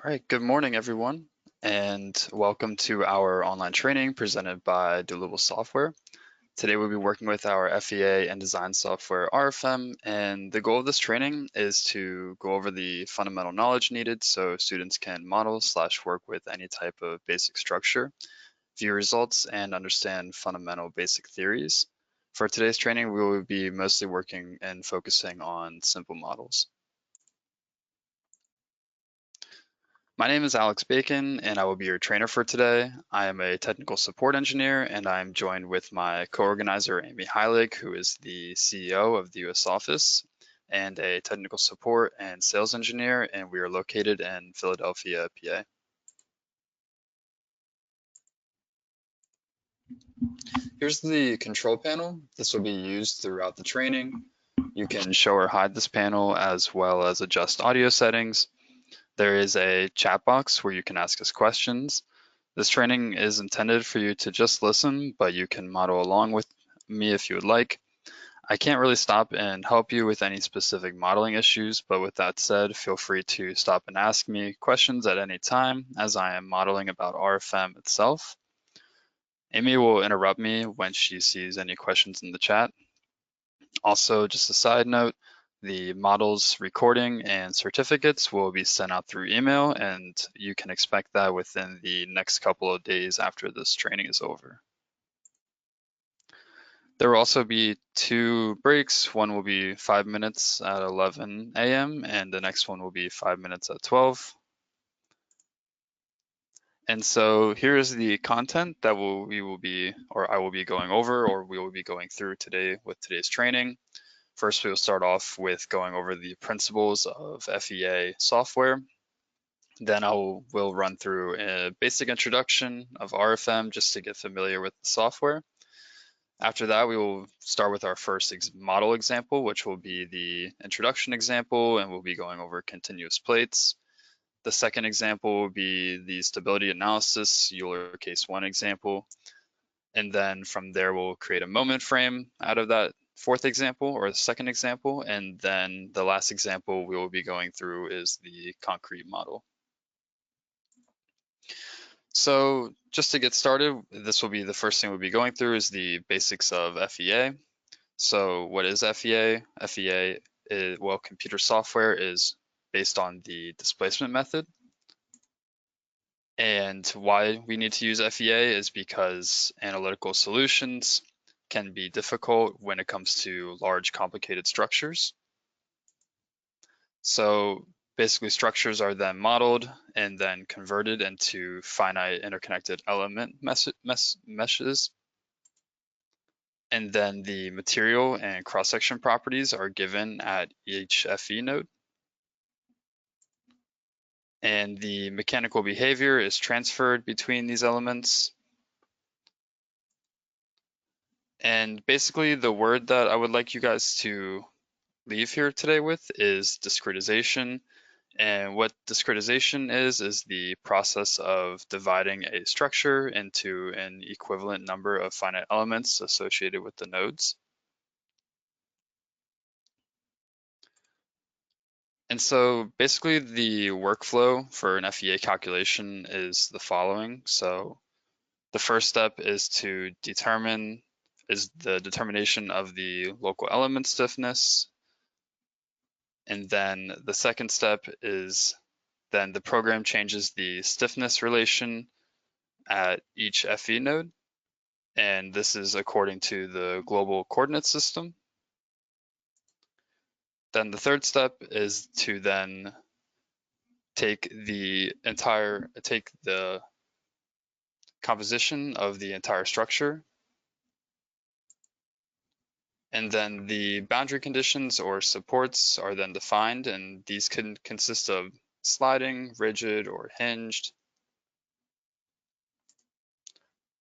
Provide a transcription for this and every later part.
All right, good morning, everyone, and welcome to our online training presented by Dlubal Software. Today we'll be working with our FEA and design software RFEM, and the goal of this training is to go over the fundamental knowledge needed so students can model/work with any type of basic structure, view results, and understand fundamental basic theories. For today's training, we will be mostly working and focusing on simple models. My name is Alex Bacon, and I will be your trainer for today. I am a technical support engineer, and I'm joined with my co-organizer, Amy Heilig, who is the CEO of the US office, and a technical support and sales engineer, and we are located in Philadelphia, PA. Here's the control panel. This will be used throughout the training. You can show or hide this panel as well as adjust audio settings. There is a chat box where you can ask us questions. This training is intended for you to just listen, but you can model along with me if you would like. I can't really stop and help you with any specific modeling issues, but with that said, feel free to stop and ask me questions at any time as I am modeling about RFEM itself. Amy will interrupt me when she sees any questions in the chat. Also, just a side note, the models recording and certificates will be sent out through email, and you can expect that within the next couple of days after this training is over. There will also be 2 breaks. One will be 5 minutes at 11 a.m. and the next one will be 5 minutes at 12. And so here is the content that I will be going over, or we will be going through today with today's training. First, we will start off with going over the principles of FEA software. Then we'll run through a basic introduction of RFEM just to get familiar with the software. After that, we will start with our first model example, which will be the introduction example, and we'll be going over continuous plates. The second example will be the stability analysis Eulero Case 1 example. And then from there, we'll create a moment frame out of that fourth example or the second example. And then the last example we will be going through is the concrete model. So just to get started, this will be the first thing we'll be going through is the basics of FEA. So what is FEA? FEA is, well, computer software is based on the displacement method. And why we need to use FEA is because analytical solutions can be difficult when it comes to large, complicated structures. So basically, structures are then modeled and then converted into finite interconnected element meshes. And then the material and cross-section properties are given at each FE node. And the mechanical behavior is transferred between these elements. And basically the word that I would like you guys to leave here today with is discretization. And what discretization is the process of dividing a structure into an equivalent number of finite elements associated with the nodes. And so basically the workflow for an FEA calculation is the following. So the first step is the determination of the local element stiffness. And then the second step is then the program changes the stiffness relation at each FE node. And this is according to the global coordinate system. Then the third step is to then take the composition of the entire structure. And then the boundary conditions or supports are then defined, and these can consist of sliding, rigid, or hinged.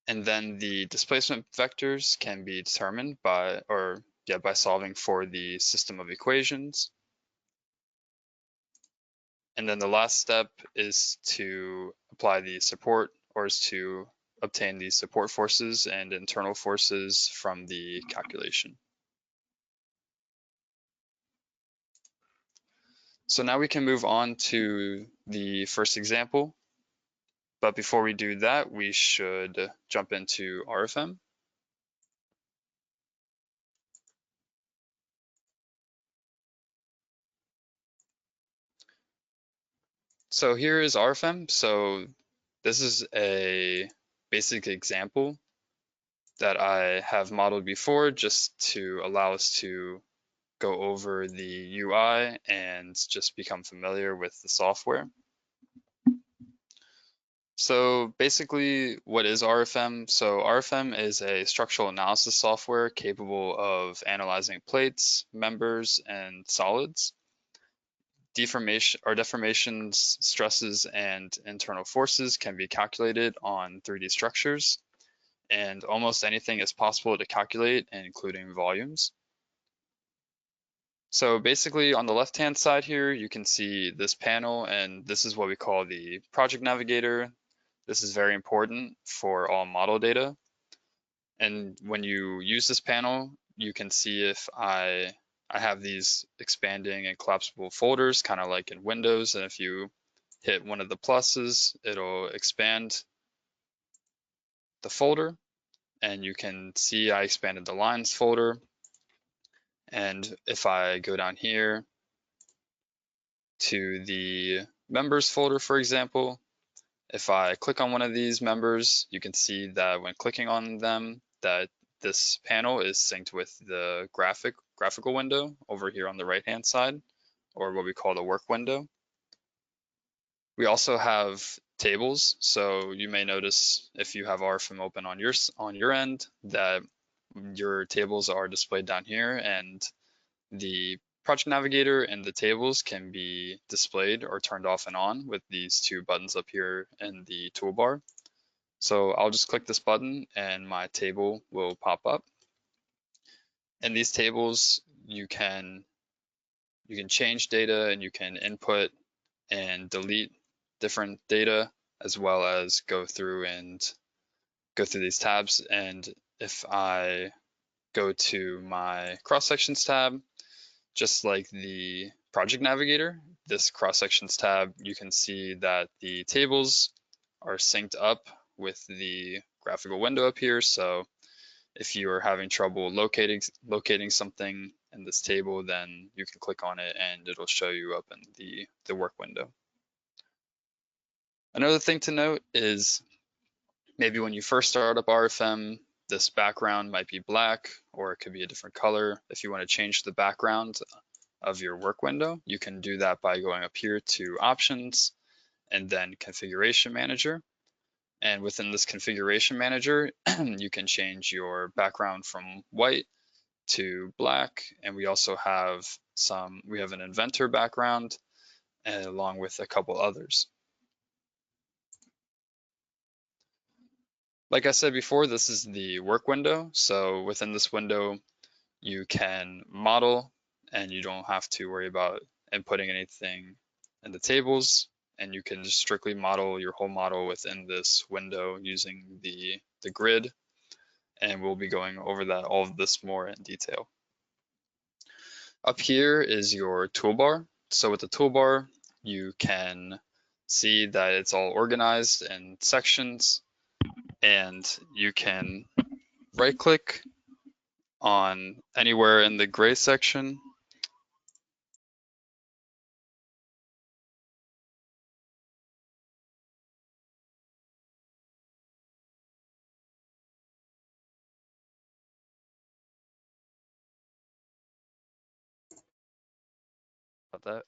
And then the displacement vectors can be determined by solving for the system of equations. And then the last step is to apply the support, or is to obtain the support forces and internal forces from the calculation. So now we can move on to the first example. But before we do that, we should jump into RFEM. So here is RFEM. So this is a basic example that I have modeled before just to allow us to go over the UI and just become familiar with the software. So basically, what is RFEM? So RFEM is a structural analysis software capable of analyzing plates, members, and solids. Deformations, stresses, and internal forces can be calculated on 3D structures, and almost anything is possible to calculate, including volumes. So basically on the left-hand side here, you can see this panel, and this is what we call the project navigator. This is very important for all model data. And when you use this panel, you can see if I have these expanding and collapsible folders, kind of like in Windows. And if you hit one of the pluses, it'll expand the folder. And you can see I expanded the lines folder. And if I go down here to the members folder, for example, if I click on one of these members, you can see that when clicking on them, that this panel is synced with the graphical window over here on the right-hand side, or what we call the work window. We also have tables, so you may notice if you have RFEM open on your end that your tables are displayed down here, and the project navigator and the tables can be displayed or turned off and on with these two buttons up here in the toolbar. So I'll just click this button and my table will pop up. In these tables, you can change data and you can input and delete different data, as well as go through these tabs. And if I go to my cross sections tab, just like the project navigator, this cross sections tab, you can see that the tables are synced up with the graphical window up here. So if you are having trouble locating something in this table, then you can click on it and it'll show you up in the work window. Another thing to note is maybe when you first start up RFEM, this background might be black or it could be a different color. If you want to change the background of your work window, you can do that by going up here to Options and then Configuration Manager. And within this Configuration Manager, you can change your background from white to black. And we also have an inventor background along with a couple others. Like I said before, this is the work window. So within this window, you can model and you don't have to worry about inputting anything in the tables, and you can just strictly model your whole model within this window using the grid, and we'll be going over all of this more in detail. Up here is your toolbar. So with the toolbar, you can see that it's all organized in sections, and you can right click on anywhere in the gray section.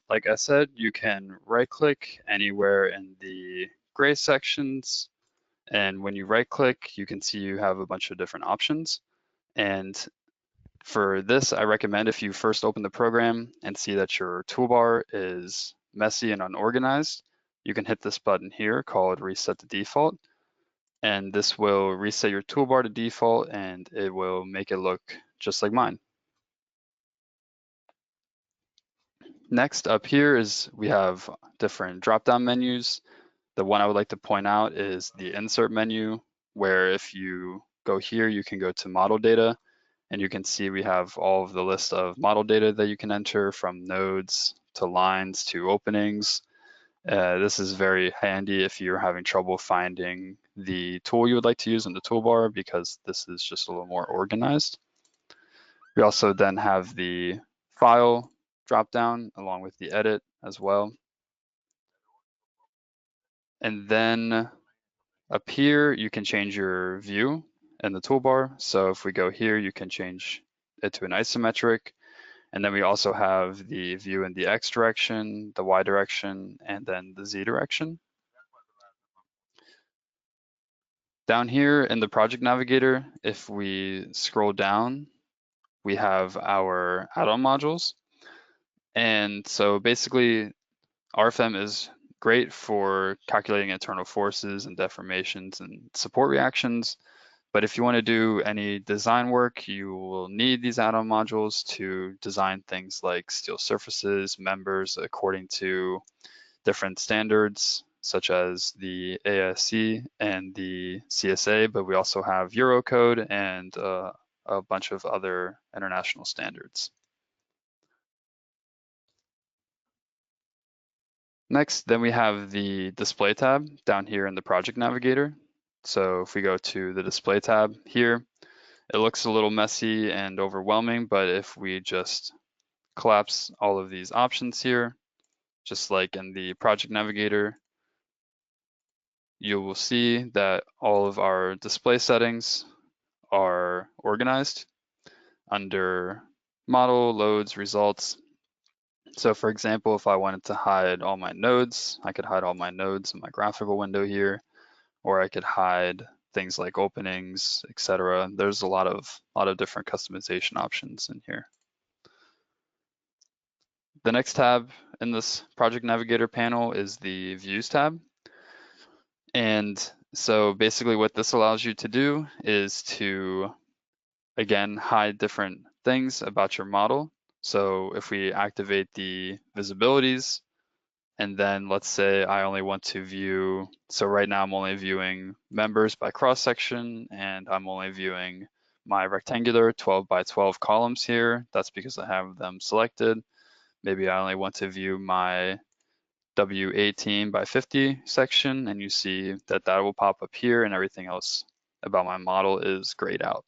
Like I said, you can right click anywhere in the gray sections. And when you right click, you can see you have a bunch of different options. And for this, I recommend if you first open the program and see that your toolbar is messy and unorganized, you can hit this button here called Reset to Default. And this will reset your toolbar to default and it will make it look just like mine. Next up here is we have different drop-down menus. The one I would like to point out is the insert menu, where if you go here, you can go to model data, and you can see we have all of the list of model data that you can enter, from nodes to lines to openings. This is very handy if you're having trouble finding the tool you would like to use in the toolbar, because this is just a little more organized. We also then have the file dropdown along with the edit as well. And then up here, you can change your view in the toolbar. So if we go here, you can change it to an isometric. And then we also have the view in the X direction, the Y direction, and then the Z direction. Down here in the project navigator, if we scroll down, we have our add-on modules. And so basically, RFEM is great for calculating internal forces and deformations and support reactions. But if you want to do any design work, you will need these add-on modules to design things like steel surfaces, members according to different standards, such as the ASC and the CSA, but we also have Eurocode and a bunch of other international standards. Next, then we have the display tab down here in the project navigator. So if we go to the display tab here, it looks a little messy and overwhelming, but if we just collapse all of these options here, just like in the project navigator, you will see that all of our display settings are organized under model, loads, results. So for example, if I wanted to hide all my nodes, I could hide all my nodes in my graphical window here, or I could hide things like openings, etc. There's a lot of different customization options in here. The next tab in this project navigator panel is the views tab. And so basically what this allows you to do is to, again, hide different things about your model. So if we activate the visibilities, and then let's say I only want to view, so right now I'm only viewing members by cross section, and I'm only viewing my rectangular 12 by 12 columns here. That's because I have them selected. Maybe I only want to view my W18 by 50 section, and you see that that will pop up here, and everything else about my model is grayed out.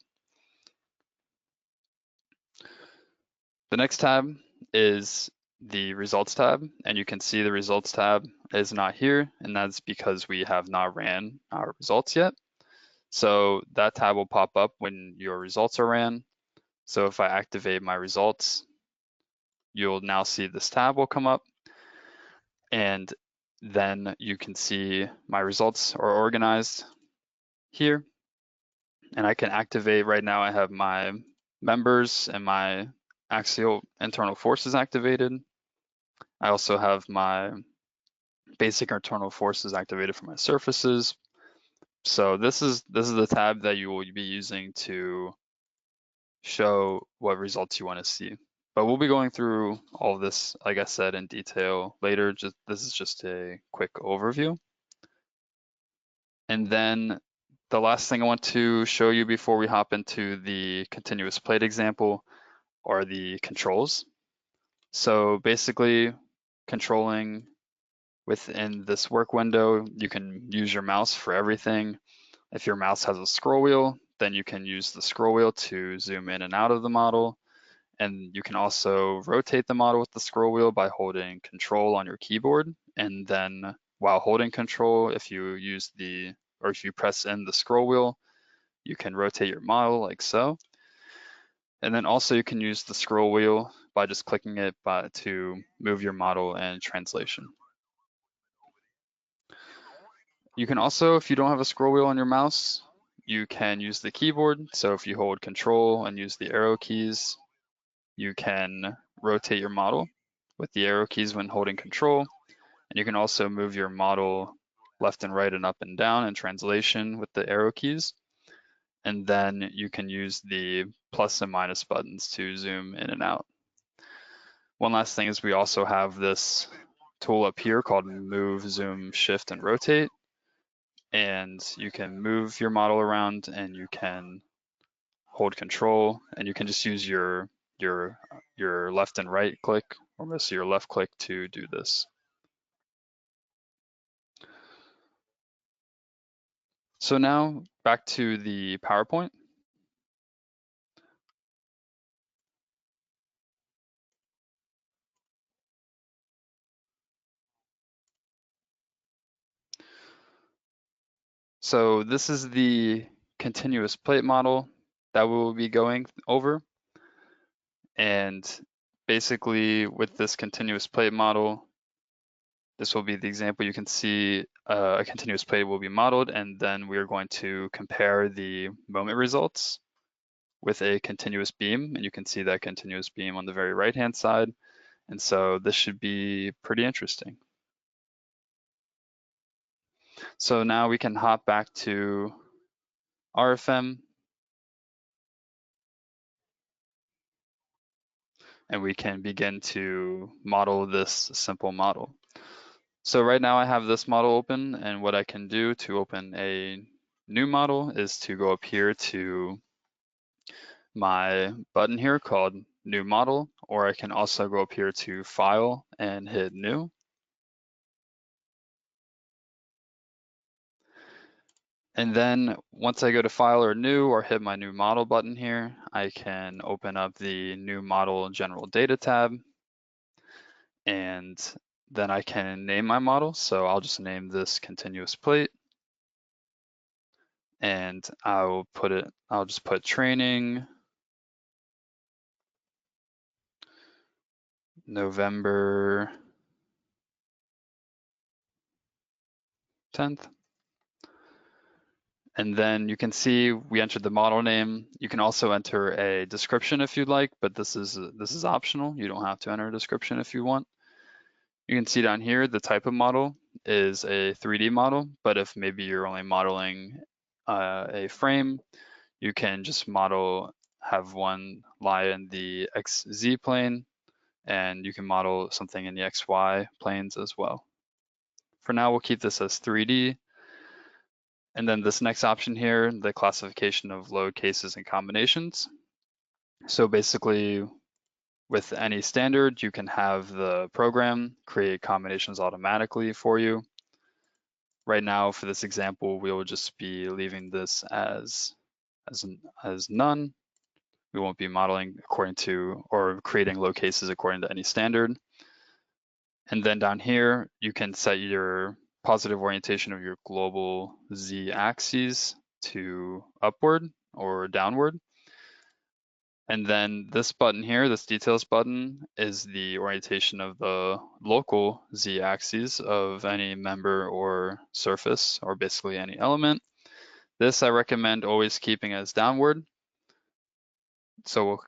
The next tab is the results tab, and you can see the results tab is not here, and that's because we have not ran our results yet. So that tab will pop up when your results are ran. So if I activate my results, you'll now see this tab will come up, and then you can see my results are organized here, and I can activate. Right now I have my members and my axial internal forces activated. I also have my basic internal forces activated for my surfaces. So this is the tab that you will be using to show what results you want to see. But we'll be going through all of this, like I said, in detail later. This is just a quick overview. And then the last thing I want to show you before we hop into the continuous plate example are the controls. So basically, controlling within this work window, you can use your mouse for everything. If your mouse has a scroll wheel, then you can use the scroll wheel to zoom in and out of the model. And you can also rotate the model with the scroll wheel by holding Control on your keyboard. And then while holding Control, if you press in the scroll wheel, you can rotate your model like so. And then also you can use the scroll wheel by just clicking it to move your model and translation. You can also, if you don't have a scroll wheel on your mouse, you can use the keyboard. So if you hold Control and use the arrow keys, you can rotate your model with the arrow keys when holding Control. And you can also move your model left and right and up and down in translation with the arrow keys. And then you can use the plus and minus buttons to zoom in and out. One last thing is we also have this tool up here called Move, Zoom, Shift, and Rotate. And you can move your model around, and you can hold Control, and you can just use your left and right click or mostly your left click to do this. So now back to the PowerPoint. So this is the continuous plate model that we will be going over. And basically with this continuous plate model, this will be the example. You can see a continuous plate will be modeled, and then we are going to compare the moment results with a continuous beam. And you can see that continuous beam on the very right-hand side. And so this should be pretty interesting. So now we can hop back to RFEM, and we can begin to model this simple model. So right now I have this model open, and what I can do to open a new model is to go up here to my button here called New Model, or I can also go up here to File and hit New. And then once I go to File or New or hit my New Model button here, I can open up the New Model General Data tab, and then I can name my model. So I'll just name this continuous plate, and I'll just put training November 10th. And then you can see we entered the model name. You can also enter a description if you'd like, but this is optional. You don't have to enter a description if you want. You can see down here the type of model is a 3D model, but if maybe you're only modeling a frame, you can just have one lie in the XZ plane, and you can model something in the XY planes as well. For now, we'll keep this as 3D. And then this next option here, the classification of load cases and combinations. So basically, with any standard, you can have the program create combinations automatically for you. Right now, for this example, we will just be leaving this as none. We won't be modeling according to or creating load cases according to any standard. And then down here, you can set your positive orientation of your global z-axis to upward or downward. And then this button here, this details button, is the orientation of the local z-axis of any member or surface, or basically any element. This I recommend always keeping as downward. So we'll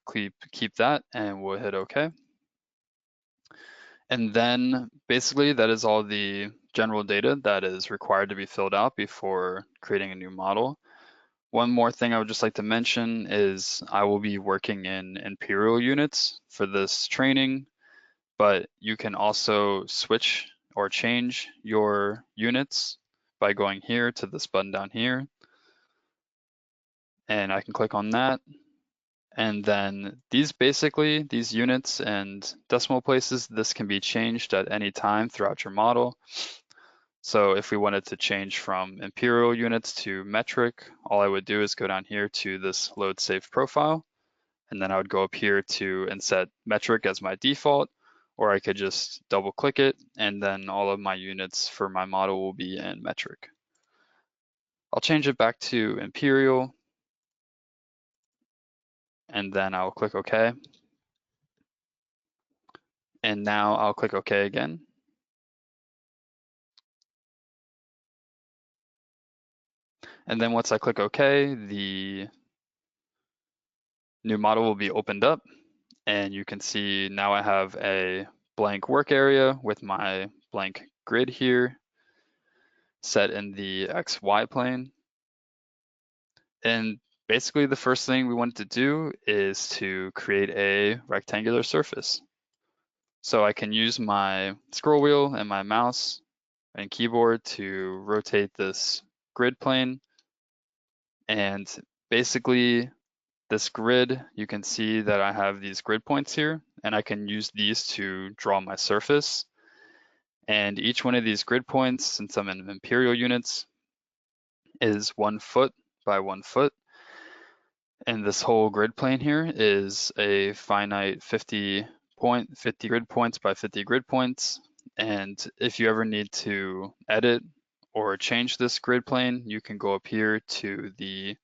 keep that, and we'll hit OK. And then basically that is all the general data that is required to be filled out before creating a new model. One more thing I would just like to mention is I will be working in imperial units for this training, but you can also switch or change your units by going here to this button down here. And I can click on that. And then these units and decimal places, this can be changed at any time throughout your model. So if we wanted to change from imperial units to metric, all I would do is go down here to this load save profile, and then I would go up here and set metric as my default, or I could just double click it, and then all of my units for my model will be in metric. I'll change it back to imperial, and then I'll click OK. And now I'll click OK again. And then once I click OK, the new model will be opened up. And you can see now I have a blank work area with my blank grid here set in the XY plane. And basically the first thing we wanted to do is to create a rectangular surface. So I can use my scroll wheel and my mouse and keyboard to rotate this grid plane. And basically this grid, you can see that I have these grid points here, and I can use these to draw my surface. And each one of these grid points, since I'm in imperial units, is 1 foot by 1 foot. And this whole grid plane here is a finite 50 grid points by 50 grid points. And if you ever need to edit or change this grid plane, you can go up here to the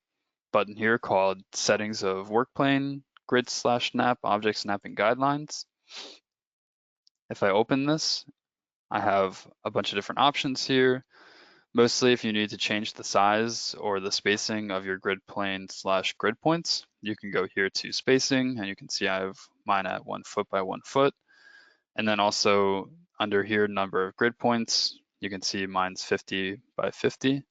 button here called Settings of Work Plane, Grid/Snap, Object Snapping Guidelines. If I open this, I have a bunch of different options here. Mostly if you need to change the size or the spacing of your grid plane/grid points, you can go here to spacing, and you can see I have mine at 1 foot by 1 foot. And then also under here, number of grid points, you can see mine's 50 by 50.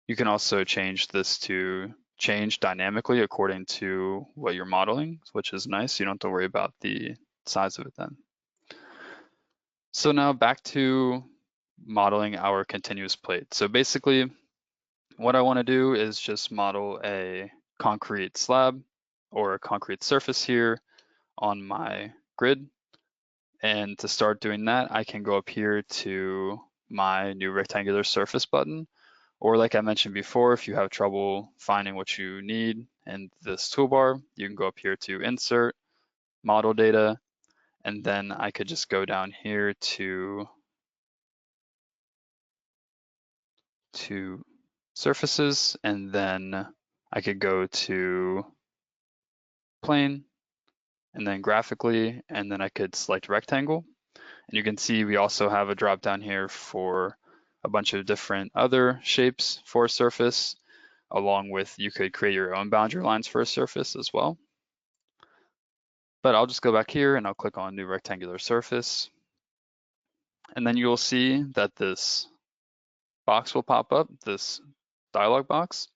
You can also change this to change dynamically according to what you're modeling, which is nice. You don't have to worry about the size of it then. So now back to modeling our continuous plate. So basically, what I want to do is just model a concrete slab or a concrete surface here on my grid. And to start doing that, I can go up here to my new rectangular surface button. Or like I mentioned before, if you have trouble finding what you need in this toolbar, you can go up here to Insert, Model Data, and then I could just go down here to Surfaces, and then I could go to Plane, and then Graphically, and then I could select Rectangle. And you can see we also have a drop down here for a bunch of different other shapes for a surface, along with you could create your own boundary lines for a surface as well. But I'll just go back here and I'll click on New Rectangular Surface. And then you'll see that this box will pop up, this dialog box.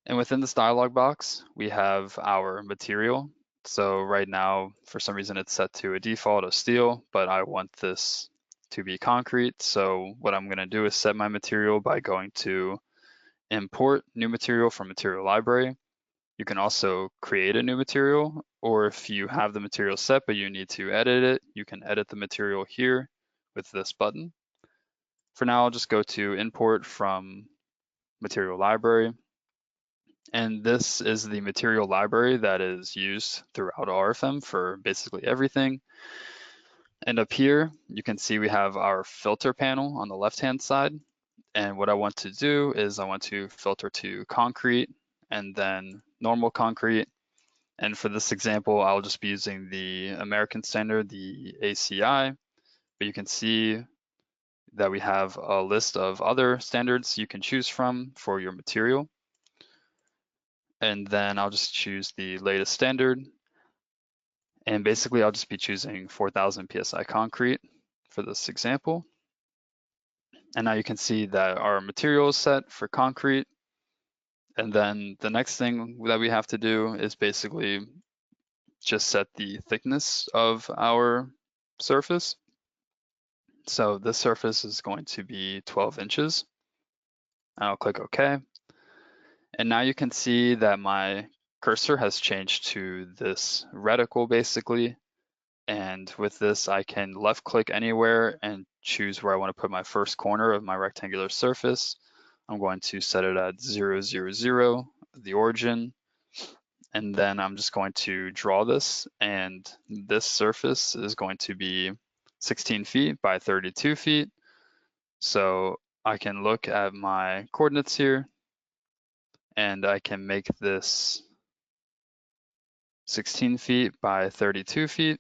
And within this dialog box, we have our material. So right now, for some reason, it's set to a default of steel, but I want this to be concrete. So what I'm gonna do is set my material by going to Import New Material from Material Library. You can also create a new material, or if you have the material set but you need to edit it, you can edit the material here with this button. For now, I'll just go to Import from Material Library. And this is the material library that is used throughout RFEM for basically everything. And up here, you can see we have our filter panel on the left-hand side. And what I want to do is I want to filter to concrete and then normal concrete. And for this example, I'll just be using the American standard, the ACI, but you can see that we have a list of other standards you can choose from for your material. And then I'll just choose the latest standard. And basically I'll just be choosing 4,000 PSI concrete for this example. And now you can see that our material is set for concrete. And then the next thing that we have to do is basically just set the thickness of our surface. So this surface is going to be 12 inches. I'll click OK. And now you can see that my cursor has changed to this reticle basically. And with this, I can left click anywhere and choose where I want to put my first corner of my rectangular surface. I'm going to set it at 0, 0, 0, the origin. And then I'm just going to draw this, and this surface is going to be 16 feet by 32 feet. So I can look at my coordinates here, and I can make this 16 feet by 32 feet.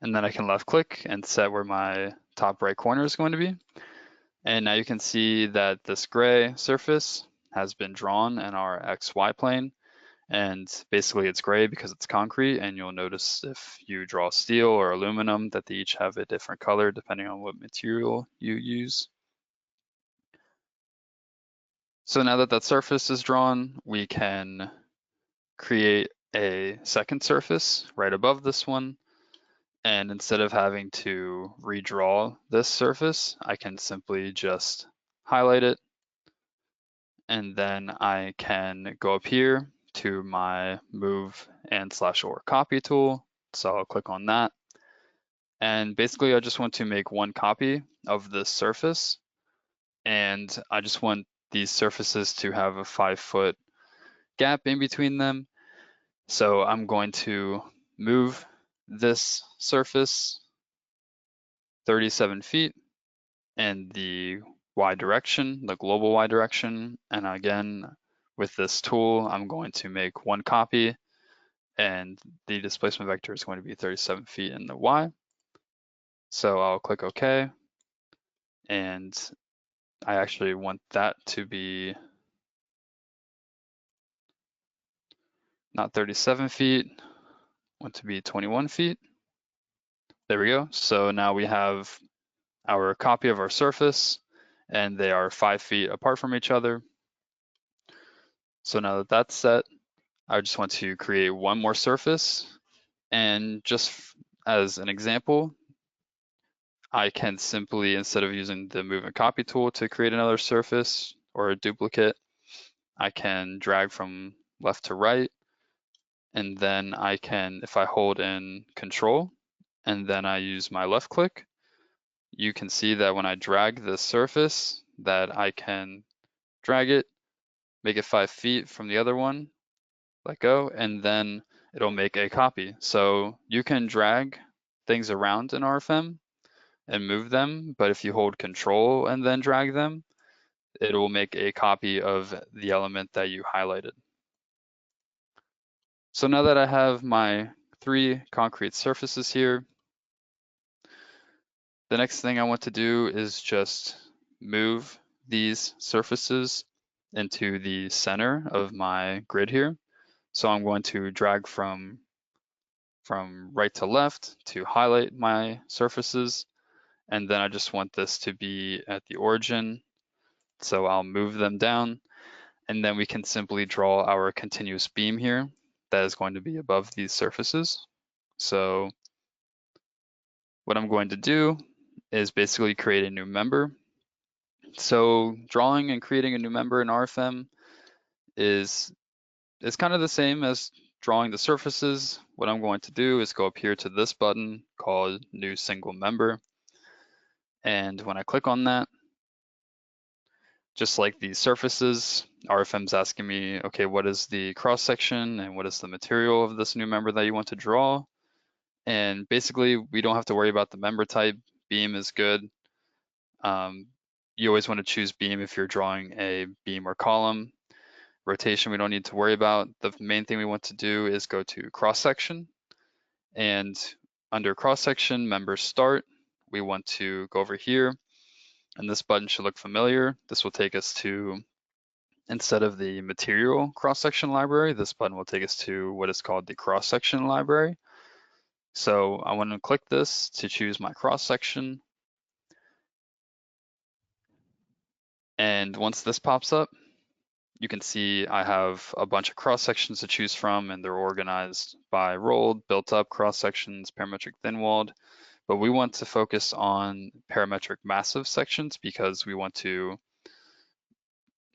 And then I can left click and set where my top right corner is going to be. And now you can see that this gray surface has been drawn in our XY plane. And basically it's gray because it's concrete, and you'll notice if you draw steel or aluminum that they each have a different color depending on what material you use. So now that that surface is drawn, we can create a second surface right above this one. And instead of having to redraw this surface, I can simply just highlight it. And then I can go up here to my move and / or copy tool. So I'll click on that. And basically I just want to make one copy of this surface. And I just want these surfaces to have a 5-foot gap in between them. So I'm going to move this surface 37 feet in the Y direction, the global Y direction. And again, with this tool, I'm going to make one copy, and the displacement vector is going to be 37 feet in the Y. So I'll click OK. And I actually want that to be not 37 feet, I want to be 21 feet. There we go. So now we have our copy of our surface, and they are 5 feet apart from each other. So now that that's set, I just want to create one more surface. And just as an example, I can simply, instead of using the move and copy tool to create another surface or a duplicate, I can drag from left to right. And then I can, if I hold in Control and then I use my left click, you can see that when I drag this surface, that I can drag it, make it 5 feet from the other one, let go, and then it'll make a copy. So you can drag things around in RFEM and move them, but if you hold Control and then drag them, it will make a copy of the element that you highlighted. So now that I have my 3 concrete surfaces here, the next thing I want to do is just move these surfaces into the center of my grid here. So I'm going to drag from right to left to highlight my surfaces. And then I just want this to be at the origin. So I'll move them down, and then we can simply draw our continuous beam here that is going to be above these surfaces. So what I'm going to do is basically create a new member. So drawing and creating a new member in RFEM is kind of the same as drawing the surfaces. What I'm going to do is go up here to this button called New Single Member. And when I click on that, just like these surfaces, RFEM's asking me, okay, what is the cross section and what is the material of this new member that you want to draw? And basically, we don't have to worry about the member type. Beam is good. You always want to choose beam if you're drawing a beam or column. Rotation, we don't need to worry about. The main thing we want to do is go to cross section. And under cross section, member start, we want to go over here. And this button should look familiar. This will take us to, instead of the material cross-section library, this button will take us to what is called the cross-section library. So I want to click this to choose my cross-section. And once this pops up, you can see I have a bunch of cross-sections to choose from, and they're organized by rolled, built-up cross-sections, parametric thin-walled. But we want to focus on parametric massive sections because we want to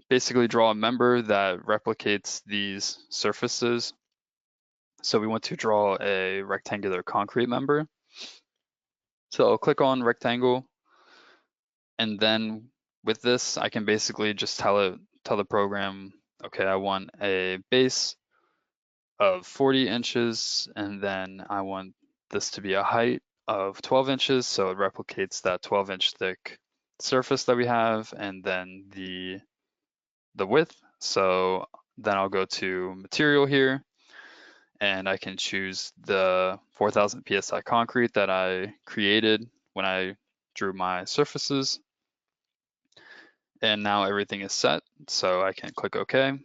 basically draw a member that replicates these surfaces. So we want to draw a rectangular concrete member. So I'll click on rectangle, and then with this, I can basically just tell the program, okay, I want a base of 40 inches, and then I want this to be a height of 12 inches, so it replicates that 12-inch thick surface that we have, and then the width. So then I'll go to material here, and I can choose the 4,000 PSI concrete that I created when I drew my surfaces. And now everything is set, so I can click OK.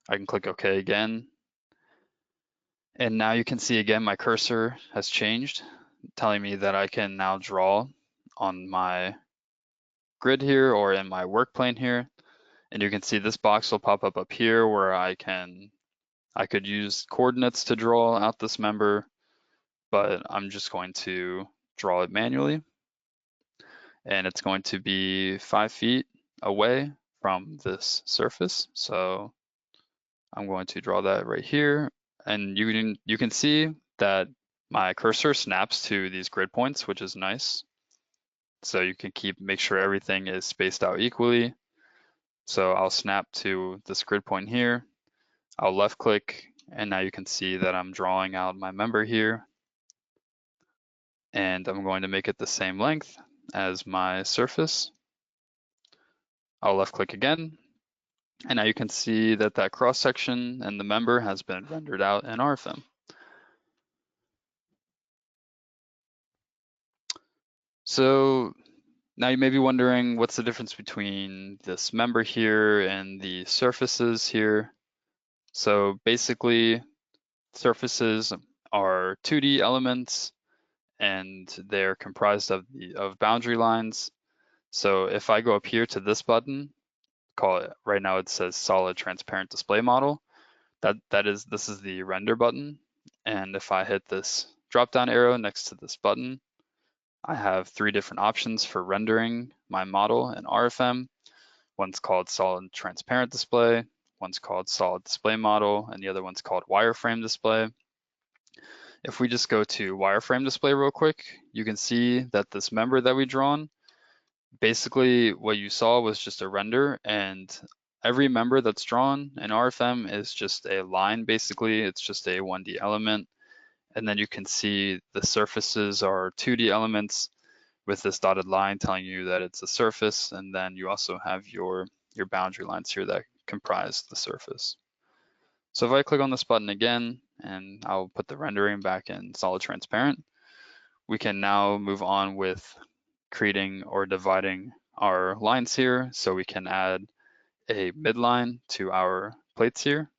I can click OK again. And now you can see again my cursor has changed, telling me that I can now draw on my grid here or in my work plane here. And you can see this box will pop up here where I could use coordinates to draw out this member. but I'm just going to draw it manually. And it's going to be 5 feet away from this surface. So I'm going to draw that right here. And you can see that my cursor snaps to these grid points, which is nice. So you can make sure everything is spaced out equally. So I'll snap to this grid point here. I'll left click, and now you can see that I'm drawing out my member here. And I'm going to make it the same length as my surface. I'll left click again. And now you can see that that cross section and the member has been rendered out in RFEM. So now you may be wondering, what's the difference between this member here and the surfaces here? So basically, surfaces are 2D elements and they're comprised of boundary lines. So if I go up here to this button, right now it says solid transparent display model. This is the render button. And if I hit this drop down arrow next to this button, I have 3 different options for rendering my model in RFEM. One's called solid transparent display, one's called solid display model, and the other one's called wireframe display. If we just go to wireframe display real quick, you can see that this member that we drawn, basically what you saw was just a render, and every member that's drawn in RFEM is just a line, basically. It's just a 1D element. And then you can see the surfaces are 2D elements with this dotted line telling you that it's a surface. And then you also have your boundary lines here that comprise the surface. So if I click on this button again, and I'll put the rendering back in solid transparent, we can now move on with creating or dividing our lines here. So we can add a midline to our plates here.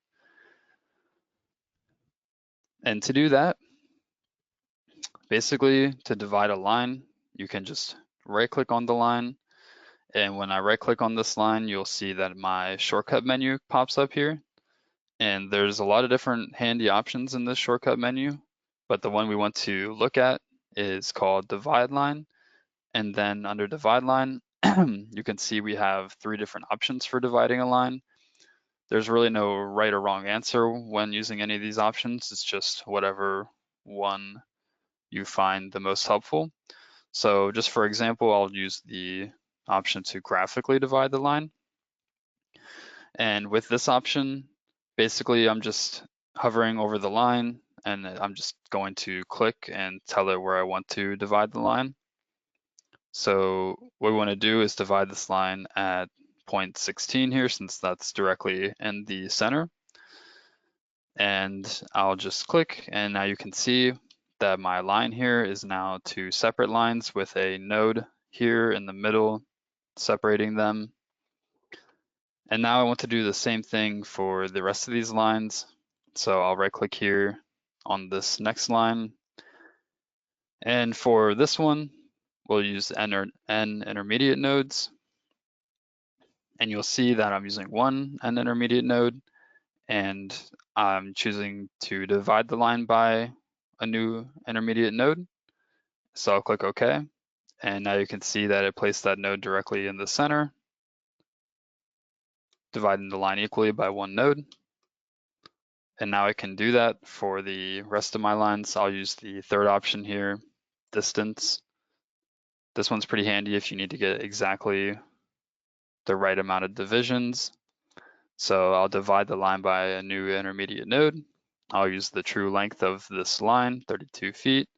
And to do that, basically to divide a line, you can just right click on the line. And when I right click on this line, you'll see that my shortcut menu pops up here. And there's a lot of different handy options in this shortcut menu, but the one we want to look at is called divide line. And then under divide line, you can see we have 3 different options for dividing a line. There's really no right or wrong answer when using any of these options. It's just whatever one you find the most helpful. So just for example, I'll use the option to graphically divide the line. And with this option, basically I'm just hovering over the line and I'm just going to click and tell it where I want to divide the line. So what we want to do is divide this line at point 16 here, since that's directly in the center. And I'll just click, and now you can see that my line here is now 2 separate lines with a node here in the middle separating them. And now I want to do the same thing for the rest of these lines. So I'll right click here on this next line. And for this one, we'll use n intermediate nodes. And you'll see that I'm using 1 n intermediate node, and I'm choosing to divide the line by a new intermediate node. So I'll click OK. And now you can see that it placed that node directly in the center, dividing the line equally by 1 node. And now I can do that for the rest of my lines. I'll use the 3rd option here, distance. This one's pretty handy if you need to get exactly the right amount of divisions. So I'll divide the line by a new intermediate node. I'll use the true length of this line, 32 feet.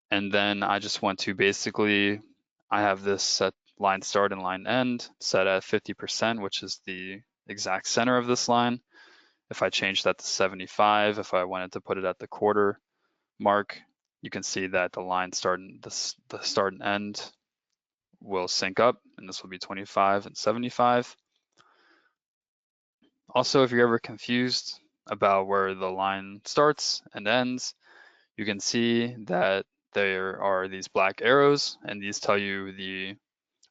And then I just want to basically, I have this set line start and line end set at 50%, which is the exact center of this line. If I change that to 75, if I wanted to put it at the quarter mark, you can see that the line the start and end will sync up, and this will be 25 and 75. Also, if you're ever confused about where the line starts and ends, you can see that there are these black arrows, and these tell you the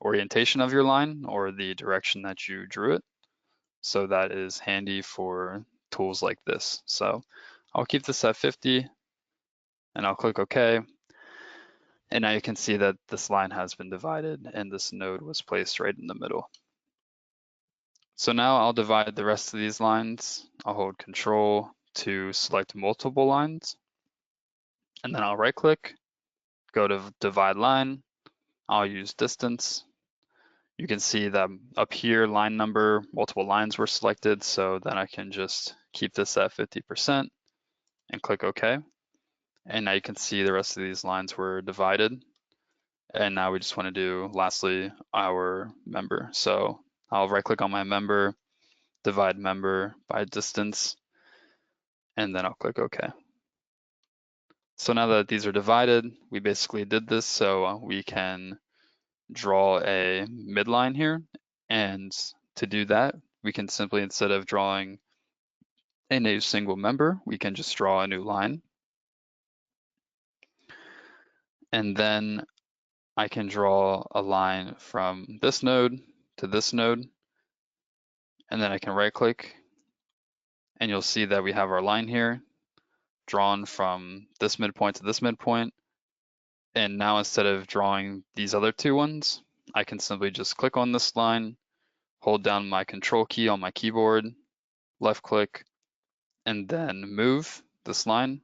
orientation of your line or the direction that you drew it. So that is handy for tools like this. So I'll keep this at 50, and I'll click OK. And now you can see that this line has been divided and this node was placed right in the middle. So now I'll divide the rest of these lines. I'll hold Control to select multiple lines, and then I'll right click, go to divide line. I'll use distance. You can see that up here, line number, multiple lines were selected, so then I can just keep this at 50% and click OK. And now you can see the rest of these lines were divided. And now we just want to do, lastly, our member. So I'll right click on my member, divide member by distance, and then I'll click OK. So now that these are divided, we basically did this so we can draw a midline here. And to do that, we can simply, instead of drawing in a single member, we can just draw a new line. And then I can draw a line from this node to this node. And then I can right click, and you'll see that we have our line here drawn from this midpoint to this midpoint. And now instead of drawing these other two ones, I can simply just click on this line, hold down my Control key on my keyboard, left click, and then move this line.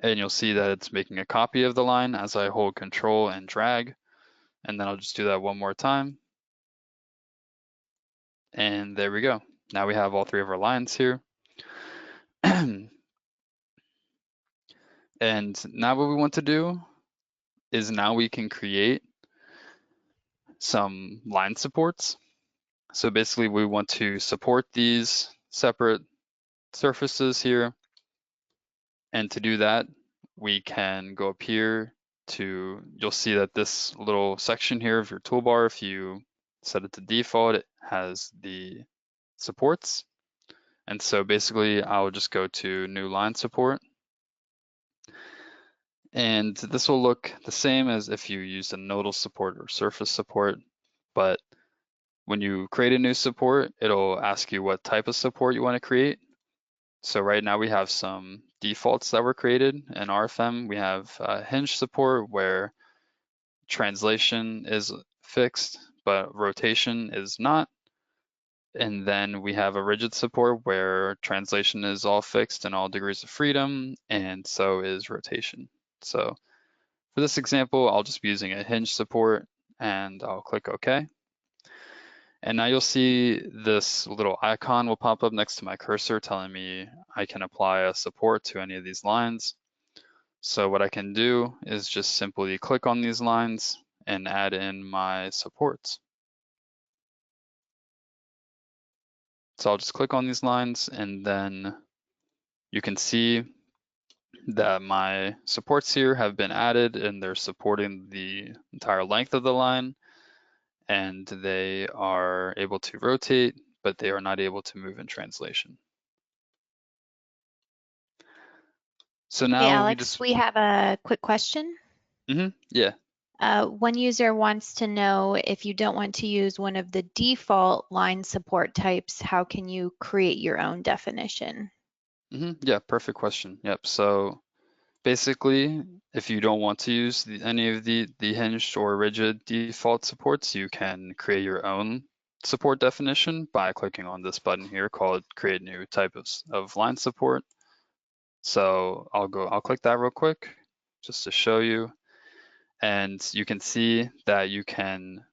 And you'll see that it's making a copy of the line as I hold Control and drag. And then I'll just do that one more time. And there we go. Now we have all three of our lines here. And now what we want to do is now we can create some line supports. So basically we want to support these separate surfaces here. And to do that, we can go up here to, you'll see that this little section here of your toolbar, if you set it to default, it has the supports. And so basically I'll just go to new line support. And this will look the same as if you used a nodal support or surface support, but when you create a new support, it'll ask you what type of support you want to create. So right now we have some defaults that were created in RFEM. We have hinge support where translation is fixed, but rotation is not. And then we have a rigid support where translation is all fixed and all degrees of freedom, and so is rotation. So for this example, I'll just be using a hinge support, and I'll click OK. And now you'll see this little icon will pop up next to my cursor telling me I can apply a support to any of these lines. So what I can do is just simply click on these lines and add in my supports. So I'll just click on these lines, and then you can see that my supports here have been added and they're supporting the entire length of the line, and they are able to rotate, but they are not able to move in translation. So now Hey, Alex, we have a quick question. Yeah. One user wants to know, if you don't want to use one of the default line support types, how can you create your own definition? Yeah, perfect question. Yep. So basically, if you don't want to use any of the hinged or rigid default supports, you can create your own support definition by clicking on this button here called Create New Type of Line Support. So I'll click that real quick just to show you. And you can see that you can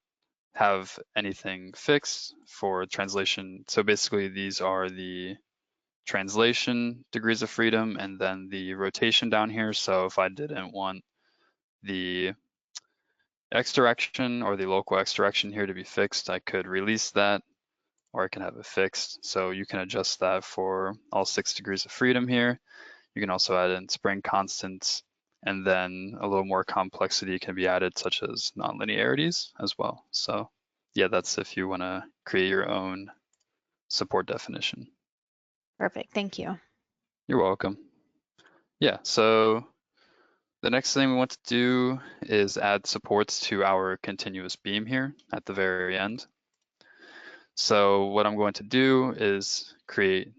have anything fixed for translation. So basically these are the translation degrees of freedom and then the rotation down here. So if I didn't want the X direction or the local X direction here to be fixed, I could release that, or I can have it fixed. So you can adjust that for all 6 degrees of freedom here. You can also add in spring constants, and then a little more complexity can be added, such as nonlinearities as well. So yeah, that's if you want to create your own support definition. Perfect, thank you. You're welcome. Yeah, so the next thing we want to do is add supports to our continuous beam here at the very end. So what I'm going to do is create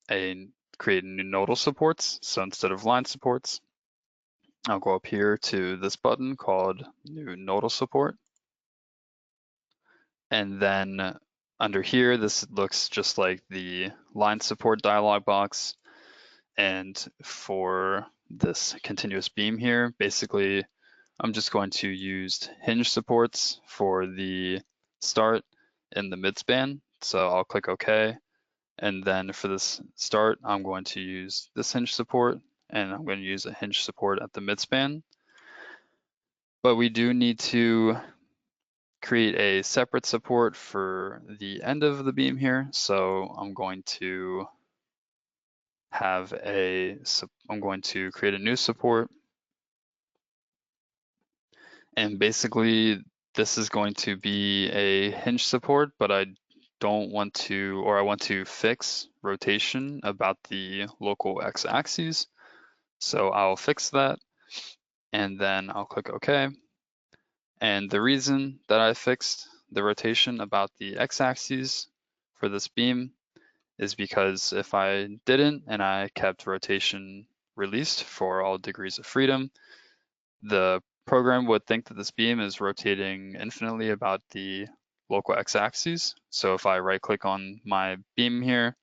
new nodal supports. So instead of line supports, I'll go up here to this button called New Nodal Support. And then under here, this looks just like the line support dialog box. And for this continuous beam here, basically, I'm just going to use hinge supports for the start and the midspan. So I'll click OK. And then for this start, I'm going to use this hinge support, and I'm going to use a hinge support at the midspan. But we do need to create a separate support for the end of the beam here. So I'm going to create a new support. And basically this is going to be a hinge support, but I want to fix rotation about the local x-axis. So I'll fix that, and then I'll click OK. And the reason that I fixed the rotation about the x-axis for this beam is because if I didn't and I kept rotation released for all degrees of freedom, the program would think that this beam is rotating infinitely about the local x-axis. So if I right-click on my beam here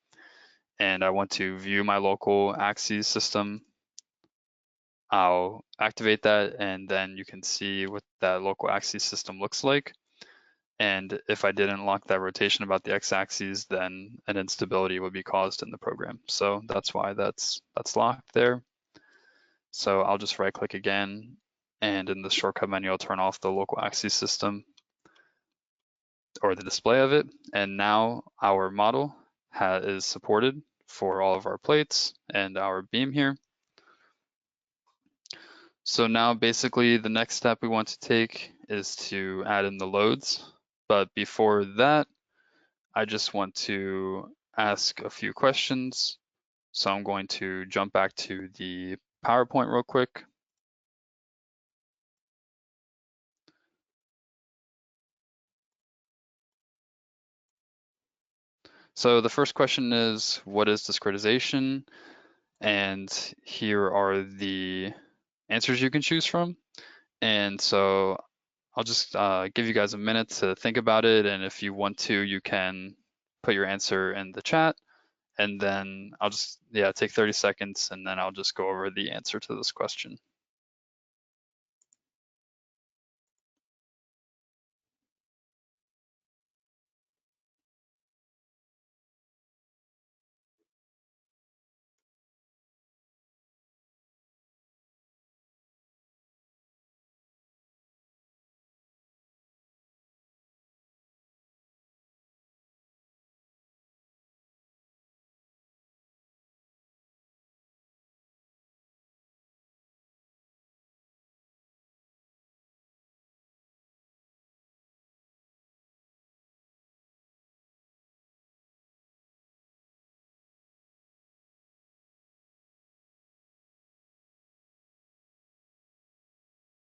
and I want to view my local axis system, I'll activate that, and then you can see what that local axis system looks like. And if I didn't lock that rotation about the x-axis, then an instability would be caused in the program. So that's why that's locked there. So I'll just right-click again, and in the shortcut menu, I'll turn off the local axis system or the display of it. And now our model is supported for all of our plates and our beam here. So now basically the next step we want to take is to add in the loads. But before that, I just want to ask a few questions. So I'm going to jump back to the PowerPoint real quick. So the first question is, what is discretization? And here are the answers you can choose from. And so I'll just give you guys a minute to think about it. And if you want to, you can put your answer in the chat. And then I'll just, take 30 seconds, and then I'll just go over the answer to this question.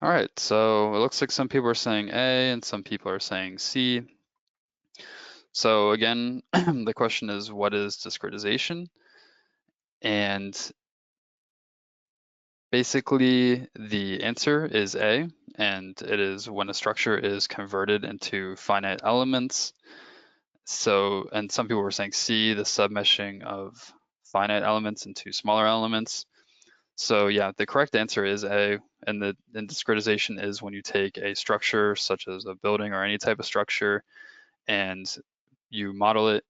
All right, so it looks like some people are saying A and some people are saying C. So again, the question is, what is discretization? And basically the answer is A, and it is when a structure is converted into finite elements. So, and some people were saying C, the submeshing of finite elements into smaller elements. So yeah, the correct answer is A, and the discretization is when you take a structure such as a building or any type of structure and you model it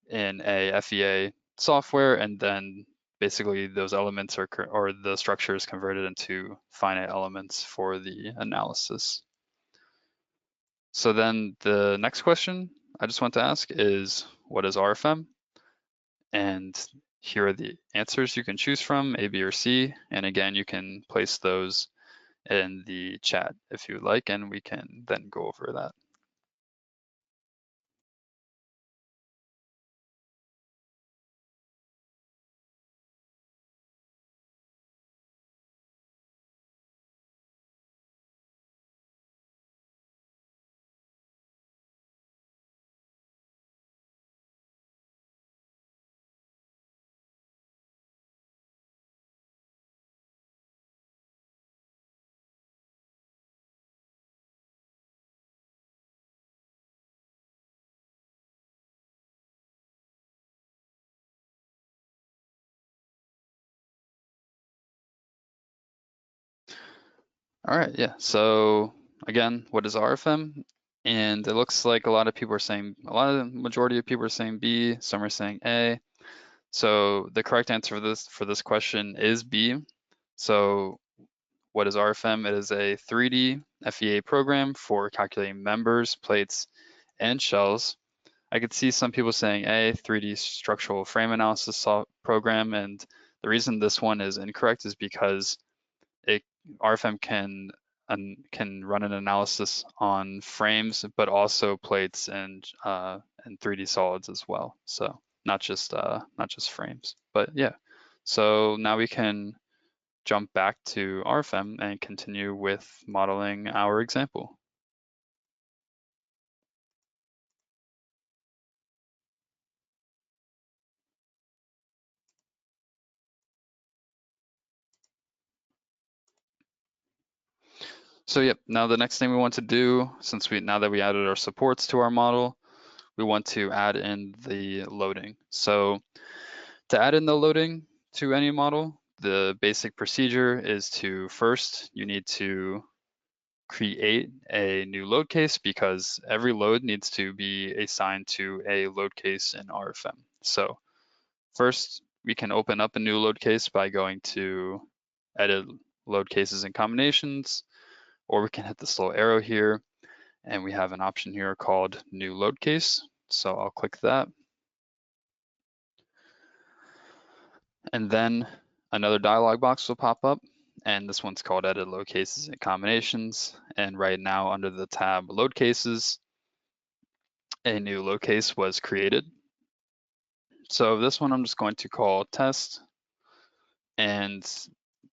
in a FEA software, and then basically those elements or the structure is converted into finite elements for the analysis. So then the next question I just want to ask is, what is RFEM? And here are the answers you can choose from, A, B, or C. And again, you can place those in the chat if you would like, and we can then go over that. All right, yeah. So again, what is RFM? And it looks like a lot of people are saying, the majority of people are saying B, some are saying A. So the correct answer for this question is B. So what is RFM? It is a 3D FEA program for calculating members, plates, and shells. I could see some people saying A, 3D structural frame analysis program, and the reason this one is incorrect is because it RFM can run an analysis on frames, but also plates and 3D solids as well. So not just frames. But yeah. So now we can jump back to RFM and continue with modeling our example. So yep, now the next thing we want to do, now that we added our supports to our model, we want to add in the loading. So to add in the loading to any model, the basic procedure is to first, you need to create a new load case because every load needs to be assigned to a load case in RFM. So first, we can open up a new load case by going to edit load cases and combinations, or we can hit this little arrow here and we have an option here called new load case. So I'll click that. And then another dialog box will pop up, and this one's called edit load cases and combinations. And right now under the tab load cases, a new load case was created. So this one I'm just going to call test and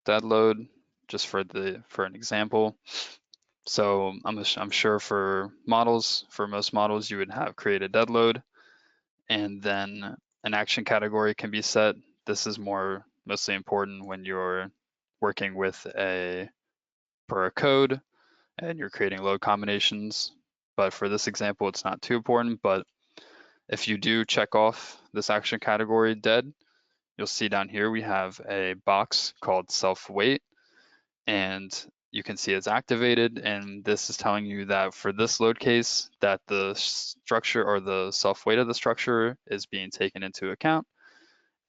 dead load just for an example. So I'm sure for most models, you would have created dead load, and then an action category can be set. This is mostly important when you're working with for a code and you're creating load combinations. But for this example, it's not too important. But if you do check off this action category dead, you'll see down here we have a box called self weight, and you can see it's activated, and this is telling you that for this load case that the structure or the self weight of the structure is being taken into account,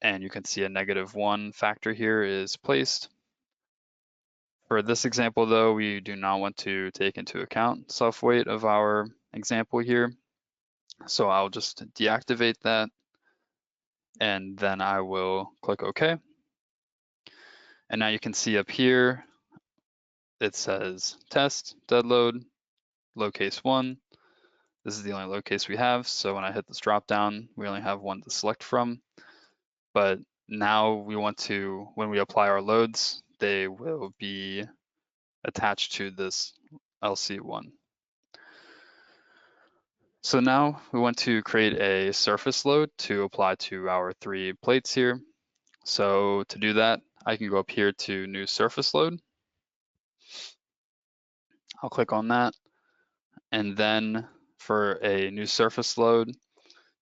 and you can see a -1 factor here is placed. For this example though, we do not want to take into account self weight of our example here, so I'll just deactivate that, and then I will click OK. And now you can see up here it says test dead load case 1. This is the only load case we have, so when I hit this drop down, we only have one to select from. But now we want to, when we apply our loads, they will be attached to this LC1. So now we want to create a surface load to apply to our 3 plates here. So to do that, I can go up here to new surface load. I'll click on that. And then for a new surface load,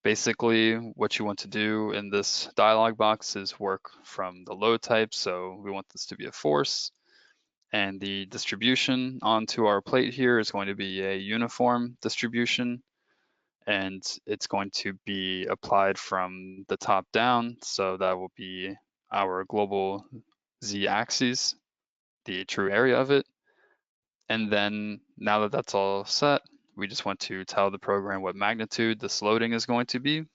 basically what you want to do in this dialog box is work from the load type. So we want this to be a force, and the distribution onto our plate here is going to be a uniform distribution, and it's going to be applied from the top down. So that will be our global z-axis, the true area of it. And then now that that's all set, we just want to tell the program what magnitude this loading is going to be.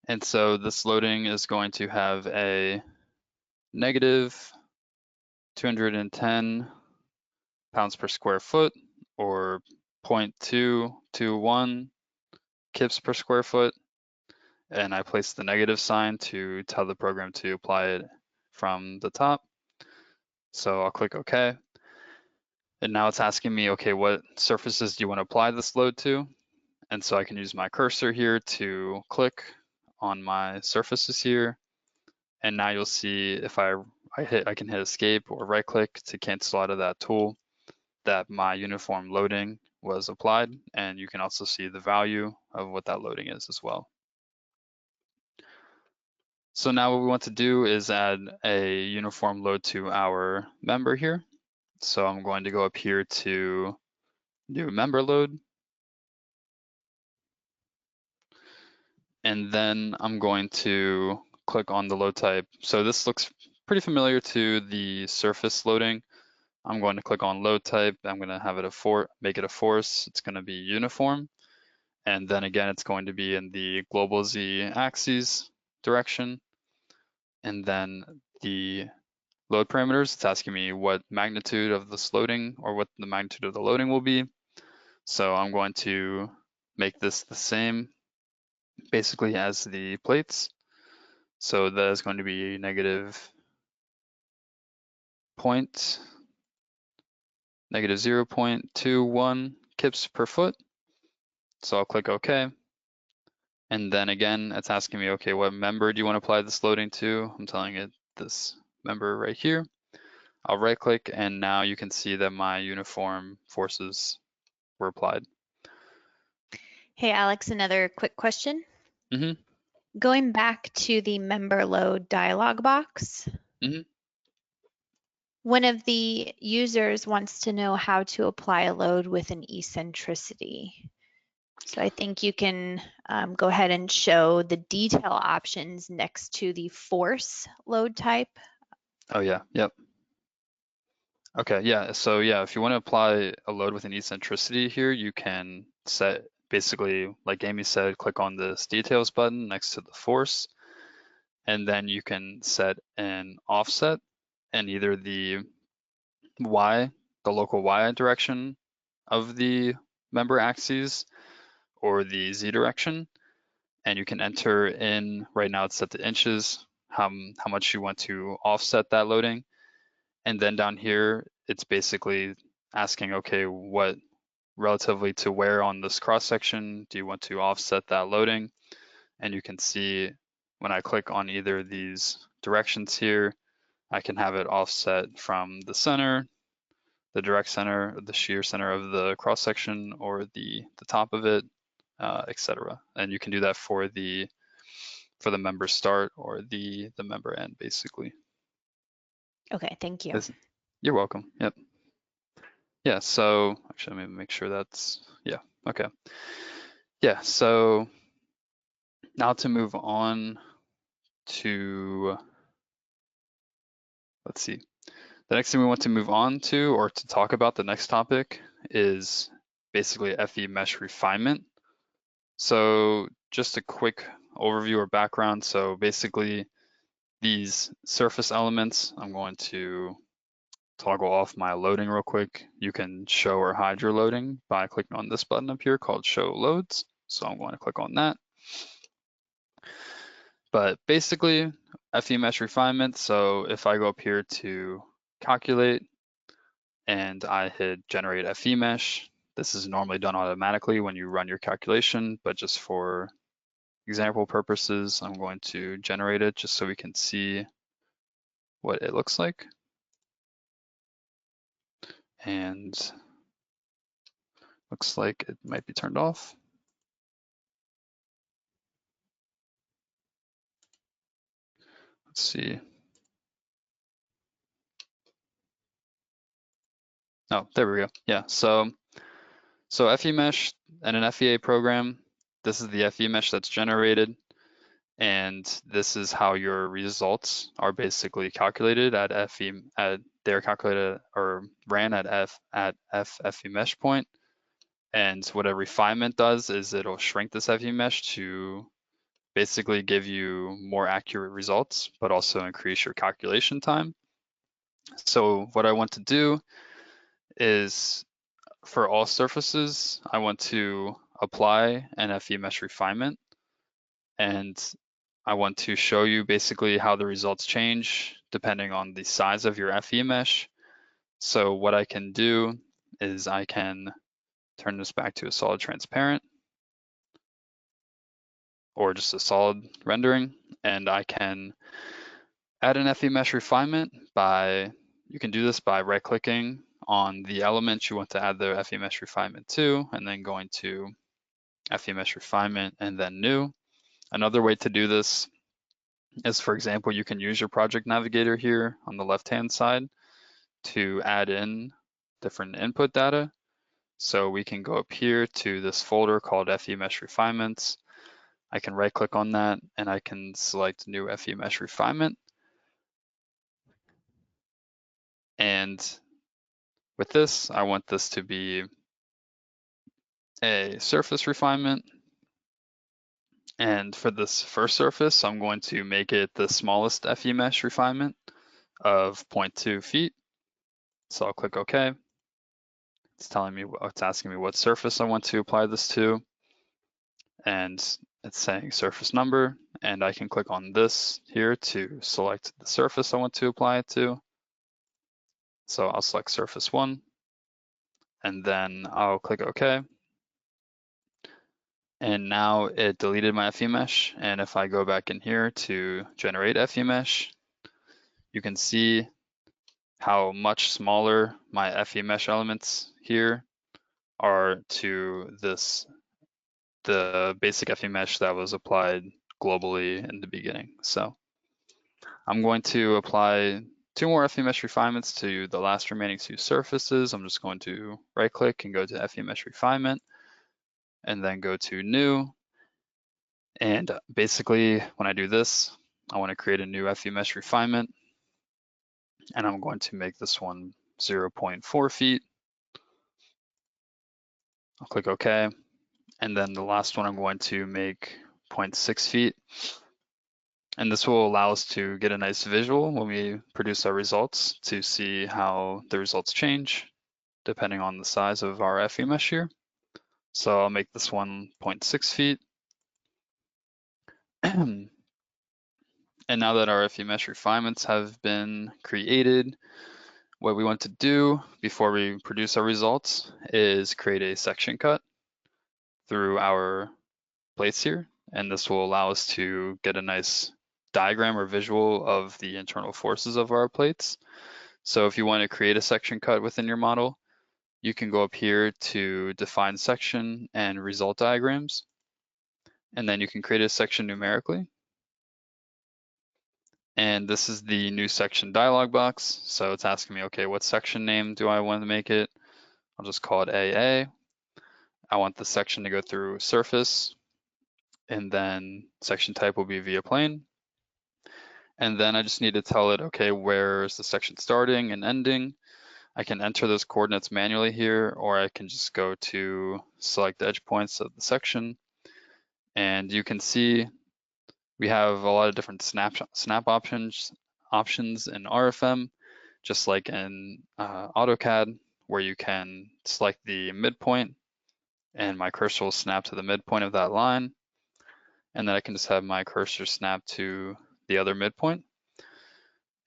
And so this loading is going to have a negative 210 pounds per square foot, or 0.221 kips per square foot. And I place the negative sign to tell the program to apply it from the top. So I'll click OK. And now it's asking me, okay, what surfaces do you want to apply this load to? And so I can use my cursor here to click on my surfaces here. And now you'll see if I can hit escape or right click to cancel out of that tool that my uniform loading was applied. And you can also see the value of what that loading is as well. So now what we want to do is add a uniform load to our member here. So I'm going to go up here to new member load. And then I'm going to click on the load type. So this looks pretty familiar to the surface loading. I'm going to click on load type. I'm going to have it make it a force. It's going to be uniform. And then again, it's going to be in the global Z axis direction. And then the load parameters, it's asking me what magnitude of this loading or what the magnitude of the loading will be. So I'm going to make this the same basically as the plates. So that is going to be negative 0.21 kips per foot. So I'll click OK. And then again, it's asking me, okay, what member do you want to apply this loading to? I'm telling it this member right here. I'll right click and now you can see that my uniform forces were applied. Hey, Alex, another quick question. Mm-hmm. Going back to the member load dialog box, one of the users wants to know how to apply a load with an eccentricity. So I think you can go ahead and show the detail options next to the force load type. Oh yeah, yep. Okay, yeah, so yeah, if you want to apply a load with an eccentricity here, you can set, basically, like Amy said, click on this details button next to the force, and then you can set an offset in either the Y, the local Y direction of the member axes or the Z direction. And you can enter in, right now it's set to inches, how much you want to offset that loading. And then down here, it's basically asking, okay, what relatively to where on this cross section do you want to offset that loading? And you can see when I click on either of these directions here, I can have it offset from the center, the direct center, the shear center of the cross section, or the top of it, etc. And you can do that for the member start or the member end, basically. Okay, thank you. You're welcome. Yep. Yeah, so actually let me make sure that's, yeah, okay. Yeah, so now to move on to, let's see. The next thing we want to move on to or to talk about, the next topic, is basically FE mesh refinement. So just a quick overview or background. So basically these surface elements, I'm going to toggle off my loading real quick. You can show or hide your loading by clicking on this button up here called Show Loads. So I'm going to click on that. But basically, FE mesh refinement. So if I go up here to calculate and I hit generate FE mesh, this is normally done automatically when you run your calculation, but just for example purposes, I'm going to generate it just so we can see what it looks like. And looks like it might be turned off. Let's see. Oh, there we go. Yeah, so FE mesh and an FEA program, this is the FE mesh that's generated. And this is how your results are basically calculated at they're calculated or ran at FE mesh point. And what a refinement does is it'll shrink this FE mesh to basically give you more accurate results, but also increase your calculation time. So what I want to do is for all surfaces, I want to apply an FE mesh refinement. And I want to show you basically how the results change depending on the size of your FE mesh. So what I can do is I can turn this back to a solid transparent or just a solid rendering, and I can add an FE mesh refinement you can do this by right clicking on the element you want to add the FE mesh refinement to, and then going to FE mesh refinement and then new. Another way to do this is, for example, you can use your project navigator here on the left-hand side to add in different input data. So we can go up here to this folder called FE Mesh Refinements. I can right click on that and I can select new FE Mesh Refinement. And with this, I want this to be a surface refinement. And for this first surface, I'm going to make it the smallest FE Mesh refinement of 0.2 feet. So I'll click OK. It's asking me what surface I want to apply this to. And it's saying surface number. And I can click on this here to select the surface I want to apply it to. So I'll select surface 1. And then I'll click OK. And now it deleted my FE Mesh. And if I go back in here to generate FE Mesh, you can see how much smaller my FE Mesh elements here are to the basic FE Mesh that was applied globally in the beginning. So I'm going to apply 2 more FE Mesh refinements to the last remaining 2 surfaces. I'm just going to right click and go to FE Mesh refinement and then go to new. And basically when I do this, I want to create a new FE Mesh refinement. And I'm going to make this one 0.4 feet. I'll click OK. And then the last one I'm going to make 0.6 feet. And this will allow us to get a nice visual when we produce our results to see how the results change depending on the size of our FE mesh here. So I'll make this one 0.6 feet. And now that our FE mesh refinements have been created, what we want to do before we produce our results is create a section cut through our plates here. And this will allow us to get a nice diagram or visual of the internal forces of our plates. So if you want to create a section cut within your model, you can go up here to define section and result diagrams. And then you can create a section numerically. And this is the new section dialog box. So it's asking me, okay, what section name do I want to make it? I'll just call it AA. I want the section to go through surface, and then section type will be via plane. And then I just need to tell it, okay, where is the section starting and ending? I can enter those coordinates manually here, or I can just go to select the edge points of the section. And you can see we have a lot of different snap options in RFEM, just like in AutoCAD, where you can select the midpoint and my cursor will snap to the midpoint of that line. And then I can just have my cursor snap to the other midpoint.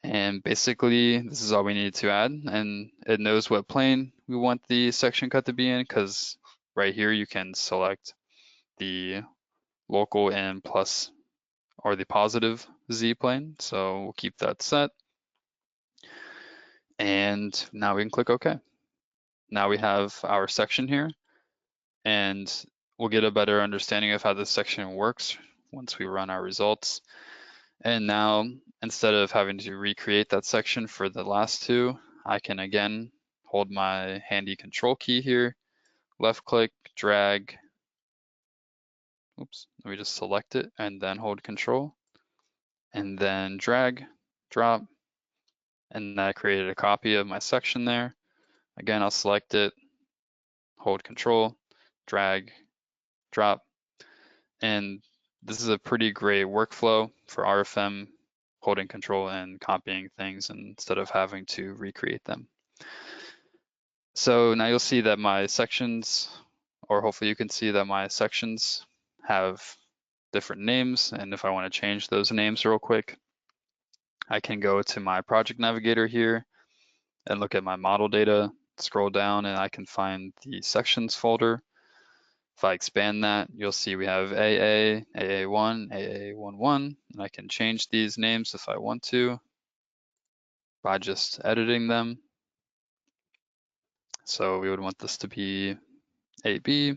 And basically, this is all we need to add. And it knows what plane we want the section cut to be in, because right here you can select the local and plus or the positive Z plane. So we'll keep that set. And now we can click OK. Now we have our section here, and we'll get a better understanding of how this section works once we run our results. And now, instead of having to recreate that section for the last 2, I can again hold my handy control key here, left click, drag. Oops, let me just select it and then hold control, and then drag, drop. And I created a copy of my section there. Again, I'll select it, hold control, drag, drop. And this is a pretty great workflow for RFEM, holding control and copying things instead of having to recreate them. So now you'll see that my sections, or hopefully you can see that my sections have different names. And if I want to change those names real quick, I can go to my project navigator here and look at my model data, scroll down, and I can find the sections folder. If I expand that, you'll see we have AA, AA1, AA11, and I can change these names if I want to by just editing them. So we would want this to be AB,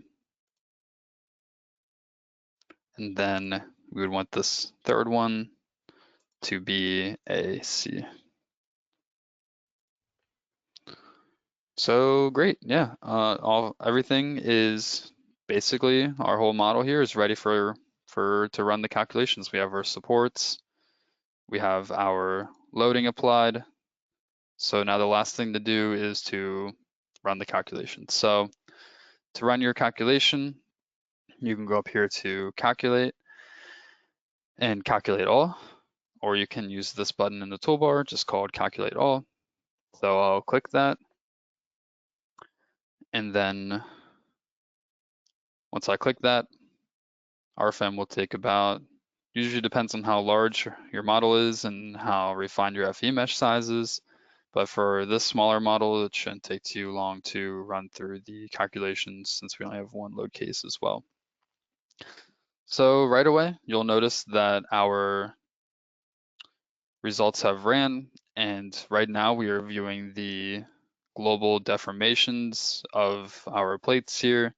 and then we would want this third one to be AC. So great, yeah. Everything is basically our whole model here is ready for to run the calculations. We have our supports, we have our loading applied. So now the last thing to do is to run the calculation. So to run your calculation, you can go up here to calculate and calculate all, or you can use this button in the toolbar just called calculate all. So I'll click that, and then once I click that, RFEM will take about, usually depends on how large your model is and how refined your FE mesh size is. But for this smaller model, it shouldn't take too long to run through the calculations since we only have one load case as well. So right away, you'll notice that our results have ran, and right now we are viewing the global deformations of our plates here,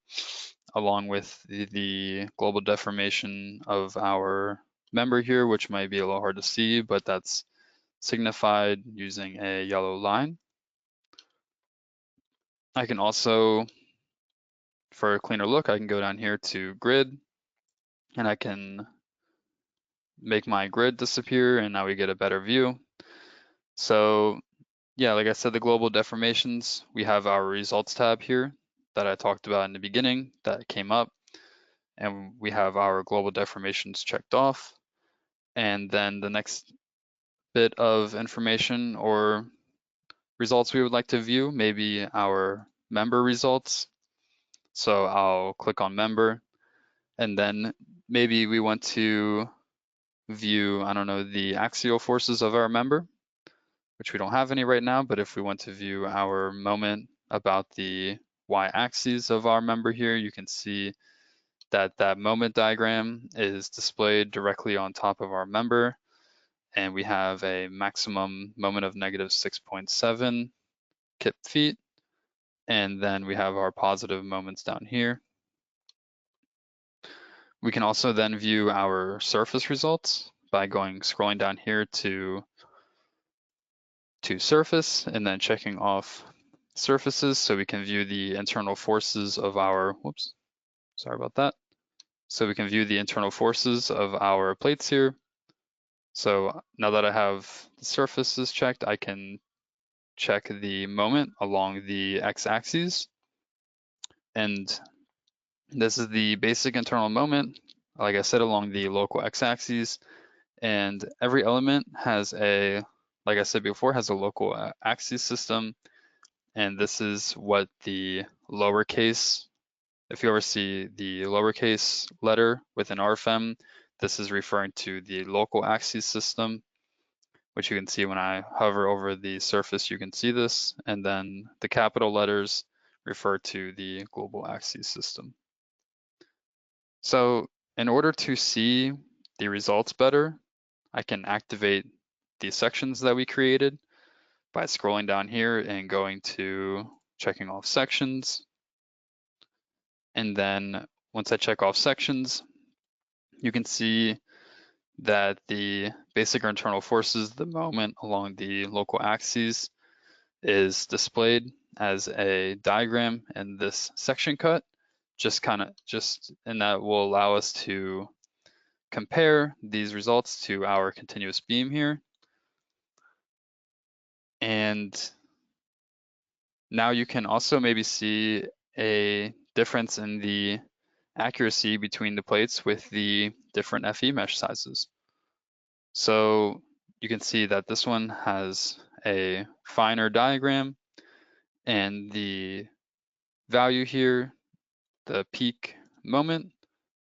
along with the global deformation of our member here, which might be a little hard to see, but that's signified using a yellow line. I can also, for a cleaner look, I can go down here to grid, and I can make my grid disappear, and now we get a better view. So yeah, like I said, the global deformations, we have our results tab here that I talked about in the beginning that came up, and we have our global deformations checked off. And then the next bit of information or results we would like to view, maybe our member results. So I'll click on member, and then maybe we want to view, I don't know, the axial forces of our member, which we don't have any right now, but if we want to view our moment about the y-axis of our member here, you can see that that moment diagram is displayed directly on top of our member, and we have a maximum moment of negative 6.7 kip feet, and then we have our positive moments down here. We can also then view our surface results by scrolling down here to surface and then checking off surfaces so we can view the internal forces of our, whoops, sorry about that. So we can view the internal forces of our plates here. So now that I have the surfaces checked, I can check the moment along the x-axis. And this is the basic internal moment, like I said, along the local x-axis. And every element has a, like I said before, has a local axis system. And this is what the lowercase, if you ever see the lowercase letter within RFEM, this is referring to the local axis system, which you can see when I hover over the surface, you can see this. And then the capital letters refer to the global axis system. So in order to see the results better, I can activate the sections that we created by scrolling down here and going to checking off sections. And then once I check off sections, you can see that the basic or internal forces, the moment along the local axes, is displayed as a diagram in this section cut, and that will allow us to compare these results to our continuous beam here. And now you can also maybe see a difference in the accuracy between the plates with the different FE mesh sizes. So you can see that this one has a finer diagram, and the value here, the peak moment,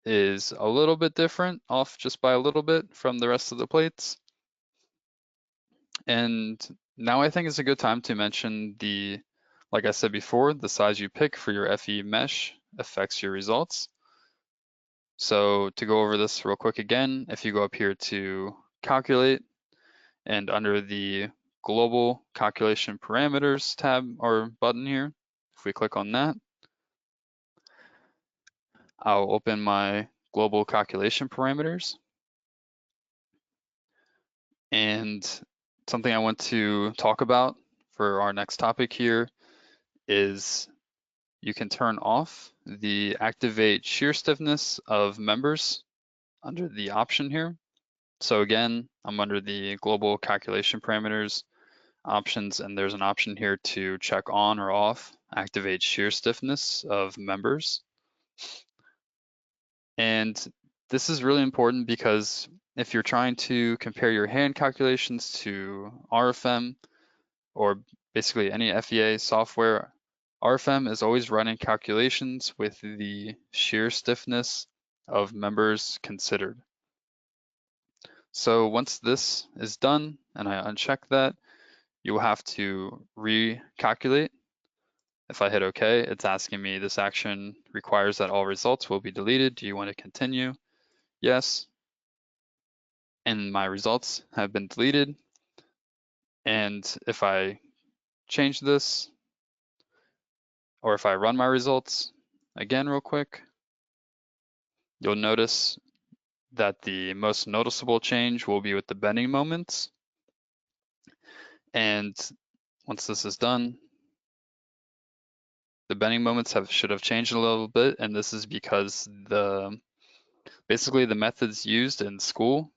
is a little bit different, off just by a little bit from the rest of the plates. And now I think it's a good time to mention like I said before, the size you pick for your FE mesh affects your results. So to go over this real quick again, if you go up here to calculate, and under the global calculation parameters tab or button here, if we click on that, I'll open my global calculation parameters. And something I want to talk about for our next topic here is you can turn off the activate shear stiffness of members under the option here. So again, I'm under the global calculation parameters options, and there's an option here to check on or off activate shear stiffness of members. And this is really important because if you're trying to compare your hand calculations to RFEM or basically any FEA software, RFEM is always running calculations with the shear stiffness of members considered. So once this is done and I uncheck that, you will have to recalculate. If I hit OK, it's asking me this action requires that all results will be deleted. Do you want to continue? Yes. And my results have been deleted. And if I change this, or if I run my results again real quick, you'll notice that the most noticeable change will be with the bending moments. And once this is done, the bending moments should have changed a little bit, and this is because basically the methods used in school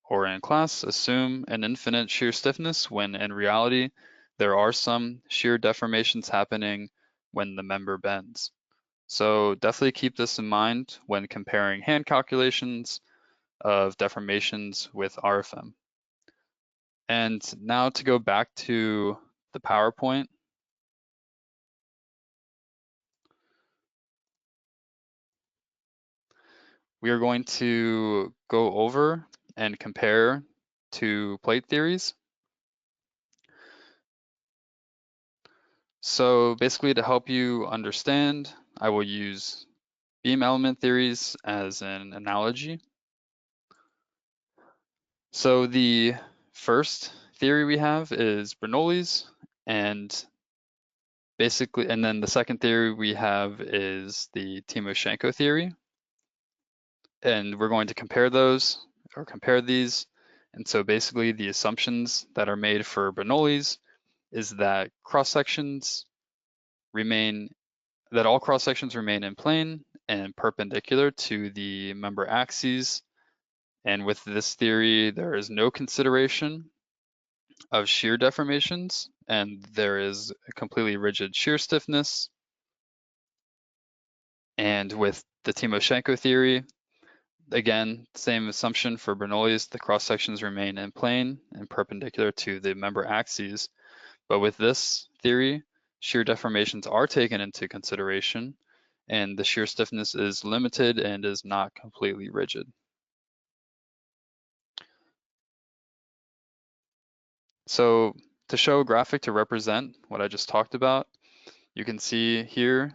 or in class assume an infinite shear stiffness when in reality there are some shear deformations happening when the member bends. So definitely keep this in mind when comparing hand calculations of deformations with RFM. And now to go back to the PowerPoint, we are going to go over and compare two plate theories. So basically to help you understand, I will use beam element theories as an analogy. So the first theory we have is Bernoulli's, and basically, and then the second theory we have is the Timoshenko theory. And we're going to compare those, or compare these. And so basically the assumptions that are made for Bernoulli's is that all cross sections remain in plane and perpendicular to the member axes. And with this theory, there is no consideration of shear deformations, and there is a completely rigid shear stiffness. And with the Timoshenko theory, again, same assumption for Bernoulli's, the cross sections remain in plane and perpendicular to the member axes. But with this theory, shear deformations are taken into consideration, and the shear stiffness is limited and is not completely rigid. So to show a graphic to represent what I just talked about, you can see here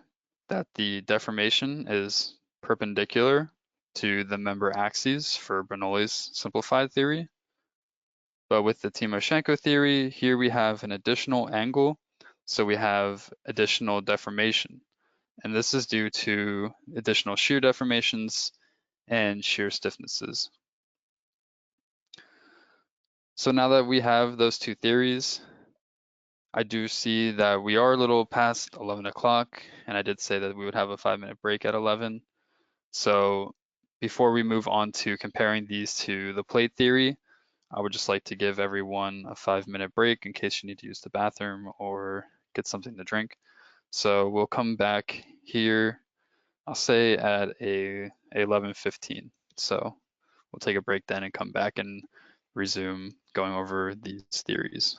that the deformation is perpendicular to the member axes for Bernoulli's simplified theory. But with the Timoshenko theory, here we have an additional angle, so we have additional deformation. And this is due to additional shear deformations and shear stiffnesses. So now that we have those two theories, I do see that we are a little past 11 o'clock, and I did say that we would have a 5-minute break at 11. So before we move on to comparing these to the plate theory, I would just like to give everyone a 5-minute break in case you need to use the bathroom or get something to drink. So we'll come back here, I'll say at 11:15. So we'll take a break then and come back and resume going over these theories.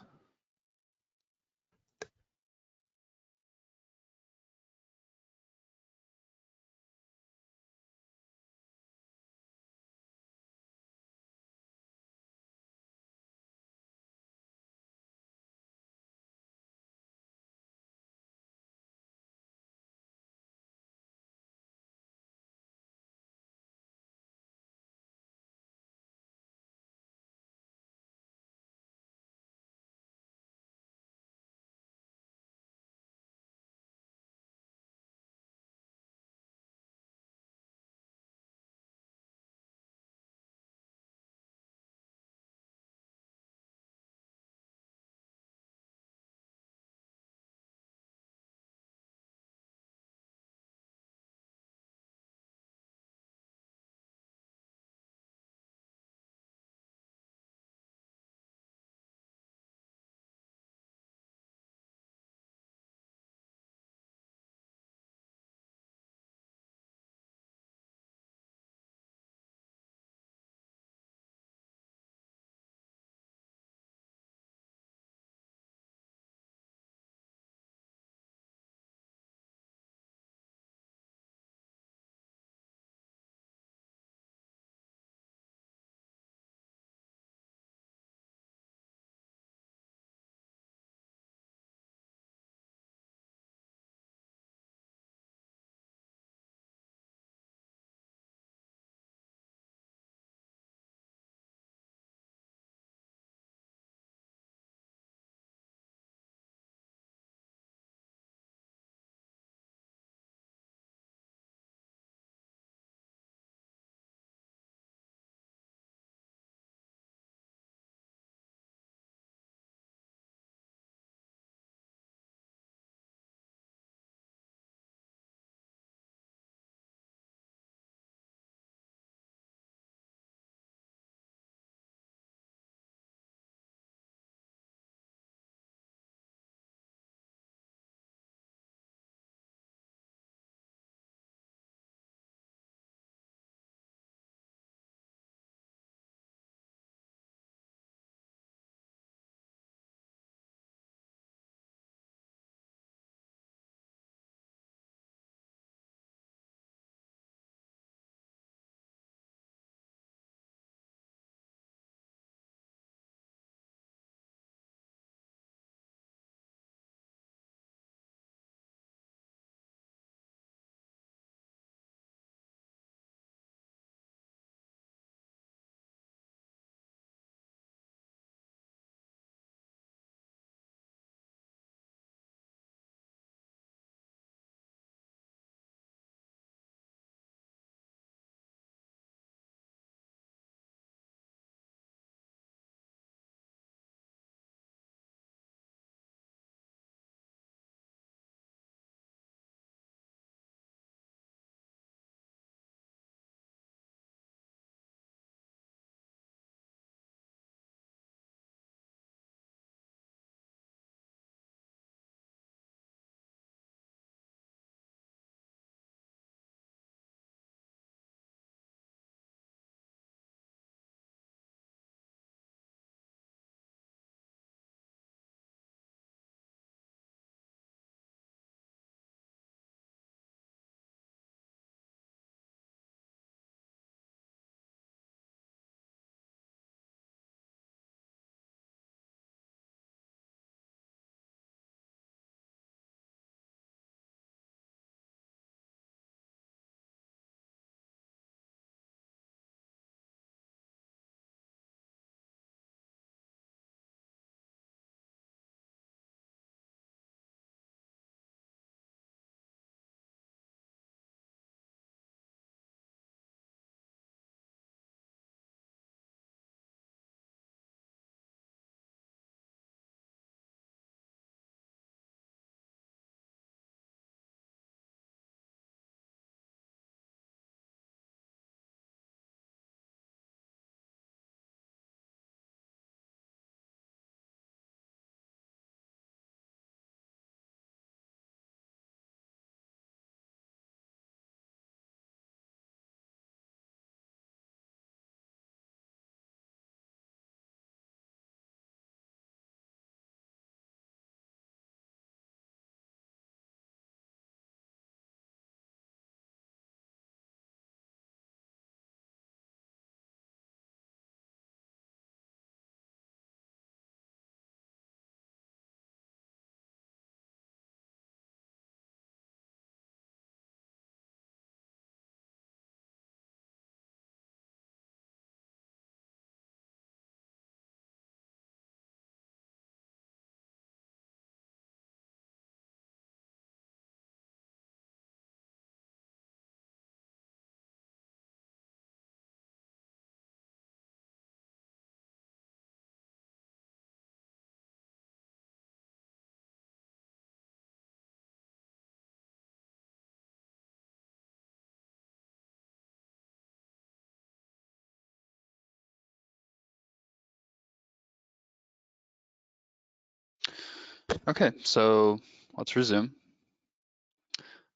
Okay, so let's resume.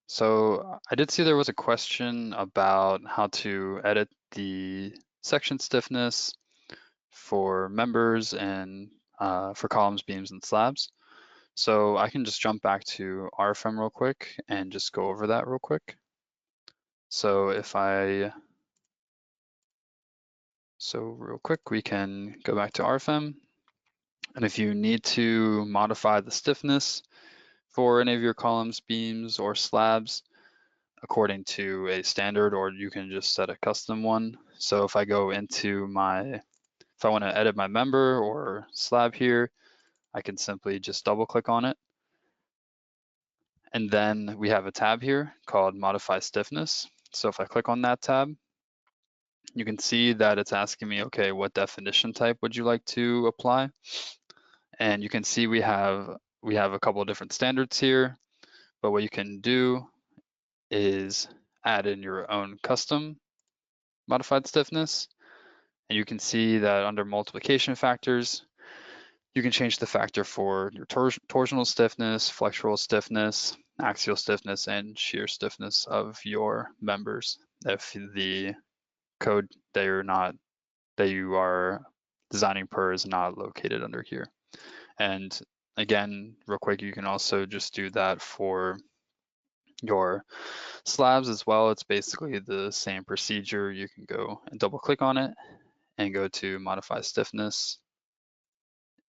So I did see there was a question about how to edit the section stiffness for members and for columns, beams, and slabs. So I can just jump back to RFEM real quick and just go over that real quick. So real quick, we can go back to RFEM. And if you need to modify the stiffness for any of your columns, beams, or slabs according to a standard, or you can just set a custom one. So if I go into if I want to edit my member or slab here, I can simply just double click on it. And then we have a tab here called Modify Stiffness. So if I click on that tab, you can see that it's asking me, okay, what definition type would you like to apply? And you can see we have a couple of different standards here, but what you can do is add in your own custom modified stiffness. And you can see that under multiplication factors, you can change the factor for your torsional stiffness, flexural stiffness, axial stiffness, and shear stiffness of your members if the code that you are designing per is not located under here. And again, real quick, you can also just do that for your slabs as well. It's basically the same procedure. You can go and double click on it and go to modify stiffness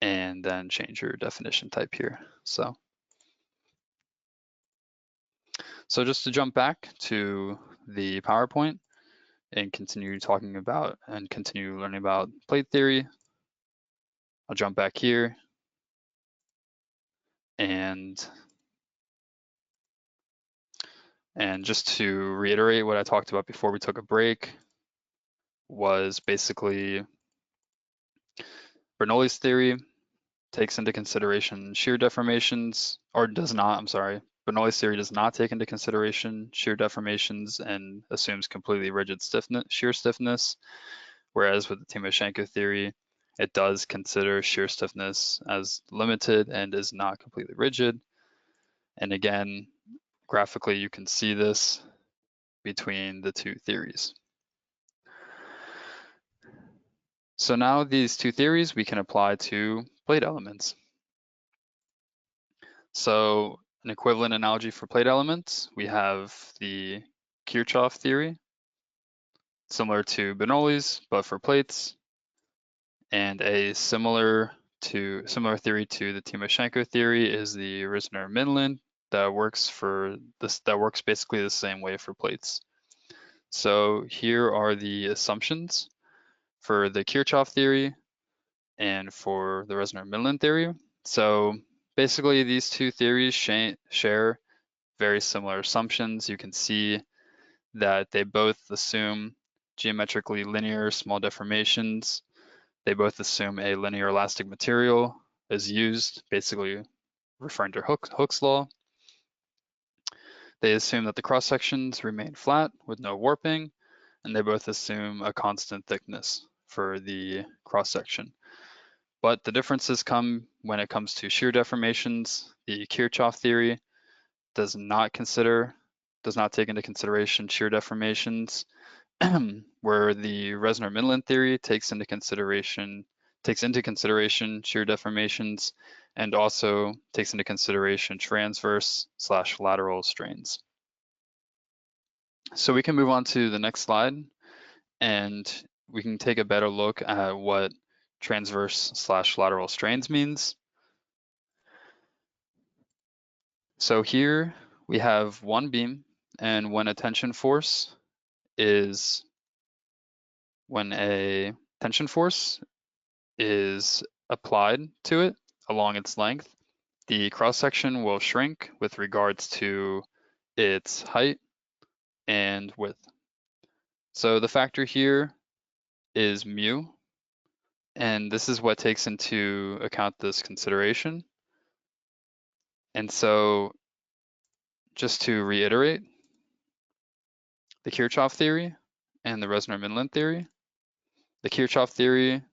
and then change your definition type here. So just to jump back to the PowerPoint and continue learning about plate theory, I'll jump back here and just to reiterate what I talked about before we took a break was basically Bernoulli's theory takes into consideration shear deformations, or does not, I'm sorry. Bernoulli's theory does not take into consideration shear deformations and assumes completely rigid shear stiffness, whereas with the Timoshenko theory, it does consider shear stiffness as limited and is not completely rigid. And again, graphically, you can see this between the two theories. So now these two theories we can apply to plate elements. So an equivalent analogy for plate elements, we have the Kirchhoff theory, similar to Bernoulli's, but for plates, and a similar theory to the Timoshenko theory is the Risner-Minland that works basically the same way for plates. So here are the assumptions for the Kirchhoff theory and for the Risner-Minland theory. So basically these two theories share very similar assumptions. You can see that they both assume geometrically linear small deformations. They both assume a linear elastic material is used, basically referring to Hooke's law. They assume that the cross sections remain flat with no warping, and they both assume a constant thickness for the cross section. But the differences come when it comes to shear deformations. The Kirchhoff theory does not take into consideration shear deformations, where the Resner-Minland theory takes into consideration shear deformations and also takes into consideration transverse/lateral strains. So we can move on to the next slide and we can take a better look at what transverse/lateral strains means. So here we have one beam, and when a tension force is applied to it along its length, the cross section will shrink with regards to its height and width. So the factor here is mu, and this is what takes into account this consideration. And so just to reiterate, the Kirchhoff theory and the Resner-Minland theory, the Kirchhoff theory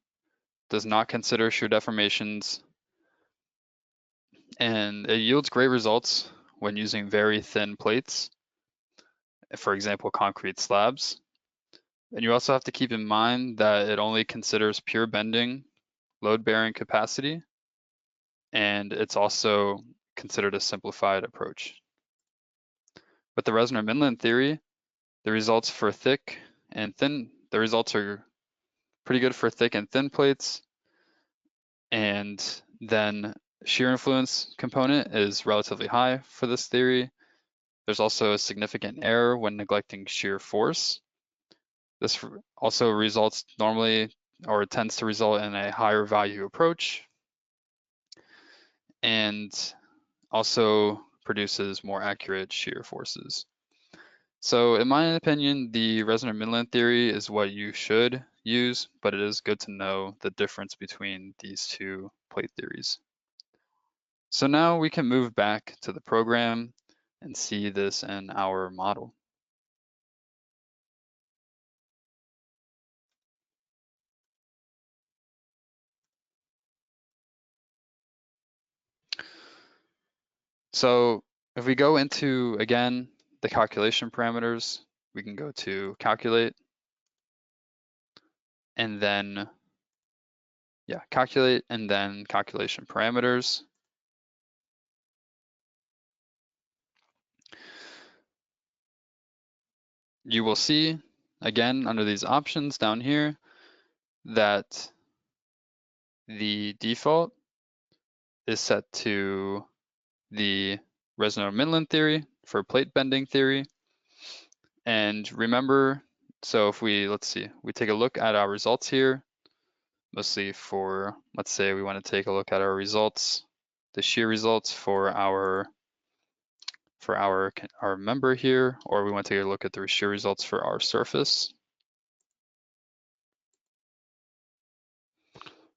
does not consider shear deformations and it yields great results when using very thin plates, for example, concrete slabs. And you also have to keep in mind that it only considers pure bending, load-bearing capacity, and it's also considered a simplified approach. With the Resner-Midland theory, the results are pretty good for thick and thin plates, and then shear influence component is relatively high for this theory. There's also a significant error when neglecting shear force. This also results normally, or tends to result in a higher value approach, and also produces more accurate shear forces. So in my opinion, the Resner-Midland theory is what you should use, but it is good to know the difference between these two plate theories. So now we can move back to the program and see this in our model. So if we go into, again, the calculation parameters, we can go to calculate, and then, calculate, and then calculation parameters. You will see, again, under these options down here, that the default is set to the Resner-Midland theory for plate bending theory. And remember, so if let's see, we take a look at our results here, mostly for, let's say we want to take a look at our results, the shear results for our member here, or we want to take a look at the shear results for our surface.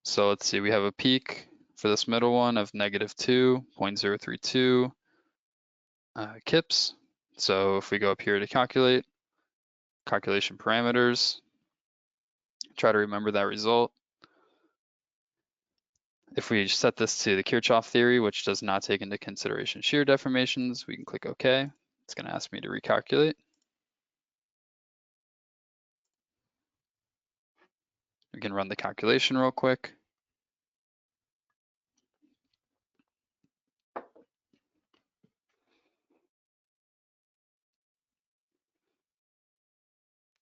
So let's see, we have a peak for this middle one of -2.032 kips. So if we go up here to calculate, calculation parameters, try to remember that result. If we set this to the Kirchhoff theory, which does not take into consideration shear deformations, we can click OK. It's going to ask me to recalculate. We can run the calculation real quick.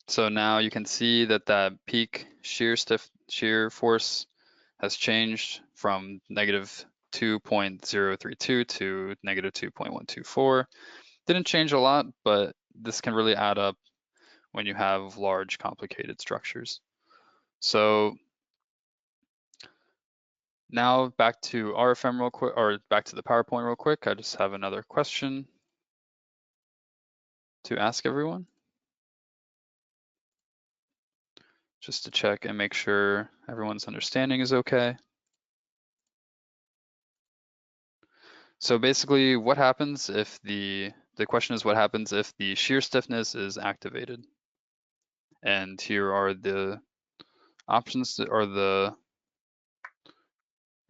So now you can see that that peak shear force has changed from -2.032 to -2.124. Didn't change a lot, but this can really add up when you have large, complicated structures. So now back to RFEM real quick, or back to the PowerPoint real quick. I just have another question to ask everyone, just to check and make sure everyone's understanding is okay. So basically, what happens if the question is what happens if the shear stiffness is activated? And here are the options, or the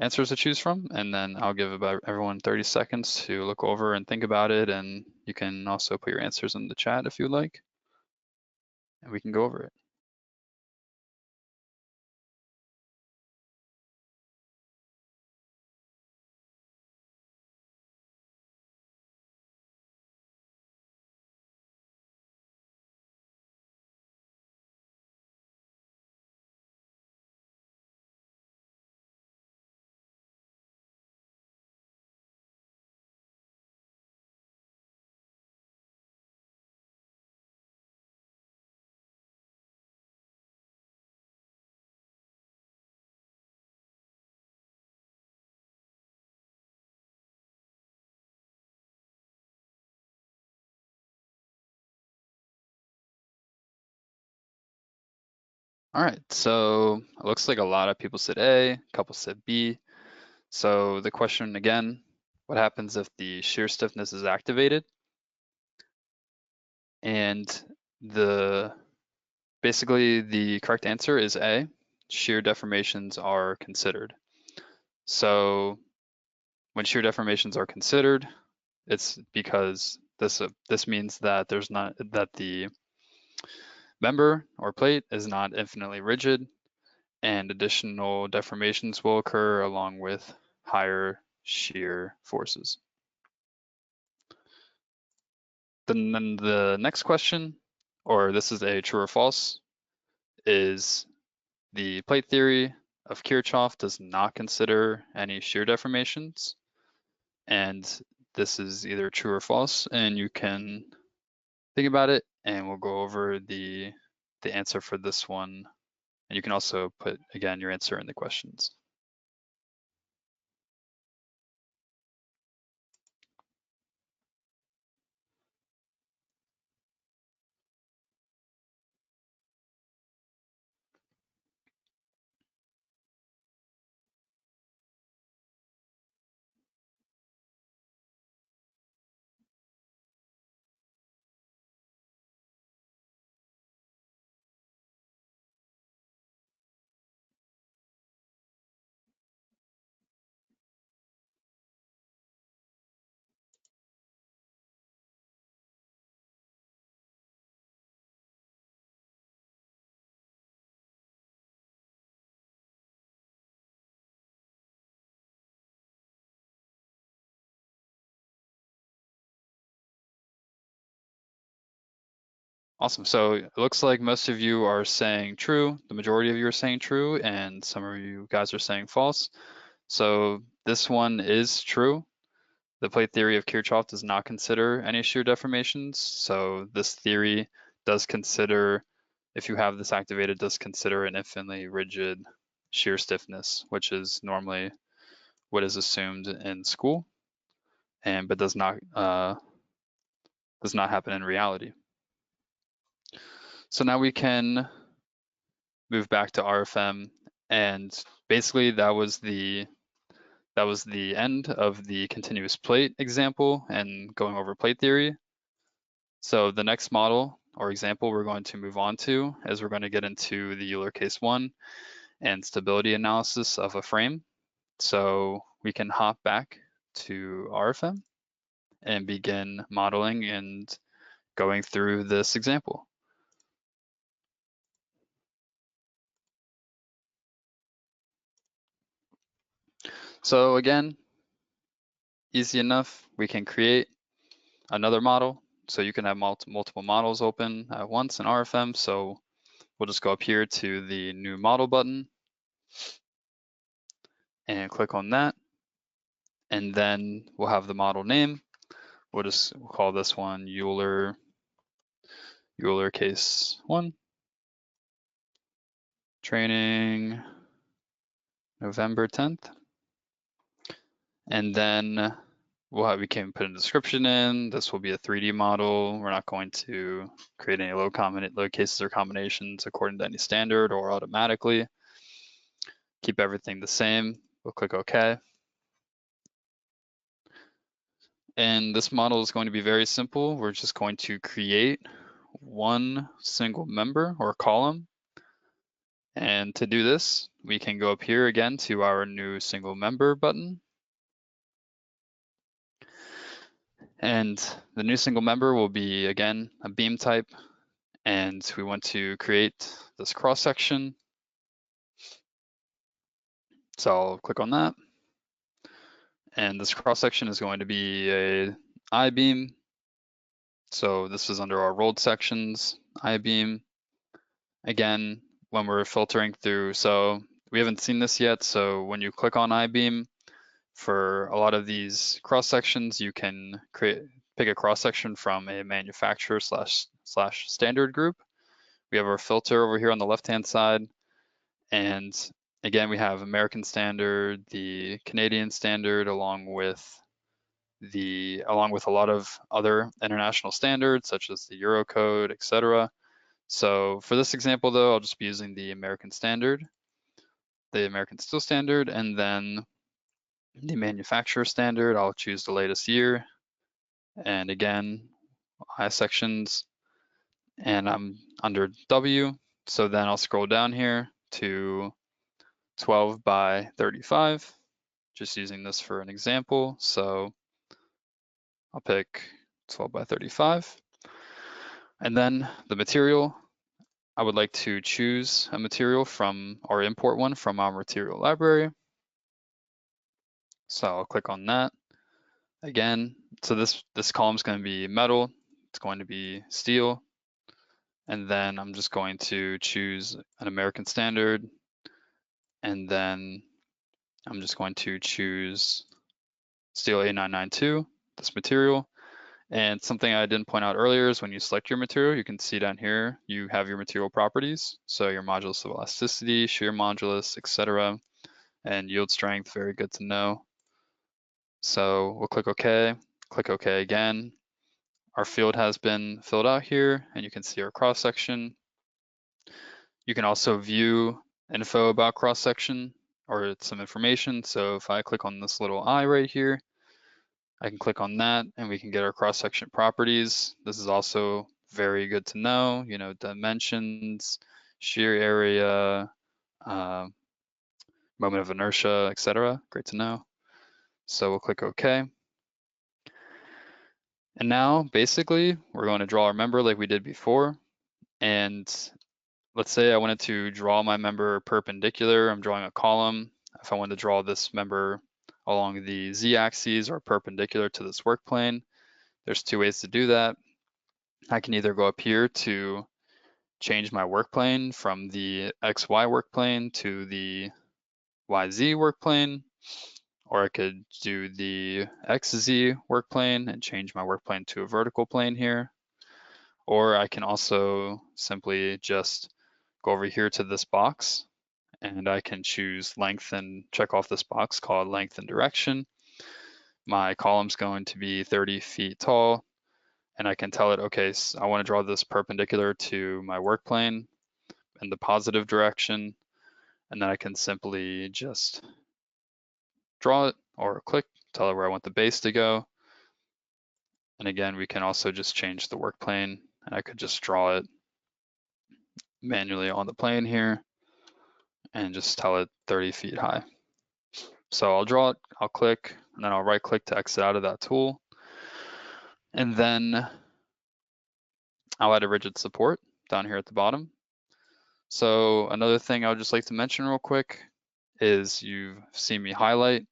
answers to choose from, and then I'll give about everyone 30 seconds to look over and think about it, and you can also put your answers in the chat if you'd like, and we can go over it. All right, so it looks like a lot of people said A, a couple said B. So the question again, what happens if the shear stiffness is activated? And basically the correct answer is A, shear deformations are considered. So When shear deformations are considered, it's because this means that the member or plate is not infinitely rigid, and additional deformations will occur along with higher shear forces. Then the next question, or this is a true or false, is the plate theory of Kirchhoff does not consider any shear deformations. And this is either true or false, and you can think about it, and we'll go over the answer for this one. And you can also put, again, your answer in the questions. Awesome. So it looks like most of you are saying true. The majority of you are saying true, and some of you guys are saying false. So this one is true. The plate theory of Kirchhoff does not consider any shear deformations. So this theory does consider, if you have this activated, does consider an infinitely rigid shear stiffness, which is normally what is assumed in school, but does not happen in reality. So now we can move back to RFM, and basically that was the end of the continuous plate example and going over plate theory. So the next model or example we're going to move on to is we're going to get into the Euler case 1 and stability analysis of a frame. So we can hop back to RFM and begin modeling and going through this example. So again, easy enough. We can create another model. So you can have multiple models open at once in RFM. So we'll just go up here to the new model button and click on that. And then we'll have the model name. We'll call this one Euler case 1. Training November 10th. And then we can put a description in. This will be a 3D model. We're not going to create any load cases or combinations according to any standard or automatically. Keep everything the same. We'll click OK. And this model is going to be very simple. We're just going to create one single member or column. And to do this, we can go up here again to our new single member button. And the new single member will be, again, a beam type. And we want to create this cross section. So I'll click on that. And this cross section is going to be a I-beam. So this is under our rolled sections, I-beam. Again, when we're filtering through, so we haven't seen this yet. So when you click on I-beam, for a lot of these cross sections, you can pick a cross section from a manufacturer slash standard group. We have our filter over here on the left-hand side. And again, we have American standard, the Canadian standard, along with a lot of other international standards, such as the Eurocode, etc. So for this example, though, I'll just be using the American standard, the American Steel Standard, and then the manufacturer standard. I'll choose the latest year. And again, I sections, and I'm under W. So then I'll scroll down here to 12 by 35. just using this for an example. So I'll pick 12 by 35. And then the material, I would like to choose a material from, or import one from our material library. So I'll click on that. Again, so this column is going to be metal, it's going to be steel, and then I'm just going to choose an American Standard, and then I'm just going to choose steel A992, this material. And something I didn't point out earlier is when you select your material, you can see down here, you have your material properties. So your modulus of elasticity, shear modulus, etc., and yield strength, very good to know. So we'll click OK again. Our field has been filled out here, and you can see our cross-section. You can also view info about cross-section or some information. So if I click on this little eye right here, I can click on that and we can get our cross-section properties. This is also very good to know, you know, dimensions, shear area, moment of inertia, etc. Great to know. So we'll click OK. And now basically we're going to draw our member like we did before. And let's say I wanted to draw my member perpendicular. I'm drawing a column. If I wanted to draw this member along the z-axis or perpendicular to this work plane, there's two ways to do that. I can either go up here to change my work plane from the XY work plane to the YZ work plane, or I could do the XZ work plane and change my work plane to a vertical plane here. Or I can also simply just go over here to this box and I can choose length and check off this box called length and direction. My column's going to be 30 feet tall, and I can tell it, okay, so I want to draw this perpendicular to my work plane in the positive direction, and then I can simply just draw it or click, tell it where I want the base to go. And again, we can also just change the work plane, and I could just draw it manually on the plane here and just tell it 30 feet high. So I'll draw it, I'll click, and then I'll right click to exit out of that tool. And then I'll add a rigid support down here at the bottom. So another thing I would just like to mention real quick is you've seen me highlight.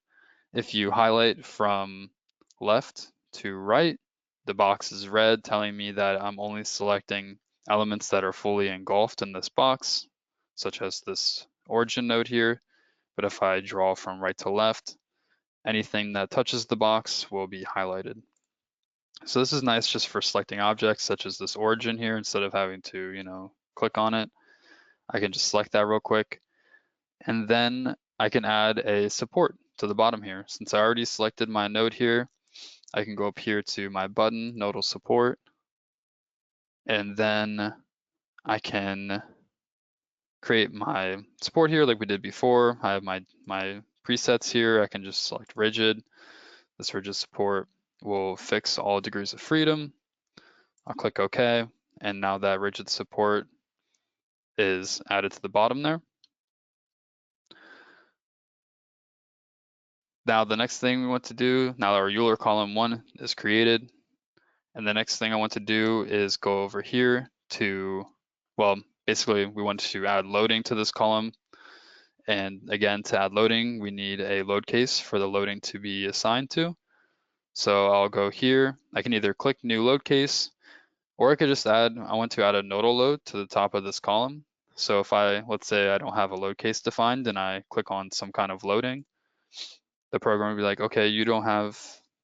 If you highlight from left to right, the box is red, telling me that I'm only selecting elements that are fully engulfed in this box, such as this origin node here. But if I draw from right to left, anything that touches the box will be highlighted. So this is nice just for selecting objects such as this origin here, instead of having to, you know, click on it. I can just select that real quick. And then I can add a support to the bottom here. Since I already selected my node here, I can go up here to my button, nodal support, and then I can create my support here like we did before. I have my presets here. I can just select rigid. This rigid support will fix all degrees of freedom. I'll click OK, and now that rigid support is added to the bottom there. Now the next thing we want to do, now that our Euler column 1 is created, and the next thing I want to do is go over here to, well, basically we want to add loading to this column. And again, to add loading, we need a load case for the loading to be assigned to. So I'll go here, I can either click new load case, or I could just I want to add a nodal load to the top of this column. So if let's say I don't have a load case defined and I click on some kind of loading, the program will be like, okay, you don't have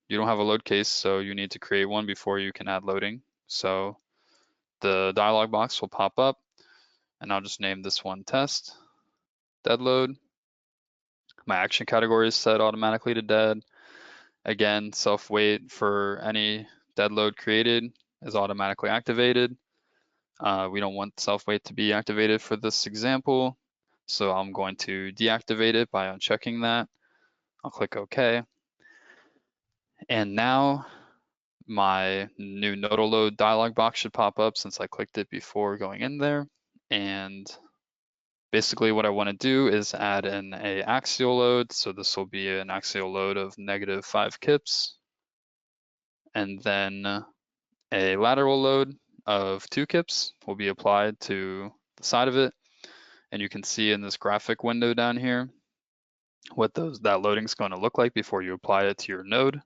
a load case, so you need to create one before you can add loading. So the dialog box will pop up, and I'll just name this one test, dead load. My action category is set automatically to dead. Again, self weight for any dead load created is automatically activated. We don't want self weight to be activated for this example, so I'm going to deactivate it by unchecking that. I'll click OK. And now my new nodal load dialog box should pop up since I clicked it before going in there. And basically what I want to do is add an axial load. So this will be an axial load of -5 kips, and then a lateral load of 2 kips will be applied to the side of it. And you can see in this graphic window down here what that loading is going to look like before you apply it to your node.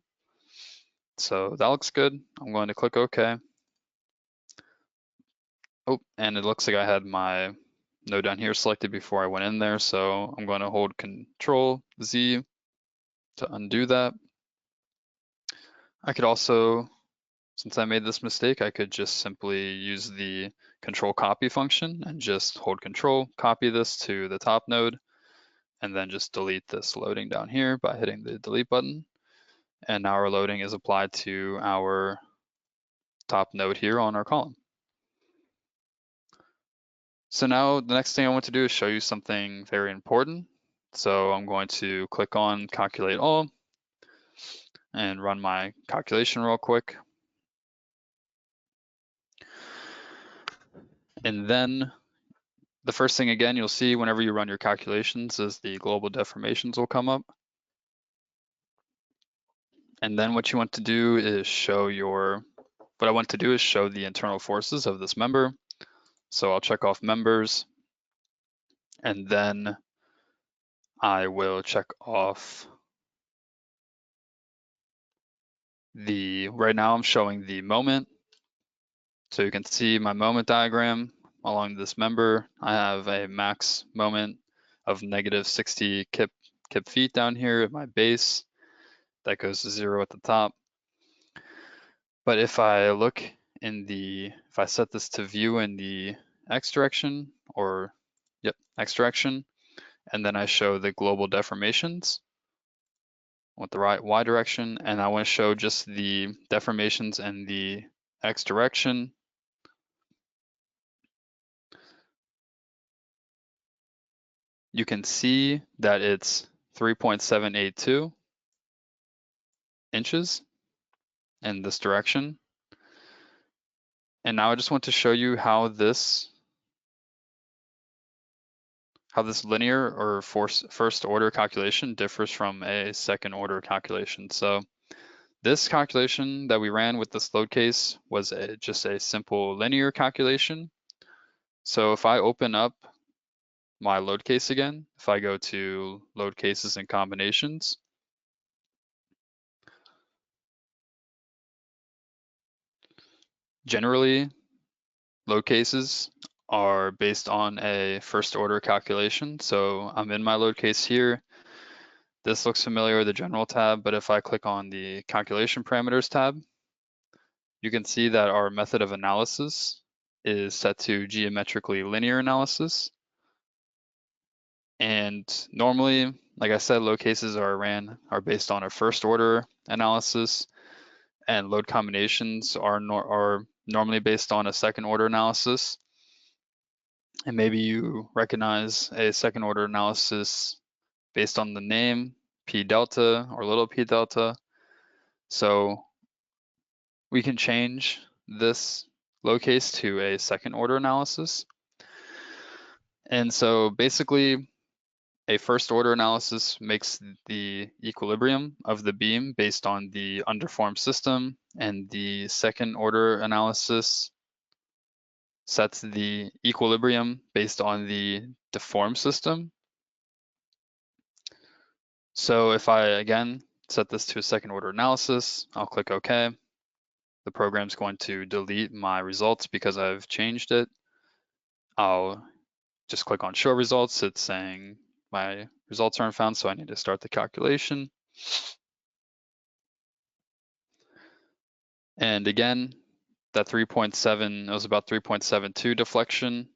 So that looks good. I'm going to click OK. Oh, and it looks like I had my node down here selected before I went in there. So I'm going to hold Control Z to undo that. I could also, since I made this mistake, I could just simply use the Control Copy function and just hold Control, copy this to the top node, and then just delete this loading down here by hitting the delete button. And now our loading is applied to our top node here on our column. So now the next thing I want to do is show you something very important. So I'm going to click on Calculate All and run my calculation real quick. And then the first thing again you'll see whenever you run your calculations is the global deformations will come up. And then what you want to do is show the internal forces of this member. So I'll check off members, and then I will check off right now I'm showing the moment. So you can see my moment diagram along this member. I have a max moment of -60 kip feet down here at my base. That goes to 0 at the top. But if I set this to view in the X direction, X direction, and then I show the global deformations with the Y direction, and I want to show just the deformations in the X direction. You can see that it's 3.782 inches in this direction. And now I just want to show you how this linear or first order calculation differs from a second order calculation. So this calculation that we ran with this load case was just a simple linear calculation. So if I open up my load case again, if I go to load cases and combinations, generally load cases are based on a first order calculation. So I'm in my load case here. This looks familiar with the general tab, but if I click on the calculation parameters tab, you can see that our method of analysis is set to geometrically linear analysis. And normally, like I said, load cases are based on a first order analysis, and load combinations are normally based on a second order analysis. And maybe you recognize a second order analysis based on the name, P delta or little p delta. So we can change this load case to a second order analysis. And so basically, a first order analysis makes the equilibrium of the beam based on the underformed system, and the second order analysis sets the equilibrium based on the deformed system. So if I again set this to a second order analysis, I'll click OK. The program's going to delete my results because I've changed it. I'll just click on show results. It's saying my results aren't found, so I need to start the calculation. And again, that 3.7, it was about 3.72 deflection,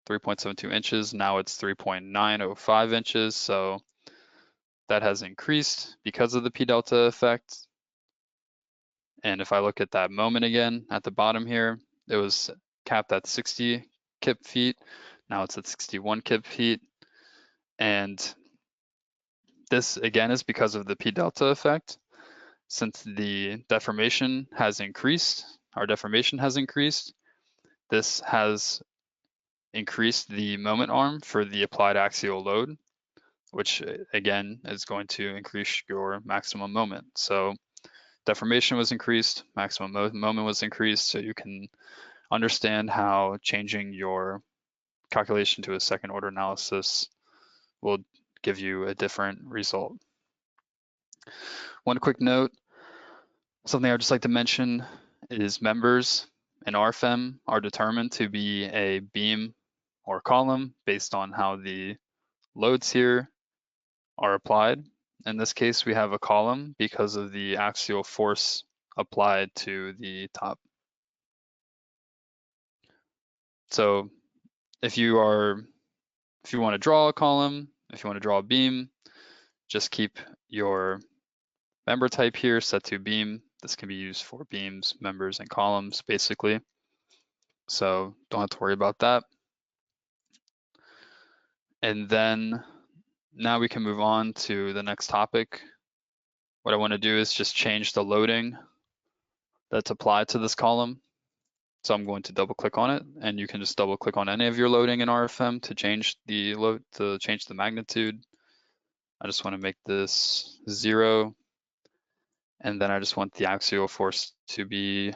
3.72 inches. Now it's 3.905 inches. So that has increased because of the P delta effect. And if I look at that moment again at the bottom here, it was capped at 60 kip feet. Now it's at 61 kip feet. And this again is because of the P delta effect. Since the deformation has increased, our deformation has increased, this has increase the moment arm for the applied axial load, which again is going to increase your maximum moment. So deformation was increased, maximum moment was increased, so you can understand how changing your calculation to a second order analysis will give you a different result. One quick note, something I'd just like to mention is members in RFEM are determined to be a beam or column based on how the loads here are applied. In this case, we have a column because of the axial force applied to the top. So if you want to draw a column, if you want to draw a beam, just keep your member type here set to beam. This can be used for beams, members, and columns, basically. So don't have to worry about that. And then now we can move on to the next topic. What I want to do is just change the loading that's applied to this column. So I'm going to double click on it, and you can just double click on any of your loading in RFEM to change the load, to change the magnitude. I just want to make this 0. And then I just want the axial force to be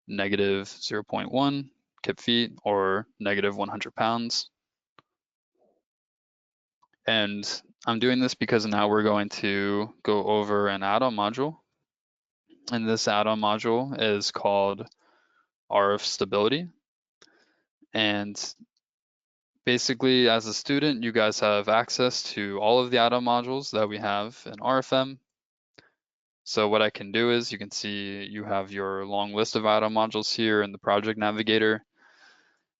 negative 0.1 kip feet or negative 100 pounds. And I'm doing this because now we're going to go over an add-on module. And this add-on module is called RF Stability. And basically, as a student, you guys have access to all of the add-on modules that we have in RFEM. So what I can do is you can see you have your long list of add-on modules here in the project navigator.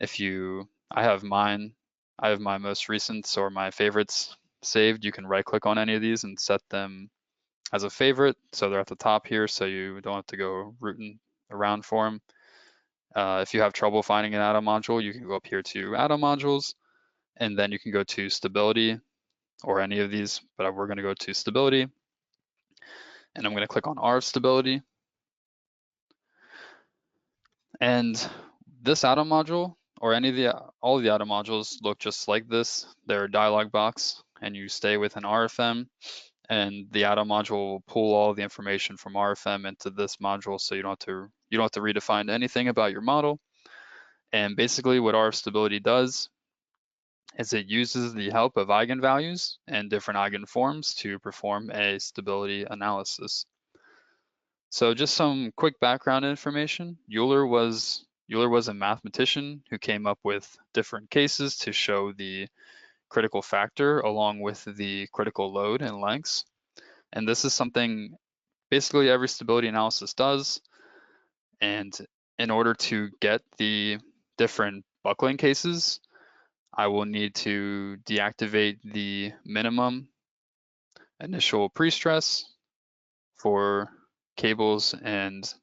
I have my most recents or my favorites saved. You can right click on any of these and set them as a favorite. So they're at the top here, so you don't have to go rooting around for them. If you have trouble finding an add-on module, you can go up here to add-on modules, and then you can go to stability or any of these, but we're gonna go to stability. And I'm gonna click on RF stability. And this add-on module or all of the add-on modules look just like this. They're a dialog box, and you stay within RFEM, and the add-on module will pull all the information from RFEM into this module, so you don't have to redefine anything about your model. And basically what RF stability does is it uses the help of eigenvalues and different eigenforms to perform a stability analysis. So just some quick background information. Euler was a mathematician who came up with different cases to show the critical factor along with the critical load and lengths. And this is something basically every stability analysis does. And in order to get the different buckling cases, I will need to deactivate the minimum initial pre-stress for cables and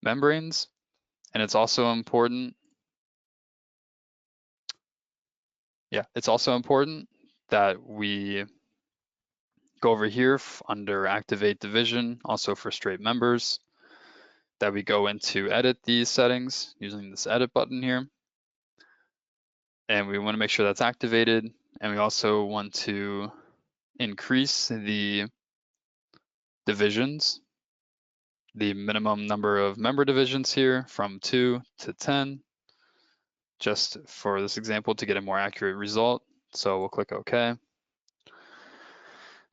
membranes. And it's also important, that we go over here under activate division, also for straight members, that we go into edit these settings using this edit button here. And we want to make sure that's activated. And we also want to increase the divisions, the minimum number of member divisions here from 2 to 10, just for this example to get a more accurate result. So we'll click OK.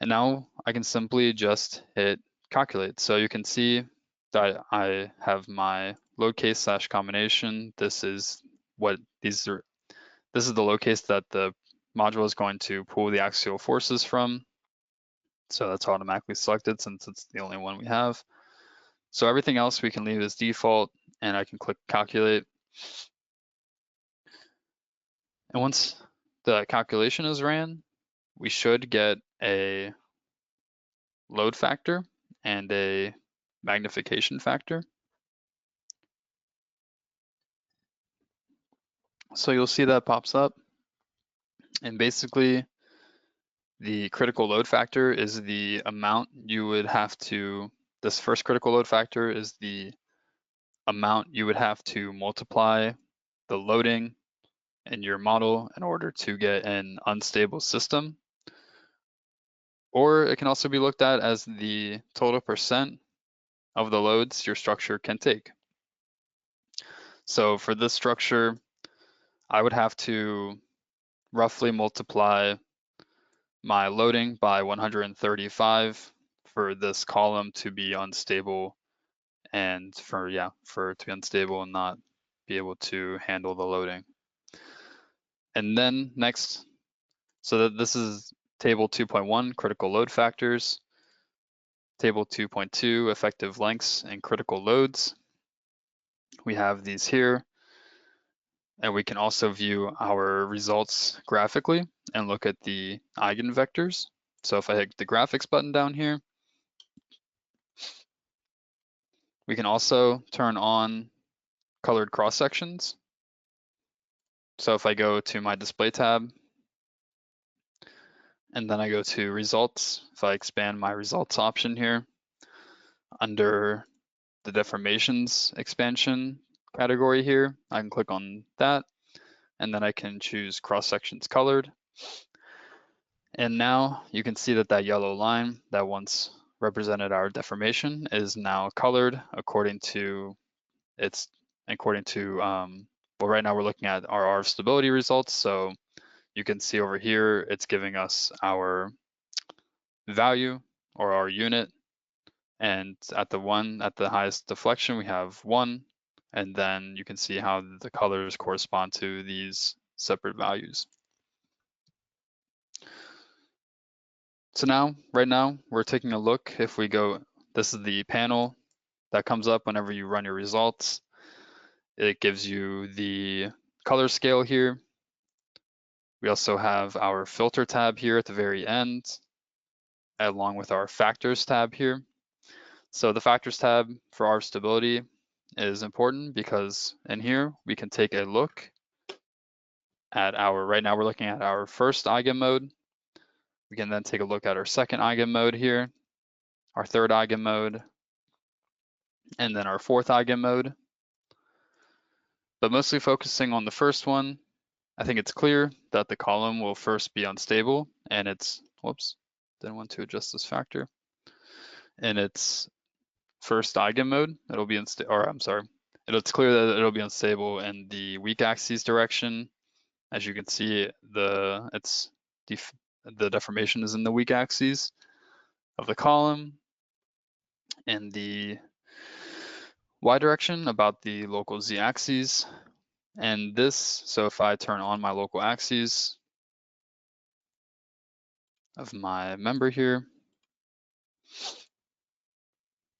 And now I can simply just hit calculate. So you can see that I have my load case / combination. This is the load case that the module is going to pull the axial forces from. So that's automatically selected since it's the only one we have. So everything else we can leave as default, and I can click calculate. And once the calculation is ran, we should get a load factor and a magnification factor. So you'll see that pops up. And basically, the critical load factor is the amount you would have to, this first critical load factor is the amount you would have to multiply the loading in your model in order to get an unstable system. Or it can also be looked at as the total percent of the loads your structure can take. So for this structure, I would have to roughly multiply my loading by 135 for this column to be unstable, and for it to be unstable and not be able to handle the loading. And then next, so that this is table 2.1, critical load factors, table 2.2, effective lengths and critical loads. We have these here, and we can also view our results graphically and look at the eigenvectors. So if I hit the graphics button down here, we can also turn on colored cross sections. So if I go to my display tab, and then I go to results, if I expand my results option here, under the deformations expansion category here, I can click on that, and then I can choose cross sections colored. And now you can see that that yellow line that once represented our deformation is now colored according to well, right now we're looking at our RF stability results. So you can see over here, it's giving us our value or our unit. And at the highest deflection, we have 1. And then you can see how the colors correspond to these separate values. So now, right now, we're taking a look. If we go, this is the panel that comes up whenever you run your results. It gives you the color scale here. We also have our filter tab here at the very end, along with our factors tab here. So the factors tab for our stability is important because in here we can take a look at right now we're looking at our first eigenmode. We can then take a look at our second eigenmode here, our third eigenmode, and then our fourth eigenmode. But mostly focusing on the first one, I think it's clear that the column will first be unstable, and it's, whoops, didn't want to adjust this factor. In its first eigenmode, it'll be it's clear that it'll be unstable in the weak axis direction. As you can see, the deformation is in the weak axis of the column. In the y direction, about the local z axis. And this, so if I turn on my local axes of my member here,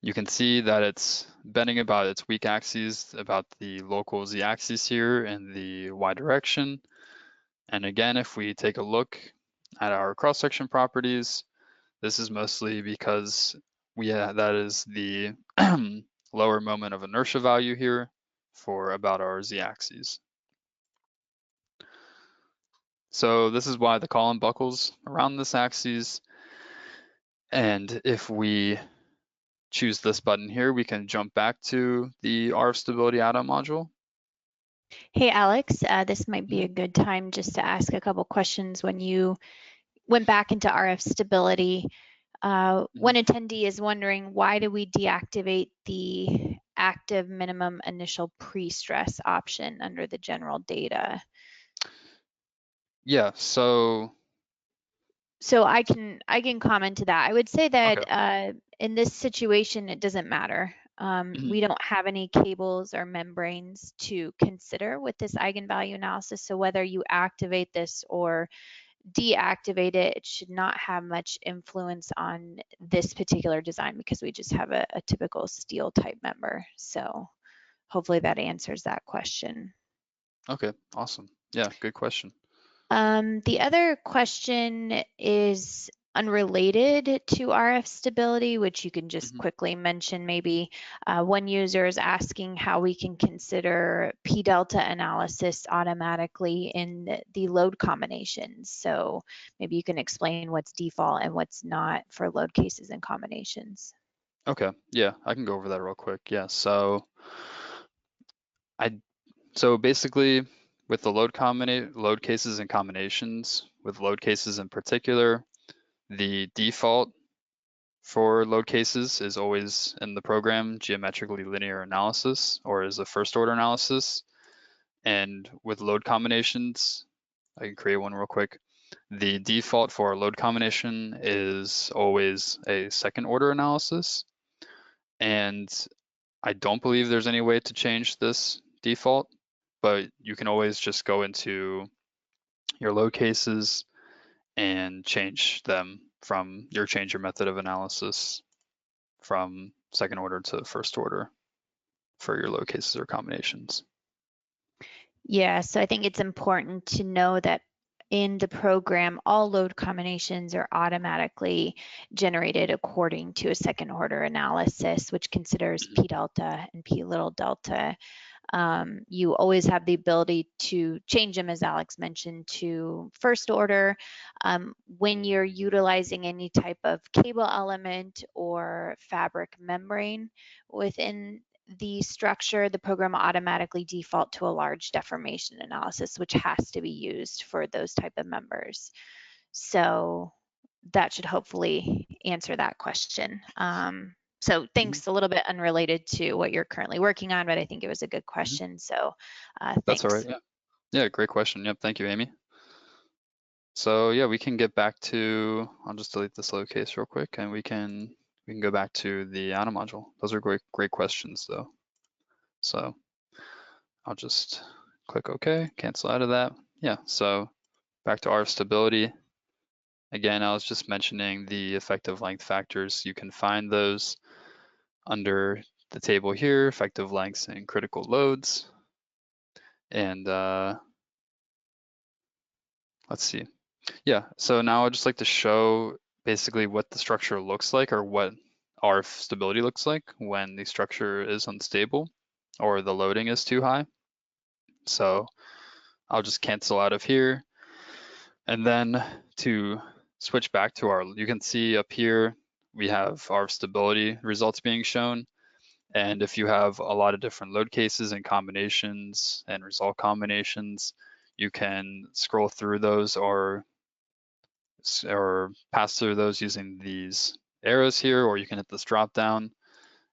you can see that it's bending about its weak axis, about the local z axis here in the y direction. And again, if we take a look at our cross-section properties, this is mostly because that is the lower moment of inertia value here for about our z-axis. So this is why the column buckles around this axis. And if we choose this button here, we can jump back to the RF stability add-on module. Hey, Alex, this might be a good time just to ask a couple questions. When you went back into RF stability, one attendee is wondering, why do we deactivate the active minimum initial pre-stress option under the general data? Yeah, so I can comment to that. I would say that in this situation, it doesn't matter. We don't have any cables or membranes to consider with this eigenvalue analysis. So whether you activate this or deactivate it, it should not have much influence on this particular design because we just have a typical steel type member. So hopefully that answers that question. Okay, awesome. Yeah, good question. The other question is unrelated to RF stability, which you can just quickly mention maybe. One user is asking how we can consider P delta analysis automatically in the load combinations. So maybe you can explain what's default and what's not for load cases and combinations. Okay, yeah, I can go over that real quick. Yeah, so basically with the load cases and combinations, with load cases in particular, the default for load cases is always in the program geometrically linear analysis, or is a first order analysis. And with load combinations, I can create one real quick. The default for a load combination is always a second order analysis. And I don't believe there's any way to change this default, but you can always just go into your load cases and change them from change your method of analysis from second order to first order for your load cases or combinations. Yeah, so I think it's important to know that in the program, all load combinations are automatically generated according to a second order analysis, which considers P delta and P little delta. You always have the ability to change them, as Alex mentioned, to first order. When you're utilizing any type of cable element or fabric membrane within the structure, the program will automatically default to a large deformation analysis, which has to be used for those type of members. So that should hopefully answer that question. So thanks, a little bit unrelated to what you're currently working on, but I think it was a good question. So That's all right. thanks. Yeah, great question. Yep, thank you, Amy. So yeah, we can get back to, I'll just delete this load case real quick, and we can go back to the Ana module. Those are great questions though. So I'll just click OK, cancel out of that. Yeah, so back to RF stability. Again, I was just mentioning the effective length factors. You can find those under the table here, effective lengths and critical loads. And let's see. Yeah, so now I'd just like to show basically what the structure looks like, or what RF stability looks like when the structure is unstable or the loading is too high. So I'll just cancel out of here. And then to switch back to you can see up here, we have RF stability results being shown. And if you have a lot of different load cases and combinations and result combinations, you can scroll through those or pass through those using these arrows here, or you can hit this drop down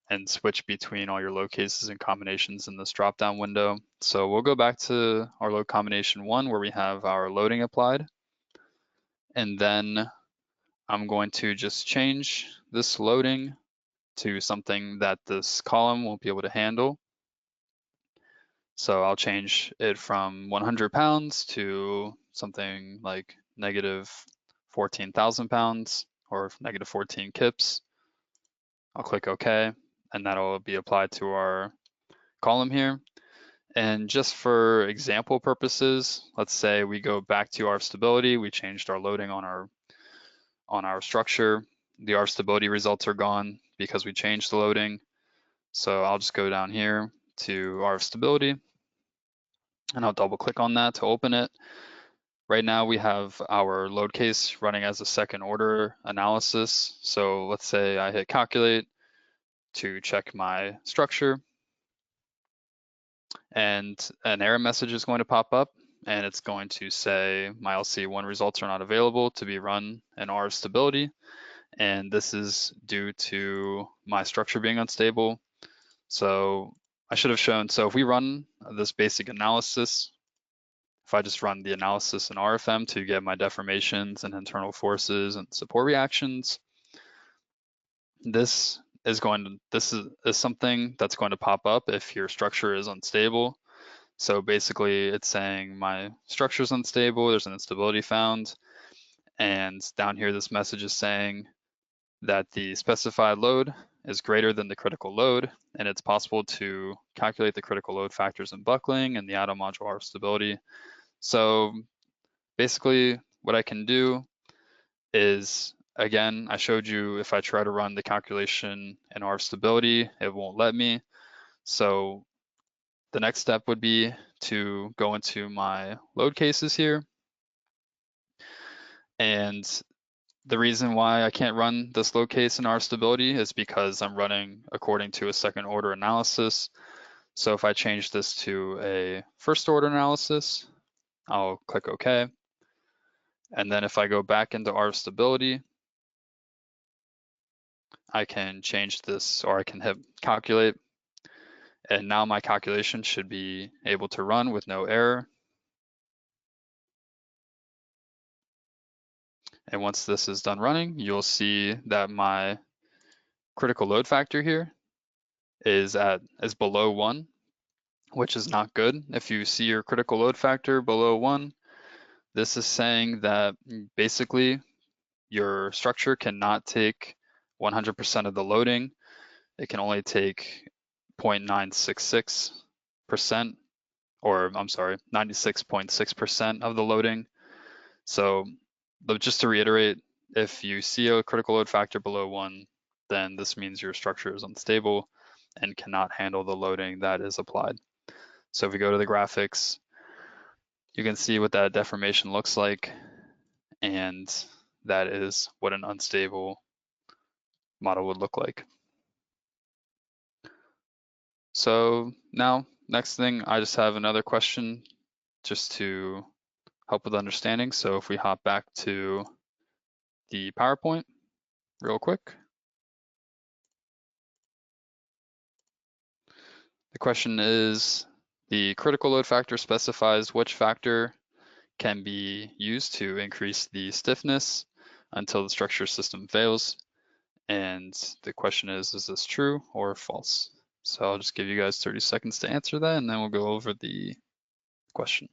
and switch between all your load cases and combinations in this drop down window. So we'll go back to our load combination 1 where we have our loading applied. And then I'm going to just change this loading to something that this column won't be able to handle. So I'll change it from 100 pounds to something like negative 14,000 pounds or negative 14 kips. I'll click OK, and that'll be applied to our column here. And just for example purposes, let's say we go back to our stability. We changed our loading on our structure. The RF stability results are gone because we changed the loading. So I'll just go down here to RF stability, and I'll double click on that to open it. Right now we have our load case running as a second order analysis. So let's say I hit calculate to check my structure, and an error message is going to pop up, and it's going to say my LC1 results are not available to be run in RF stability. And this is due to my structure being unstable. So I should have shown, so if we run this basic analysis, if I just run the analysis in RFEM to get my deformations and internal forces and support reactions, this is something that's going to pop up if your structure is unstable. So basically it's saying my structure is unstable, there's an instability found, and down here this message is saying that the specified load is greater than the critical load, and it's possible to calculate the critical load factors in buckling and the auto module RF stability. So basically what I can do is, again, I showed you if I try to run the calculation in RF stability, it won't let me. So the next step would be to go into my load cases here. And the reason why I can't run this load case in RF stability is because I'm running according to a second order analysis. So if I change this to a first order analysis, I'll click OK. And then if I go back into R stability, I can change this, or I can hit calculate. And now my calculation should be able to run with no error. And once this is done running, you'll see that my critical load factor here is below 1, which is not good. If you see your critical load factor below 1, this is saying that basically your structure cannot take 100% of the loading. It can only take 0.966%, or I'm sorry, 96.6% of the loading. So just to reiterate, if you see a critical load factor below 1, then this means your structure is unstable and cannot handle the loading that is applied. So if we go to the graphics, you can see what that deformation looks like, and that is what an unstable model would look like. So now, next thing, I just have another question just to help with understanding. So if we hop back to the PowerPoint real quick. The question is, the critical load factor specifies which factor can be used to increase the stiffness until the structure system fails. And the question is this true or false? So I'll just give you guys 30 seconds to answer that, and then we'll go over the question.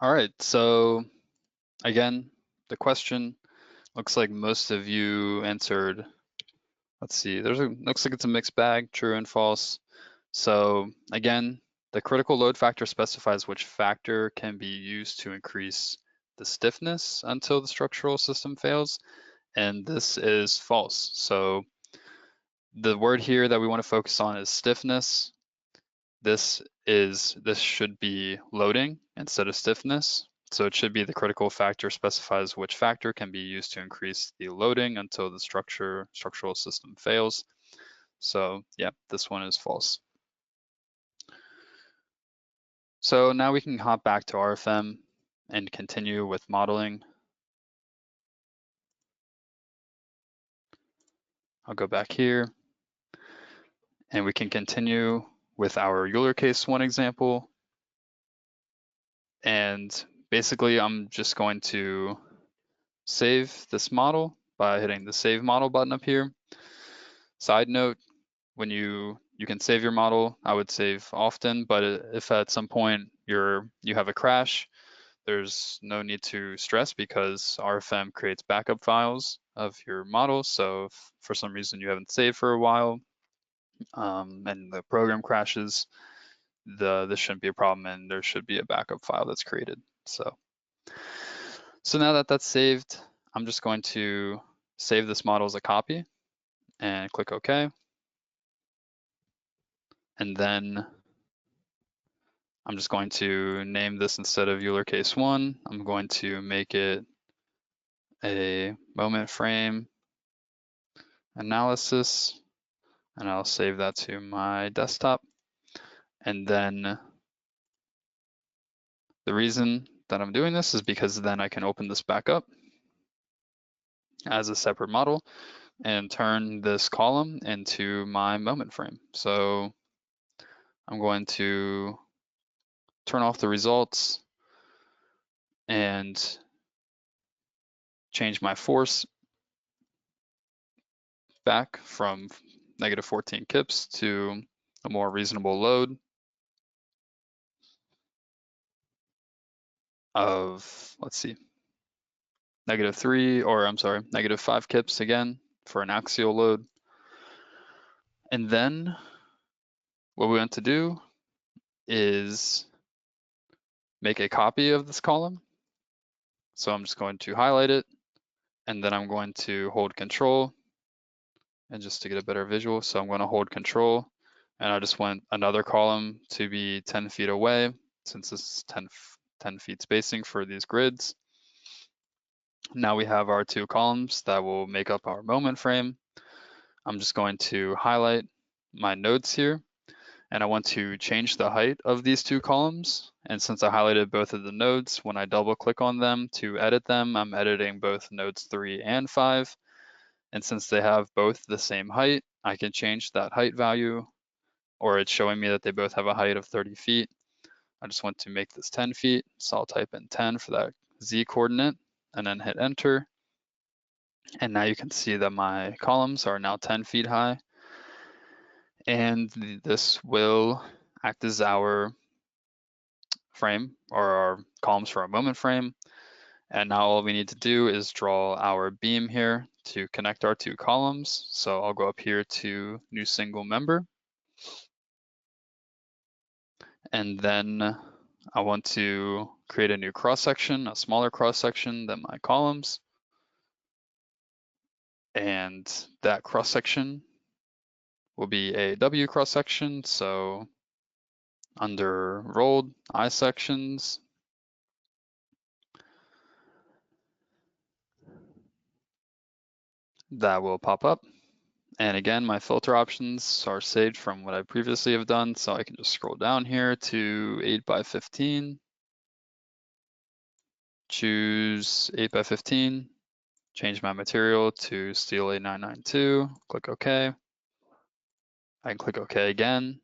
All right, so again, the question looks like most of you answered. Let's see, looks like it's a mixed bag, true and false. So again, the critical load factor specifies which factor can be used to increase the stiffness until the structural system fails, and this is false. So the word here that we want to focus on is stiffness. This should be loading instead of stiffness. So it should be the critical factor specifies which factor can be used to increase the loading until the structural system fails. So yeah, this one is false. So now we can hop back to RFEM and continue with modeling. I'll go back here and we can continue with our Eulero case 1 example. And basically I'm just going to save this model by hitting the Save Model button up here. Side note, when you can save your model, I would save often, but if at some point you have a crash, there's no need to stress because RFEM creates backup files of your model. So if for some reason you haven't saved for a while and the program crashes, this shouldn't be a problem, and there should be a backup file that's created. So now that that's saved, I'm just going to save this model as a copy and click OK. And then I'm just going to name this, instead of Eulero case 1, I'm going to make it a moment frame analysis, and I'll save that to my desktop. And then the reason that I'm doing this is because then I can open this back up as a separate model and turn this column into my moment frame. So I'm going to turn off the results and change my force back from -14 kips to a more reasonable load of, let's see, -5 kips again for an axial load. And then what we want to do is make a copy of this column. So I'm just going to highlight it, and then I'm going to hold Control, and just to get a better visual, so I'm going to hold Control, and I just want another column to be 10 feet away, since this is 10 feet spacing for these grids. Now we have our two columns that will make up our moment frame. I'm just going to highlight my nodes here, and I want to change the height of these two columns. And since I highlighted both of the nodes, when I double click on them to edit them, I'm editing both nodes 3 and 5. And since they have both the same height, I can change that height value, or it's showing me that they both have a height of 30 feet. I just want to make this 10 feet, so I'll type in 10 for that Z coordinate and then hit enter. And now you can see that my columns are now 10 feet high. And this will act as our frame, or our columns for our moment frame. And now all we need to do is draw our beam here to connect our two columns. So I'll go up here to new single member. And then I want to create a new cross section, a smaller cross section than my columns. And that cross section will be a W cross section. So under rolled I sections, that will pop up. And again, my filter options are saved from what I previously have done. So I can just scroll down here to 8 by 15, choose 8 by 15, change my material to steel 8992, click OK. I can click OK again.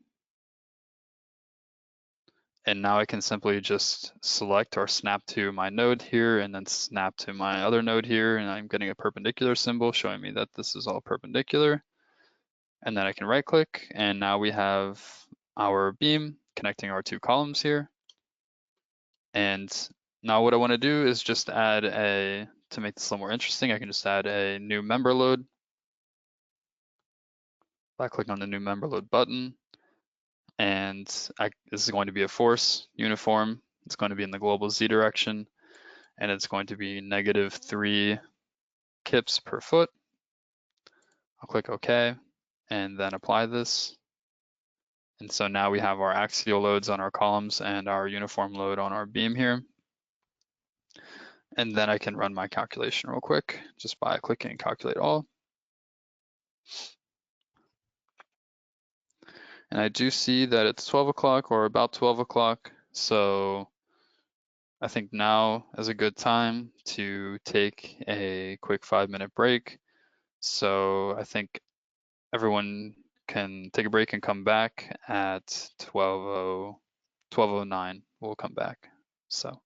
And now I can simply just select or snap to my node here and then snap to my other node here. And I'm getting a perpendicular symbol showing me that this is all perpendicular. And then I can right click, and now we have our beam connecting our two columns here. And now what I want to do is just add to make this a little more interesting, I can just add a new member load by clicking on the new member load button. And this is going to be a force uniform. It's going to be in the global Z direction, and it's going to be -3 kips per foot. I'll click OK, and then apply this. And so now we have our axial loads on our columns and our uniform load on our beam here. And then I can run my calculation real quick just by clicking calculate all. And I do see that it's 12 o'clock or about 12 o'clock. So I think now is a good time to take a quick 5-minute break. So I think everyone can take a break and come back at 12:09. We'll come back. So.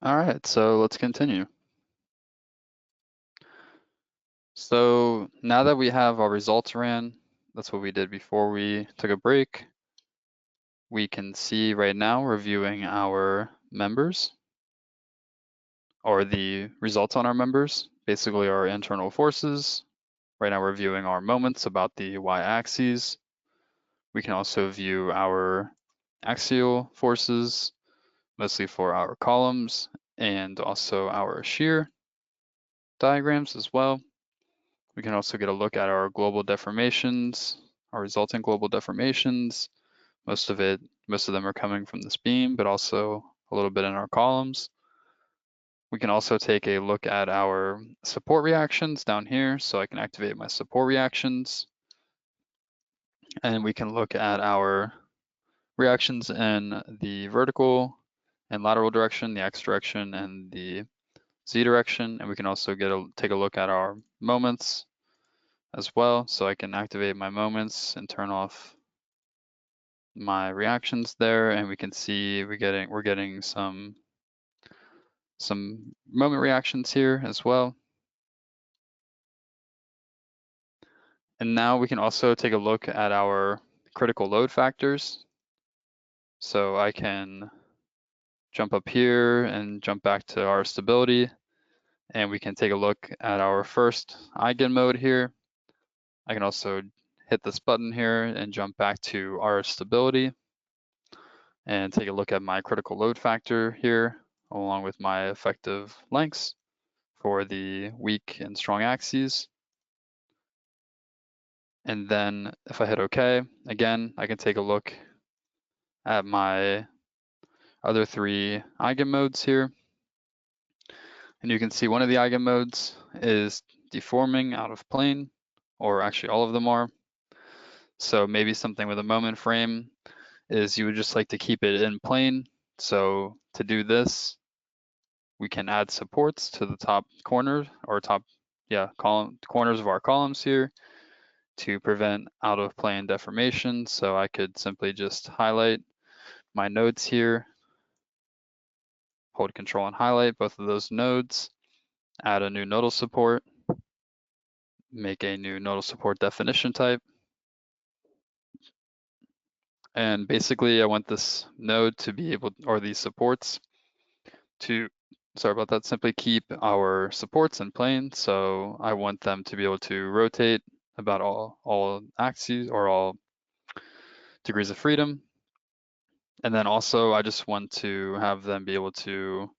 All right, so let's continue. So now that we have our results ran, that's what we did before we took a break. We can see right now reviewing our members or the results on our members, basically our internal forces. Right now we're viewing our moments about the y-axis. We can also view our axial forces, mostly for our columns, and also our shear diagrams as well. We can also get a look at our global deformations, our resulting global deformations. Most of them are coming from this beam, but also a little bit in our columns. We can also take a look at our support reactions down here. So I can activate my support reactions. And we can look at our reactions in the vertical and lateral direction, the X direction and the Z direction. And we can also take a look at our moments as well. So I can activate my moments and turn off my reactions there. And we can see we're getting some moment reactions here as well. And now we can also take a look at our critical load factors. So I can jump up here and jump back to our stability, and we can take a look at our first eigenmode here. I can also hit this button here and jump back to our stability and take a look at my critical load factor here, along with my effective lengths for the weak and strong axes. And then if I hit OK, again, I can take a look at my other three eigenmodes here. And you can see one of the eigenmodes is deforming out of plane, or actually all of them are. So maybe something with a moment frame is you would just like to keep it in plane. So to do this, we can add supports to the top corner or corners of our columns here to prevent out of plane deformation. So I could simply just highlight my nodes here, hold Control and highlight both of those nodes, add a new nodal support, make a new nodal support definition type. And basically I want this node to be able, or these supports to, sorry about that, simply keep our supports in plane. So I want them to be able to rotate about all axes or all degrees of freedom. And then also I just want to have them be able to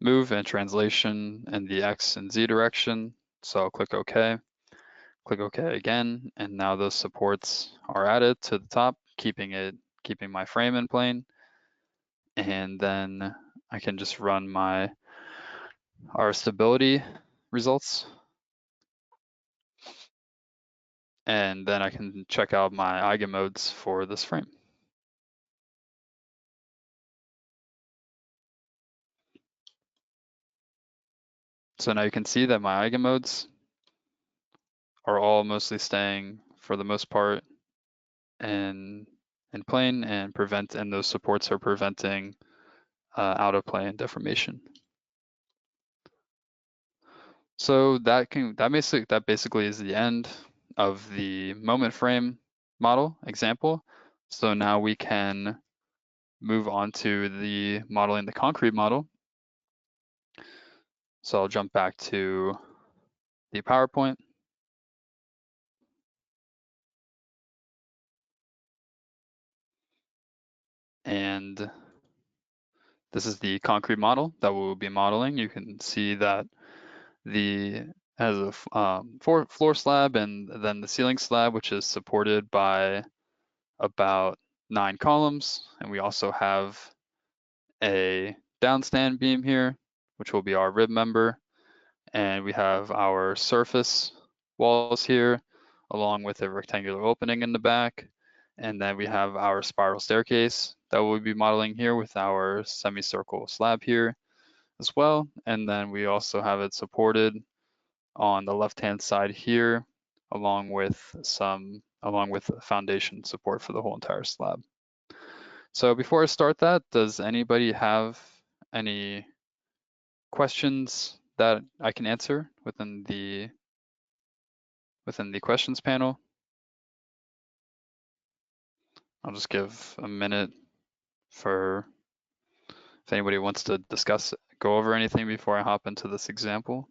move in translation in the X and Z direction. So I'll click OK. Click OK again, and now those supports are added to the top, keeping my frame in plane. And then I can just run our stability results. And then I can check out my eigenmodes for this frame. So now you can see that my eigenmodes are all mostly staying, for the most part, in plane, and those supports are preventing out of plane deformation. So that basically is the end of the moment frame model example. So now we can move on to the modeling the concrete model. So I'll jump back to the PowerPoint. And this is the concrete model that we'll be modeling. You can see that has a floor slab and then the ceiling slab, which is supported by about 9 columns. And we also have a downstand beam here, which will be our rib member. And we have our surface walls here, along with a rectangular opening in the back. And then we have our spiral staircase that we'll be modeling here with our semicircle slab here as well. And then we also have it supported on the left-hand side here, along with foundation support for the whole entire slab. So before I start that, does anybody have any questions that I can answer within the questions panel. I'll just give a minute for if anybody wants to go over anything before I hop into this example.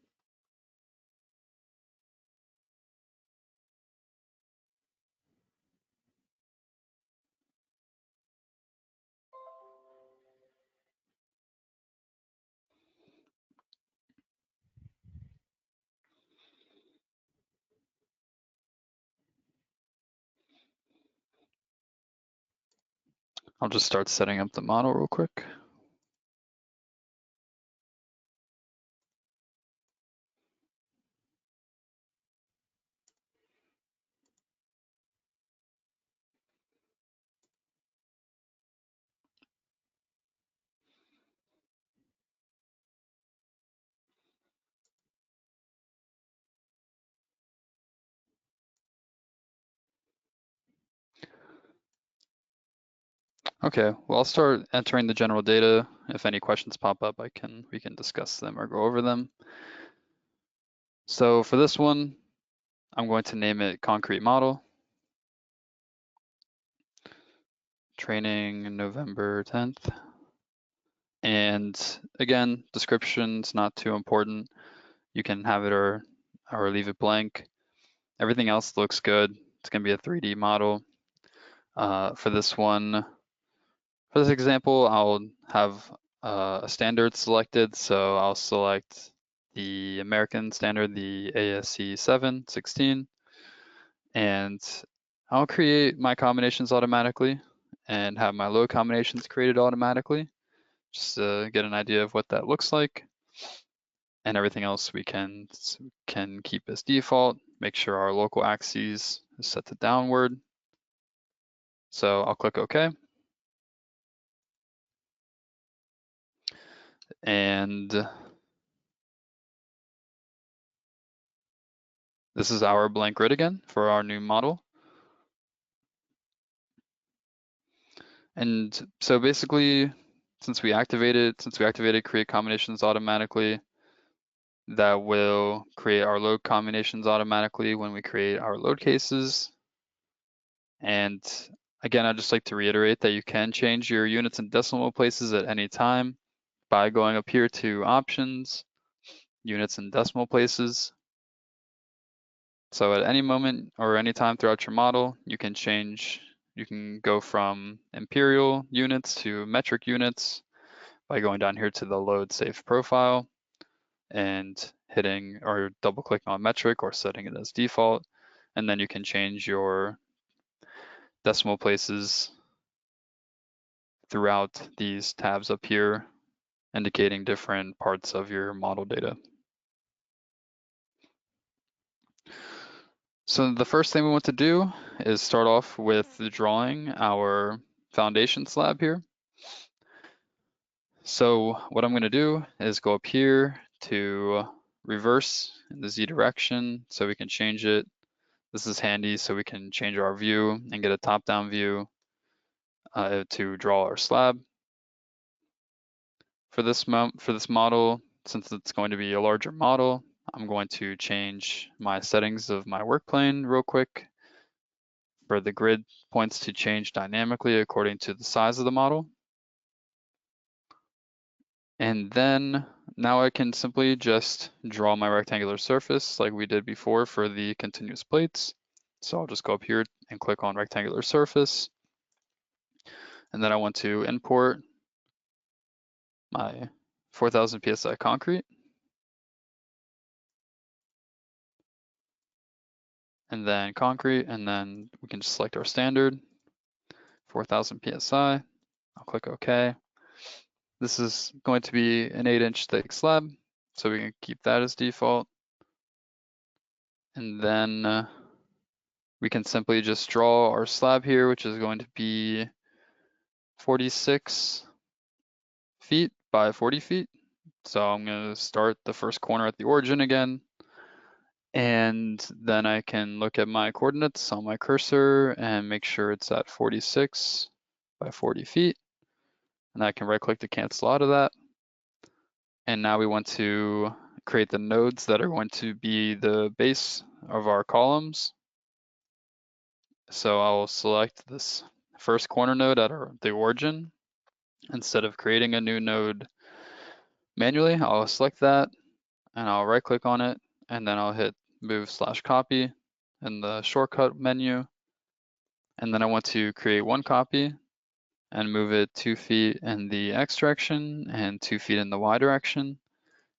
I'll just start setting up the model real quick. Okay, well, I'll start entering the general data. If any questions pop up, we can discuss them or go over them. So for this one, I'm going to name it concrete model. Training November 10th. And again, description's not too important. You can have it or leave it blank. Everything else looks good. It's gonna be a 3D model. For this one, for this example, I'll have a standard selected. So I'll select the American standard, the ASC 716, and I'll create my combinations automatically and have my load combinations created automatically, just to get an idea of what that looks like. And everything else we can keep as default. Make sure our local axes is set to downward. So I'll click OK. And this is our blank grid again for our new model. And so basically, since we activated create combinations automatically, that will create our load combinations automatically when we create our load cases. And again, I'd just like to reiterate that you can change your units and decimal places at any time by going up here to options, units and decimal places. So at any moment or any time throughout your model, you can go from imperial units to metric units by going down here to the load save profile and hitting or double clicking on metric or setting it as default. And then you can change your decimal places throughout these tabs up here, indicating different parts of your model data. So the first thing we want to do is start off with drawing our foundation slab here. So what I'm going to do is go up here to reverse in the Z direction so we can change it. This is handy so we can change our view and get a top-down view to draw our slab. For this model, since it's going to be a larger model, I'm going to change my settings of my work plane real quick for the grid points to change dynamically according to the size of the model. And then now I can simply just draw my rectangular surface like we did before for the continuous plates. So I'll just go up here and click on rectangular surface. And then I want to import my 4000 PSI concrete. And then concrete, and then we can just select our standard, 4000 PSI. I'll click OK. This is going to be an 8-inch thick slab, so we can keep that as default. And then we can simply just draw our slab here, which is going to be 46 feet by 40 feet. So I'm going to start the first corner at the origin again. And then I can look at my coordinates on my cursor and make sure it's at 46 by 40 feet. And I can right click to cancel out of that. And now we want to create the nodes that are going to be the base of our columns. So I'll select this first corner node at the origin. Instead of creating a new node manually, I'll select that and I'll right click on it, and then I'll hit move/copy in the shortcut menu. And then I want to create one copy and move it 2 feet in the X direction and 2 feet in the Y direction.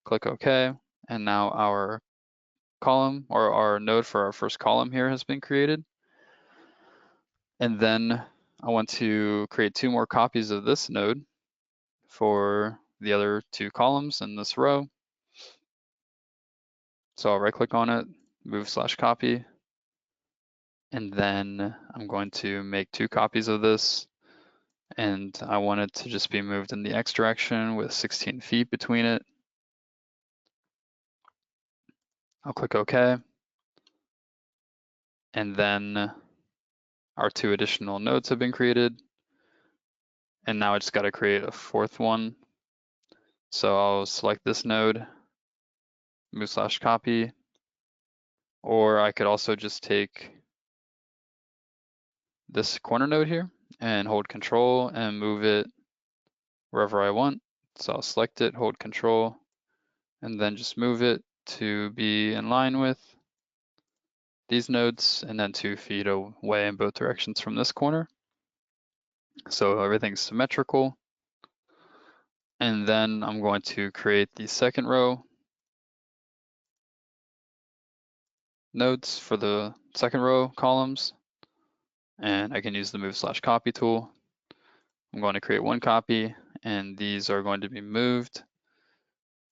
Click OK. And now our column, or our node for our first column here, has been created. And then I want to create 2 more copies of this node for the other 2 columns in this row. So I'll right click on it, move/copy, and then I'm going to make 2 copies of this, and I want it to just be moved in the X direction with 16 feet between it. I'll click OK. And then our 2 additional nodes have been created. And now I just got to create a 4th one. So I'll select this node, move/copy, or I could also just take this corner node here and hold Control and move it wherever I want. So I'll select it, hold Control, and then just move it to be in line with these nodes, and then 2 feet away in both directions from this corner. So everything's symmetrical. And then I'm going to create the second row nodes for the second row columns. And I can use the move/copy tool. I'm going to create one copy, and these are going to be moved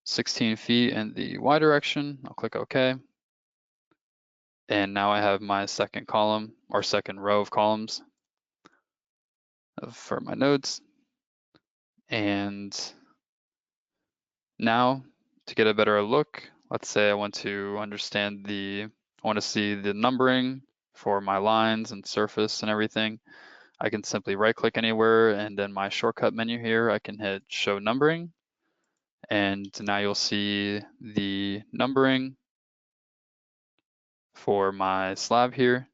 16 feet in the Y direction. I'll click OK. And now I have my second column, or second row of columns for my nodes. And now to get a better look, let's say I want to see the numbering for my lines and surface and everything. I can simply right click anywhere, and in my shortcut menu here, I can hit show numbering. And now you'll see the numbering for my slab here.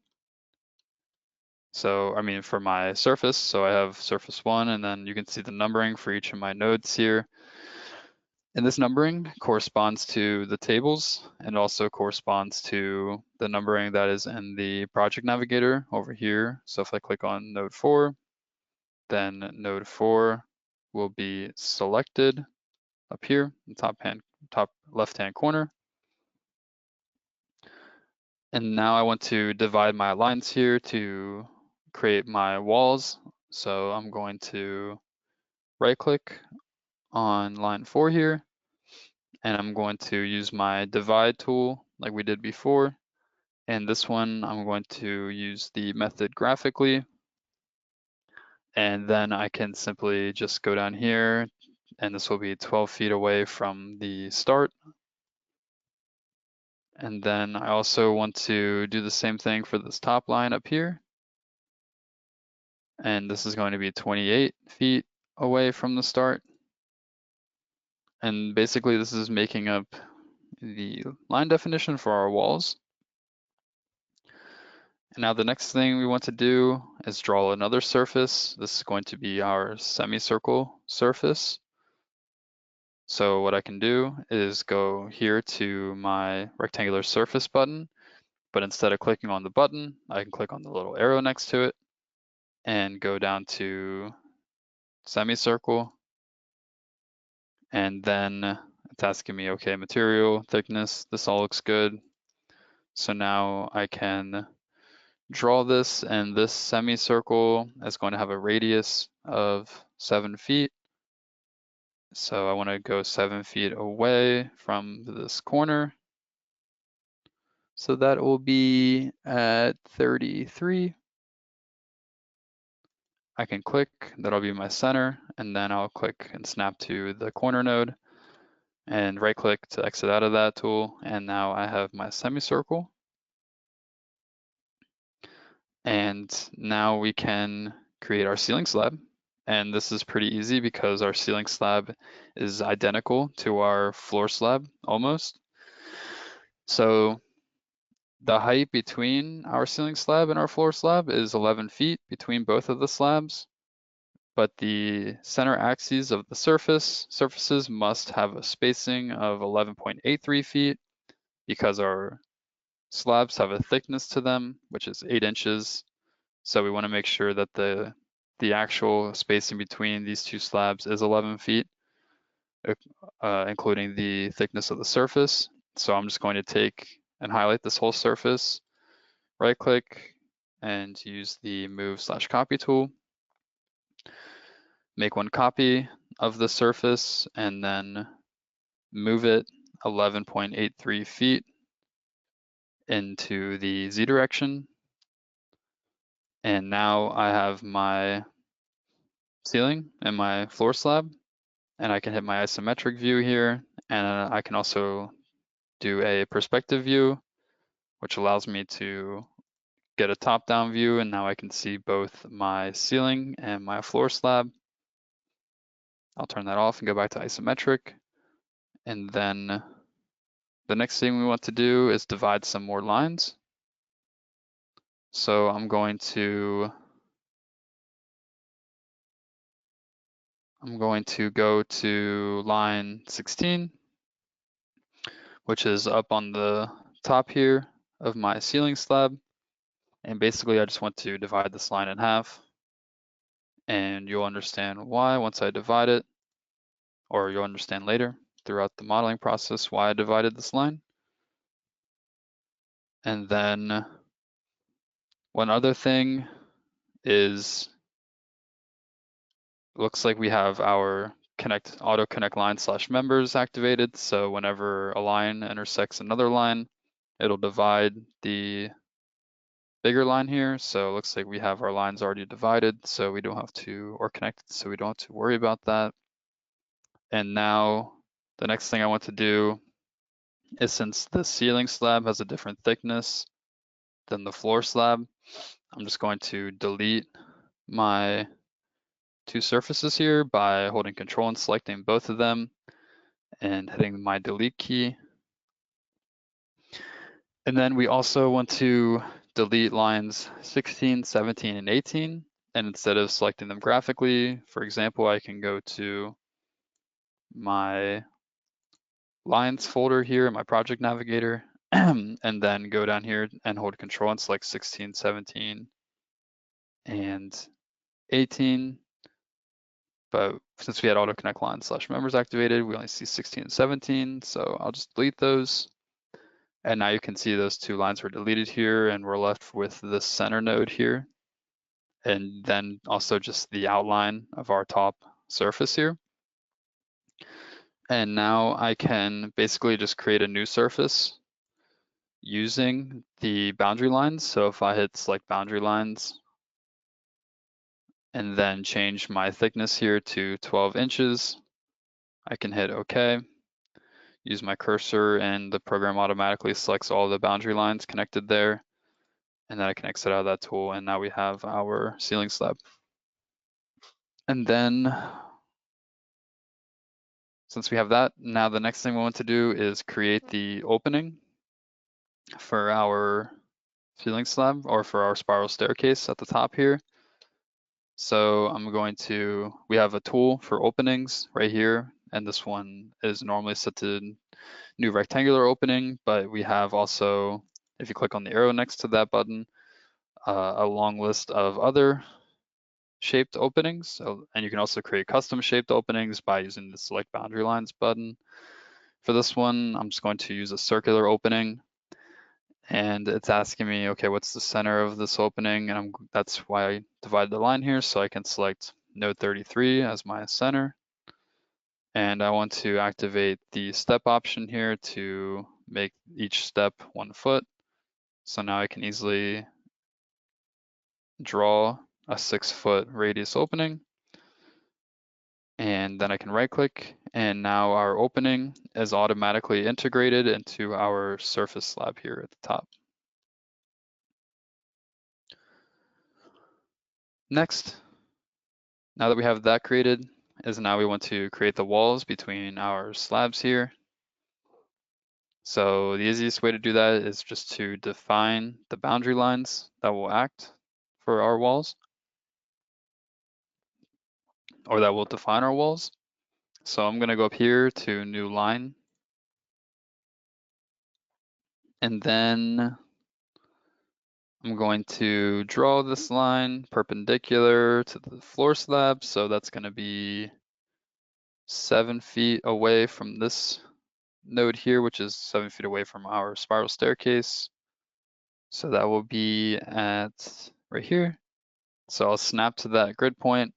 So, I mean, for my surface, so I have surface 1, and then you can see the numbering for each of my nodes here. And this numbering corresponds to the tables and also corresponds to the numbering that is in the project navigator over here. So if I click on node 4, then node 4 will be selected up here in the top left-hand corner. And now I want to divide my lines here to create my walls. So I'm going to right click on line 4 here, and I'm going to use my divide tool like we did before. And this one, I'm going to use the method graphically. And then I can simply just go down here, and this will be 12 feet away from the start. And then I also want to do the same thing for this top line up here. And this is going to be 28 feet away from the start. And basically this is making up the line definition for our walls. And now the next thing we want to do is draw another surface. This is going to be our semicircle surface. So what I can do is go here to my rectangular surface button, but instead of clicking on the button, I can click on the little arrow next to it and go down to semicircle. And then it's asking me, okay, material, thickness, this all looks good. So now I can draw this, and this semicircle is going to have a radius of 7 feet. So I want to go 7 feet away from this corner. So that will be at 33. I can click, that'll be my center, and then I'll click and snap to the corner node and right click to exit out of that tool. And now I have my semicircle. And now we can create our ceiling slab. And this is pretty easy because our ceiling slab is identical to our floor slab almost. So the height between our ceiling slab and our floor slab is 11 feet between both of the slabs, but the center axes of the surfaces must have a spacing of 11.83 feet because our slabs have a thickness to them, which is 8 inches. So we want to make sure that the actual spacing between these two slabs is 11 feet, including the thickness of the surface. So I'm just going to take and highlight this whole surface, right click, and use the move/copy tool. Make one copy of the surface and then move it 11.83 feet into the Z direction. And now I have my ceiling and my floor slab, and I can hit my isometric view here, and I can also do a perspective view, which allows me to get a top-down view, and now I can see both my ceiling and my floor slab. I'll turn that off and go back to isometric. And then the next thing we want to do is divide some more lines. So I'm going to go to line 16, which is up on the top here of my ceiling slab. And basically I just want to divide this line in half, and you'll understand why once I divide it, or you'll understand later throughout the modeling process why I divided this line. And then one other thing is, looks like we have our auto connect line / members activated. So whenever a line intersects another line, it'll divide the bigger line here. So it looks like we have our lines already divided, so we don't have to, or connected, so we don't have to worry about that. And now the next thing I want to do is, since the ceiling slab has a different thickness than the floor slab, I'm just going to delete my two surfaces here by holding Control and selecting both of them and hitting my delete key. And then we also want to delete lines 16, 17, and 18. And instead of selecting them graphically, for example, I can go to my lines folder here in my project navigator and then go down here and hold Control and select 16, 17, and 18. But since we had auto connect lines / members activated, we only see 16 and 17. So I'll just delete those. And now you can see those two lines were deleted here, and we're left with the center node here. And then also just the outline of our top surface here. And now I can basically just create a new surface using the boundary lines. So if I hit select boundary lines and then change my thickness here to 12 inches, I can hit OK, use my cursor, and the program automatically selects all the boundary lines connected there. And then I can exit out of that tool, and now we have our ceiling slab. And then since we have that, now the next thing we want to do is create the opening for our ceiling slab, or for our spiral staircase at the top here. So we have a tool for openings right here, and this one is normally set to new rectangular opening, but we have also, if you click on the arrow next to that button, a long list of other shaped openings. So, and you can also create custom shaped openings by using the select boundary lines button. For this one, I'm just going to use a circular opening, and it's asking me, okay, what's the center of this opening? And that's why I divided the line here, so I can select node 33 as my center. And I want to activate the step option here to make each step 1 foot. So now I can easily draw a 6-foot radius opening. And then I can right click, and now our opening is automatically integrated into our surface slab here at the top. Next, Now that we have that created, now we want to create the walls between our slabs here. So the easiest way to do that is just to define the boundary lines that will act for our walls, or that will define our walls. So I'm gonna go up here to new line, and then I'm going to draw this line perpendicular to the floor slab. So that's gonna be 7 feet away from this node here, which is 7 feet away from our spiral staircase. So that will be at right here. So I'll snap to that grid point,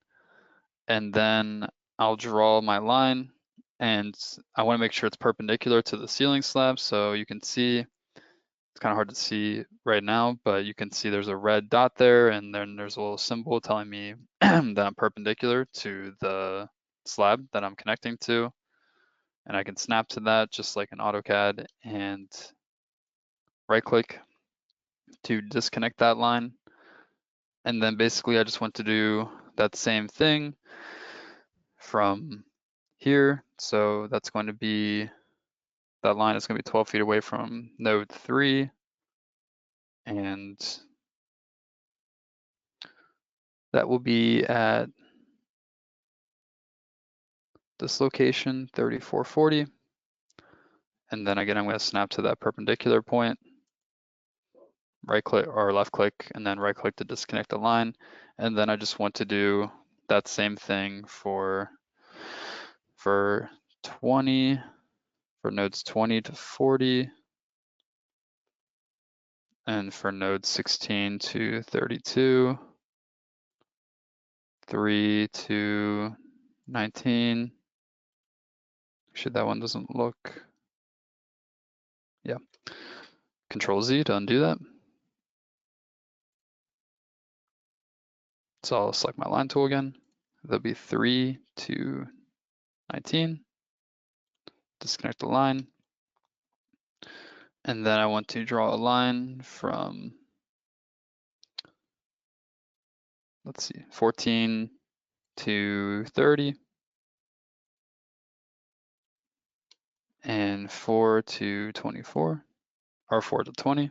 and then I'll draw my line, and I want to make sure it's perpendicular to the ceiling slab. So you can see, it's kind of hard to see right now, but you can see there's a red dot there, and then there's a little symbol telling me that I'm perpendicular to the slab that I'm connecting to. And I can snap to that just like in AutoCAD and right click to disconnect that line. And then basically I just want to do that same thing from here. So that's going to be, that line is going to be 12 feet away from node 3. And that will be at this location, 3440. And then again, I'm going to snap to that perpendicular point, right click or left click, and then right click to disconnect the line. And then I just want to do that same thing for 20, for nodes 20 to 40, and for nodes 16 to 32, 3 to 19. Actually, that one doesn't look, yeah. Control Z to undo that. So I'll select my line tool again. That'll be 3 to 19. Disconnect the line. And then I want to draw a line from, let's see, 14 to 30. And 4 to 24, or 4 to 20.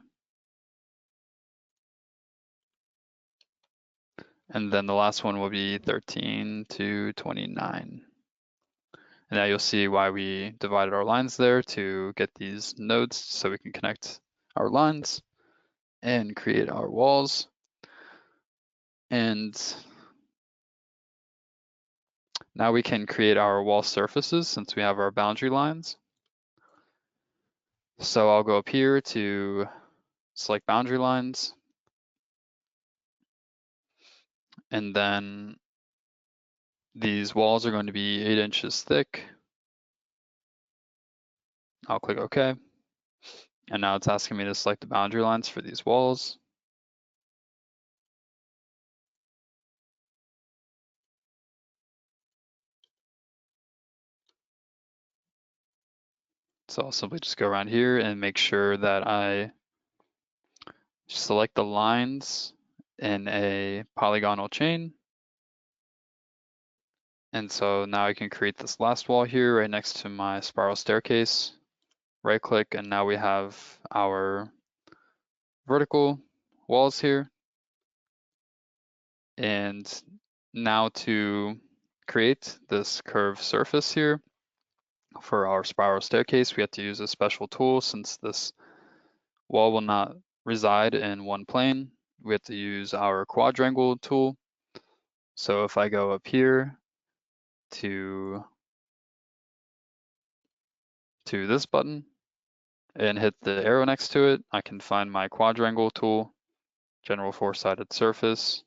And then the last one will be 13 to 29. And now you'll see why we divided our lines there, to get these nodes so we can connect our lines and create our walls. And now we can create our wall surfaces since we have our boundary lines. So I'll go up here to select boundary lines. And then these walls are going to be 8 inches thick. I'll click OK. And now it's asking me to select the boundary lines for these walls. So I'll simply just go around here and make sure that I select the lines in a polygonal chain. And so now I can create this last wall here right next to my spiral staircase. Right click, and now we have our vertical walls here. And now to create this curved surface here for our spiral staircase, we have to use a special tool. Since this wall will not reside in one plane, we have to use our quadrangle tool. So if I go up here to this button and hit the arrow next to it, I can find my quadrangle tool, general four-sided surface.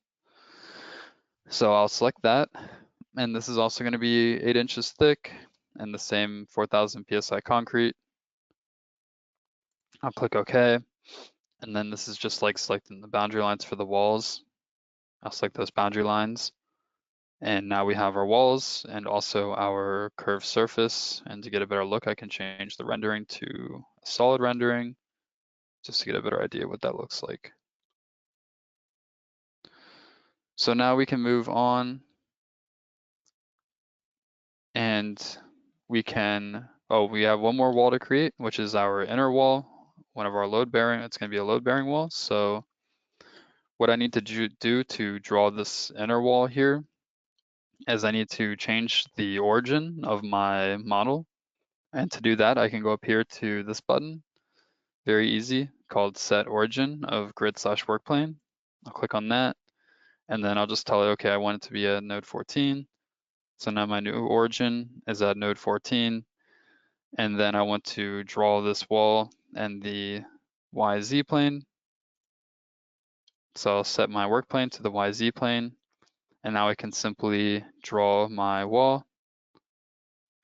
So I'll select that, and this is also going to be 8 inches thick and the same 4,000 PSI concrete. I'll click OK, and then this is just like selecting the boundary lines for the walls. I'll select those boundary lines, and now we have our walls and also our curved surface. And to get a better look, I can change the rendering to a solid rendering just to get a better idea what that looks like. So now we can move on And we have one more wall to create, which is our inner wall, one of our load bearing. It's going to be a load bearing wall. So what I need to do to draw this inner wall here is I need to change the origin of my model. And to do that, I can go up here to this button, very easy, called Set Origin of Grid/Work Plane. I'll click on that, and then I'll just tell it, okay, I want it to be at node 14. So now my new origin is at node 14, and then I want to draw this wall and the YZ plane. So I'll set my work plane to the YZ plane, and now I can simply draw my wall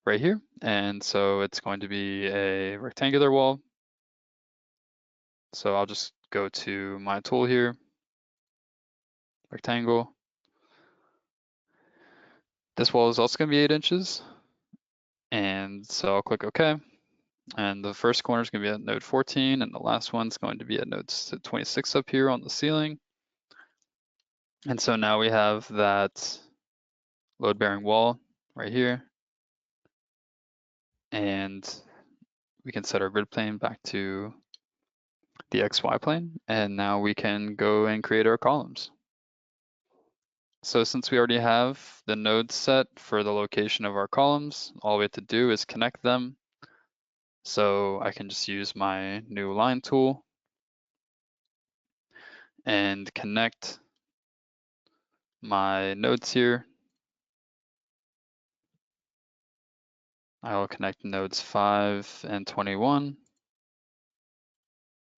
right here. And so it's going to be a rectangular wall. So I'll just go to my tool here, rectangle. This wall is also going to be 8 inches. And so I'll click OK. And the first corner is going to be at node 14, and the last one's going to be at node 26 up here on the ceiling. And so now we have that load-bearing wall right here. And we can set our grid plane back to the XY plane. And now we can go and create our columns. So since we already have the nodes set for the location of our columns, all we have to do is connect them. So I can just use my new line tool and connect my nodes here. I will connect nodes 5 and 21.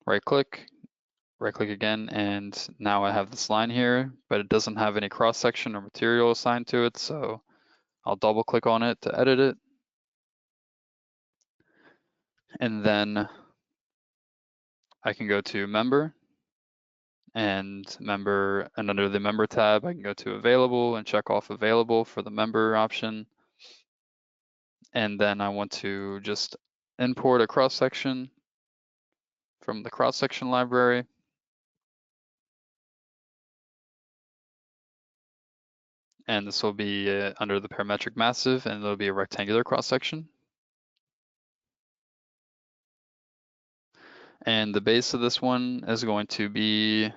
Right click again, and now I have this line here, but it doesn't have any cross section or material assigned to it, so I'll double click on it to edit it. And then I can go to member, and under the member tab, I can go to available and check off available for the member option. And then I want to just import a cross section from the cross section library. And this will be under the parametric massive, and it'll be a rectangular cross section. And the base of this one is going to be,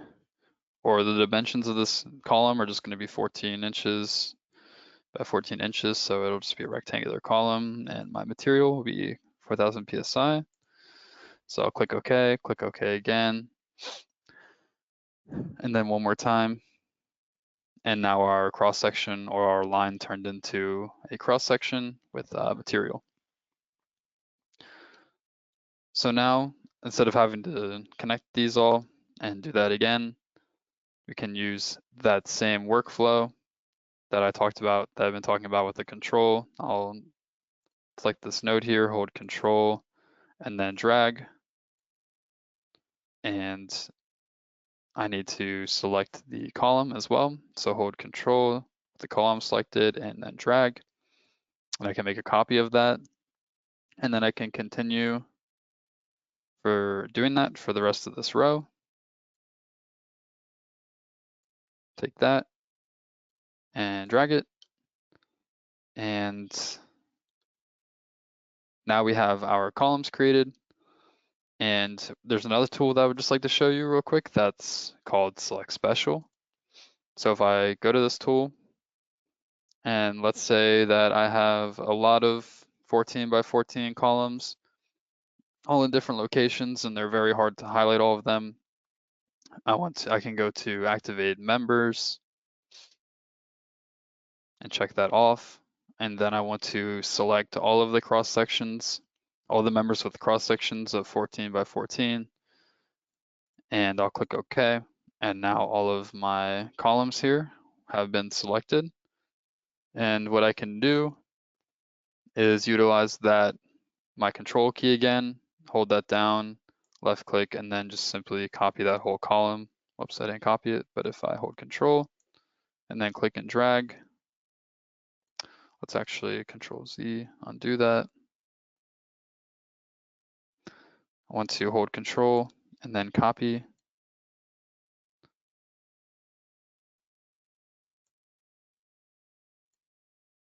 or the dimensions of this column are just going to be 14 inches by 14 inches. So it'll just be a rectangular column, and my material will be 4,000 PSI. So I'll click OK again, and then one more time. And now our cross section, or our line, turned into a cross section with material. So now, instead of having to connect these all and do that again, we can use that same workflow that I've been talking about with the control. I'll select this node here, hold control, and then drag. And I need to select the column as well. So hold control, the column selected, and then drag. And I can make a copy of that. And then I can continue for doing that for the rest of this row. Take that and drag it. And now we have our columns created. And there's another tool that I would just like to show you real quick that's called Select Special. So if I go to this tool, and let's say that I have a lot of 14 by 14 columns, all in different locations, and they're very hard to highlight all of them. I can go to Activate Members and check that off. And then I want to select all of the cross sections, all the members with cross sections of 14 by 14. And I'll click OK. And now all of my columns here have been selected. And what I can do is utilize my control key again, hold that down, left click, and then just simply copy that whole column. Whoops, I didn't copy it, but if I hold control and then click and drag, let's actually Control Z, undo that. I want to hold control and then copy.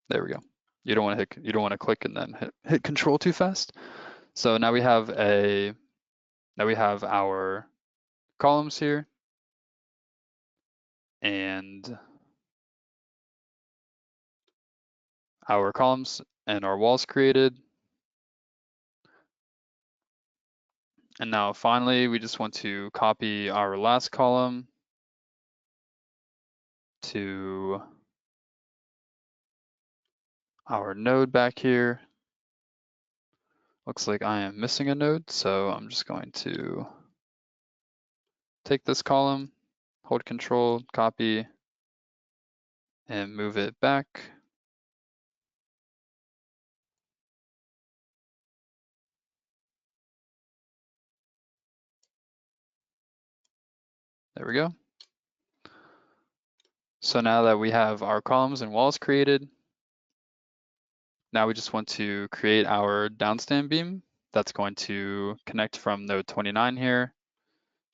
There we go. You don't want to click and then hit control too fast. So now we have our columns here and our columns and our walls created. And now finally, we just want to copy our last column to our node back here. Looks like I am missing a node, so I'm just going to take this column, hold control, copy, and move it back. There we go. So now that we have our columns and walls created, now we just want to create our downstand beam that's going to connect from node 29 here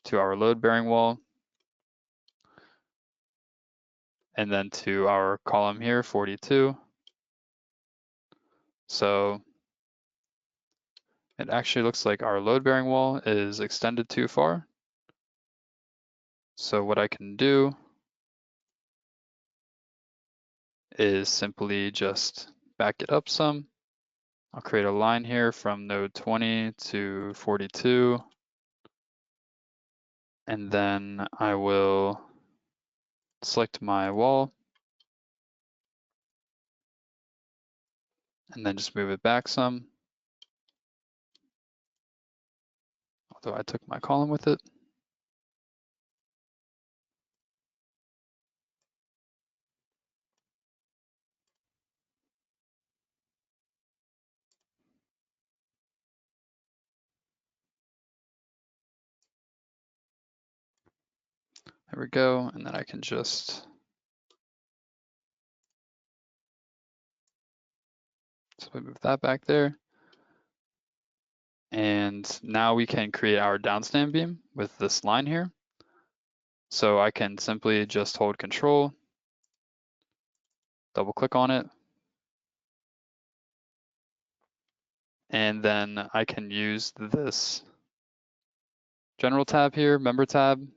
to our load bearing wall, and then to our column here, 42. So it actually looks like our load bearing wall is extended too far. So what I can do is simply just back it up some. I'll create a line here from node 20 to 42. And then I will select my wall and then just move it back some. Although I took my column with it. There we go. And then I can just move that back there. And now we can create our downstand beam with this line here. So I can simply just hold control, double click on it, and then I can use this general tab here, member tab,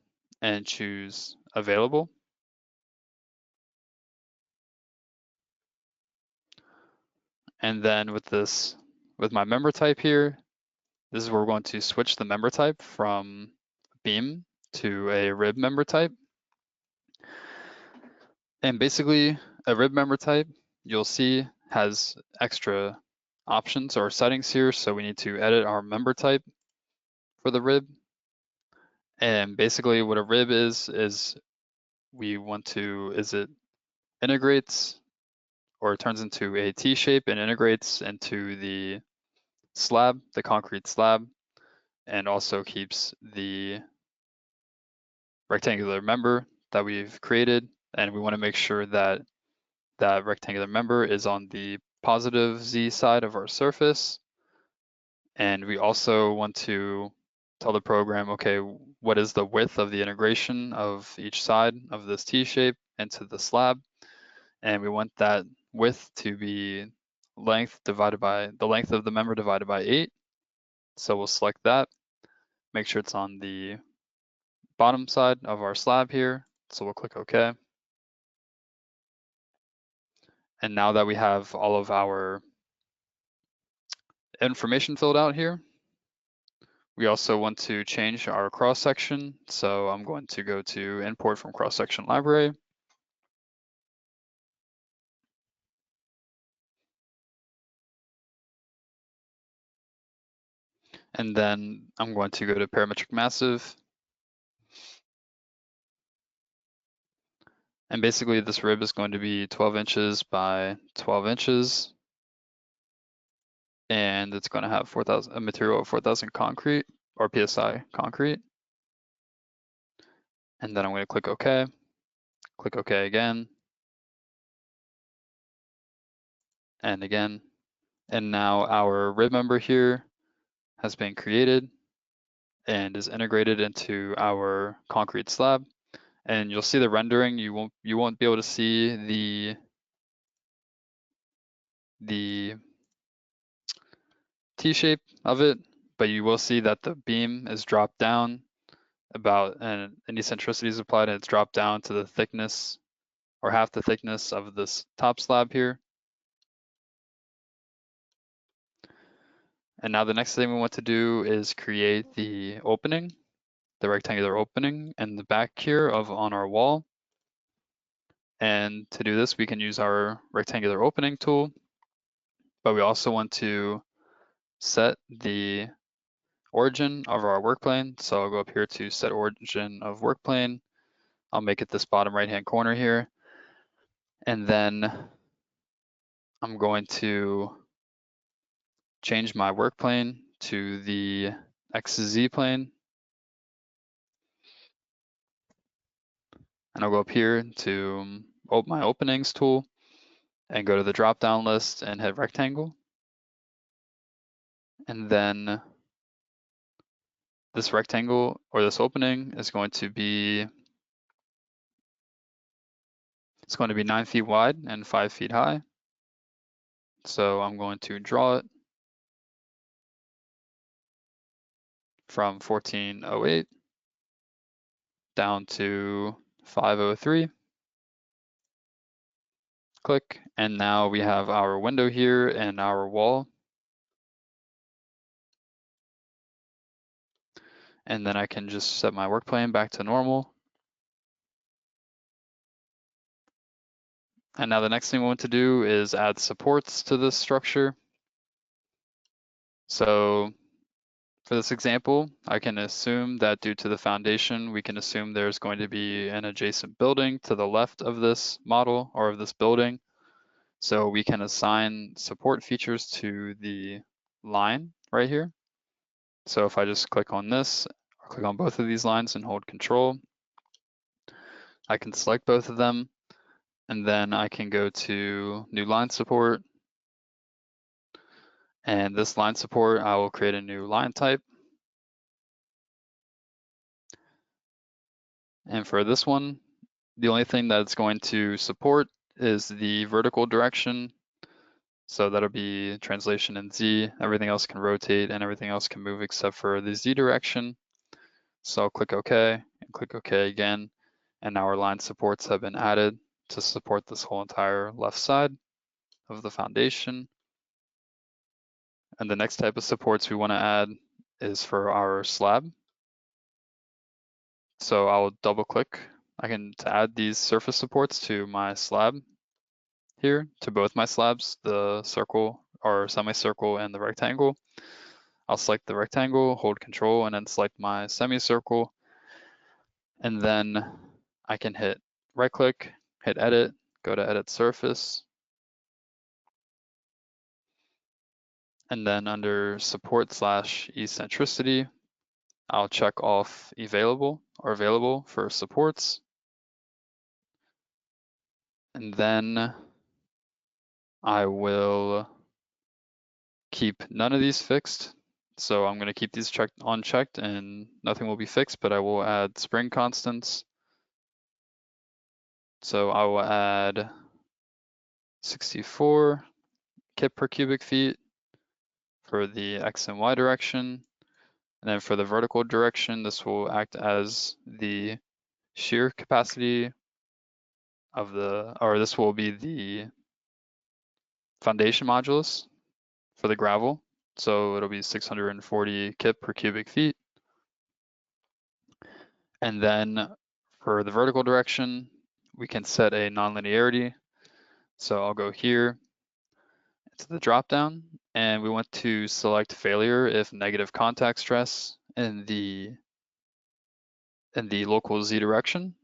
and choose available. And then with my member type here, this is where we're going to switch the member type from beam to a rib member type. And basically, a rib member type, you'll see, has extra options or settings here. So we need to edit our member type for the rib. And basically what a rib is it integrates or turns into a T shape and integrates into the slab, the concrete slab, and also keeps the rectangular member that we've created. And we want to make sure that that rectangular member is on the positive Z side of our surface. And we also want to tell the program, okay, what is the width of the integration of each side of this T shape into the slab? And we want that width to be length divided by the length of the member divided by 8. So we'll select that, make sure it's on the bottom side of our slab here. So we'll click OK. And now that we have all of our information filled out here, we also want to change our cross section. So I'm going to go to import from cross section library. And then I'm going to go to parametric massive. And basically this rib is going to be 12 inches by 12 inches. And it's going to have a material of 4,000 concrete or PSI concrete. And then I'm going to click OK again, and again. And now our rib member here has been created and is integrated into our concrete slab. And you'll see the rendering. You won't be able to see the T-shape of it, but you will see that the beam is dropped down about, and an eccentricity is applied, and it's dropped down to the thickness or half the thickness of this top slab here. And now the next thing we want to do is create the opening, the rectangular opening in the back here on our wall. And to do this, we can use our rectangular opening tool, but we also want to set the origin of our work plane. So I'll go up here to set origin of work plane. I'll make it this bottom right-hand corner here. And then I'm going to change my work plane to the XZ plane. And I'll go up here to my openings tool and go to the drop-down list and hit rectangle. And then this rectangle or this opening is going to be, it's going to be 9 feet wide and 5 feet high. So I'm going to draw it from 1408 down to 503. Click, and now we have our window here and our wall. And then I can just set my work plane back to normal. And now the next thing we want to do is add supports to this structure. So for this example, I can assume that due to the foundation, we can assume there's going to be an adjacent building to the left of this model or of this building. So we can assign support features to the line right here. So if I just click on this, or click on both of these lines and hold Control, I can select both of them, and then I can go to New Line Support. And this line support, I will create a new line type. And for this one, the only thing that it's going to support is the vertical direction. So that'll be translation in Z. Everything else can rotate and everything else can move except for the Z direction. So I'll click OK and click OK again. And now our line supports have been added to support this whole entire left side of the foundation. And the next type of supports we want to add is for our slab. So I'll double click. To add these surface supports to my slab here, to both my slabs, the circle or semicircle and the rectangle. I'll select the rectangle, hold Control, and then select my semicircle. And then I can hit right click, hit edit, go to edit surface. And then under support / eccentricity, I'll check off available for supports. And then I will keep none of these fixed. So I'm going to keep these unchecked and nothing will be fixed, but I will add spring constants. So I will add 64 kip per cubic feet for the X and Y direction. And then for the vertical direction, this will act as the shear capacity of this will be the foundation modulus for the gravel. So it'll be 640 kip per cubic feet. And then for the vertical direction, we can set a nonlinearity. So I'll go here to the dropdown, and we want to select failure if negative contact stress in the local Z direction.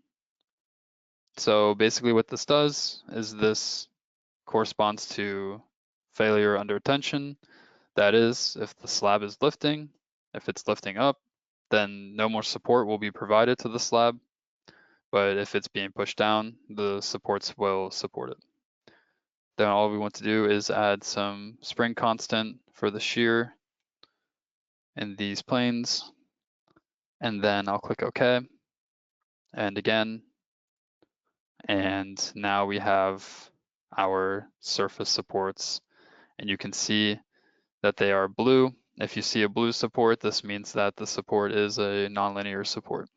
So basically what this does is this corresponds to failure under tension. That is, if the slab is lifting, if it's lifting up, then no more support will be provided to the slab. But if it's being pushed down, the supports will support it. Then all we want to do is add some spring constant for the shear in these planes. And then I'll click OK. And again, and now we have our surface supports and you can see that they are blue. If you see a blue support, this means that the support is a nonlinear support.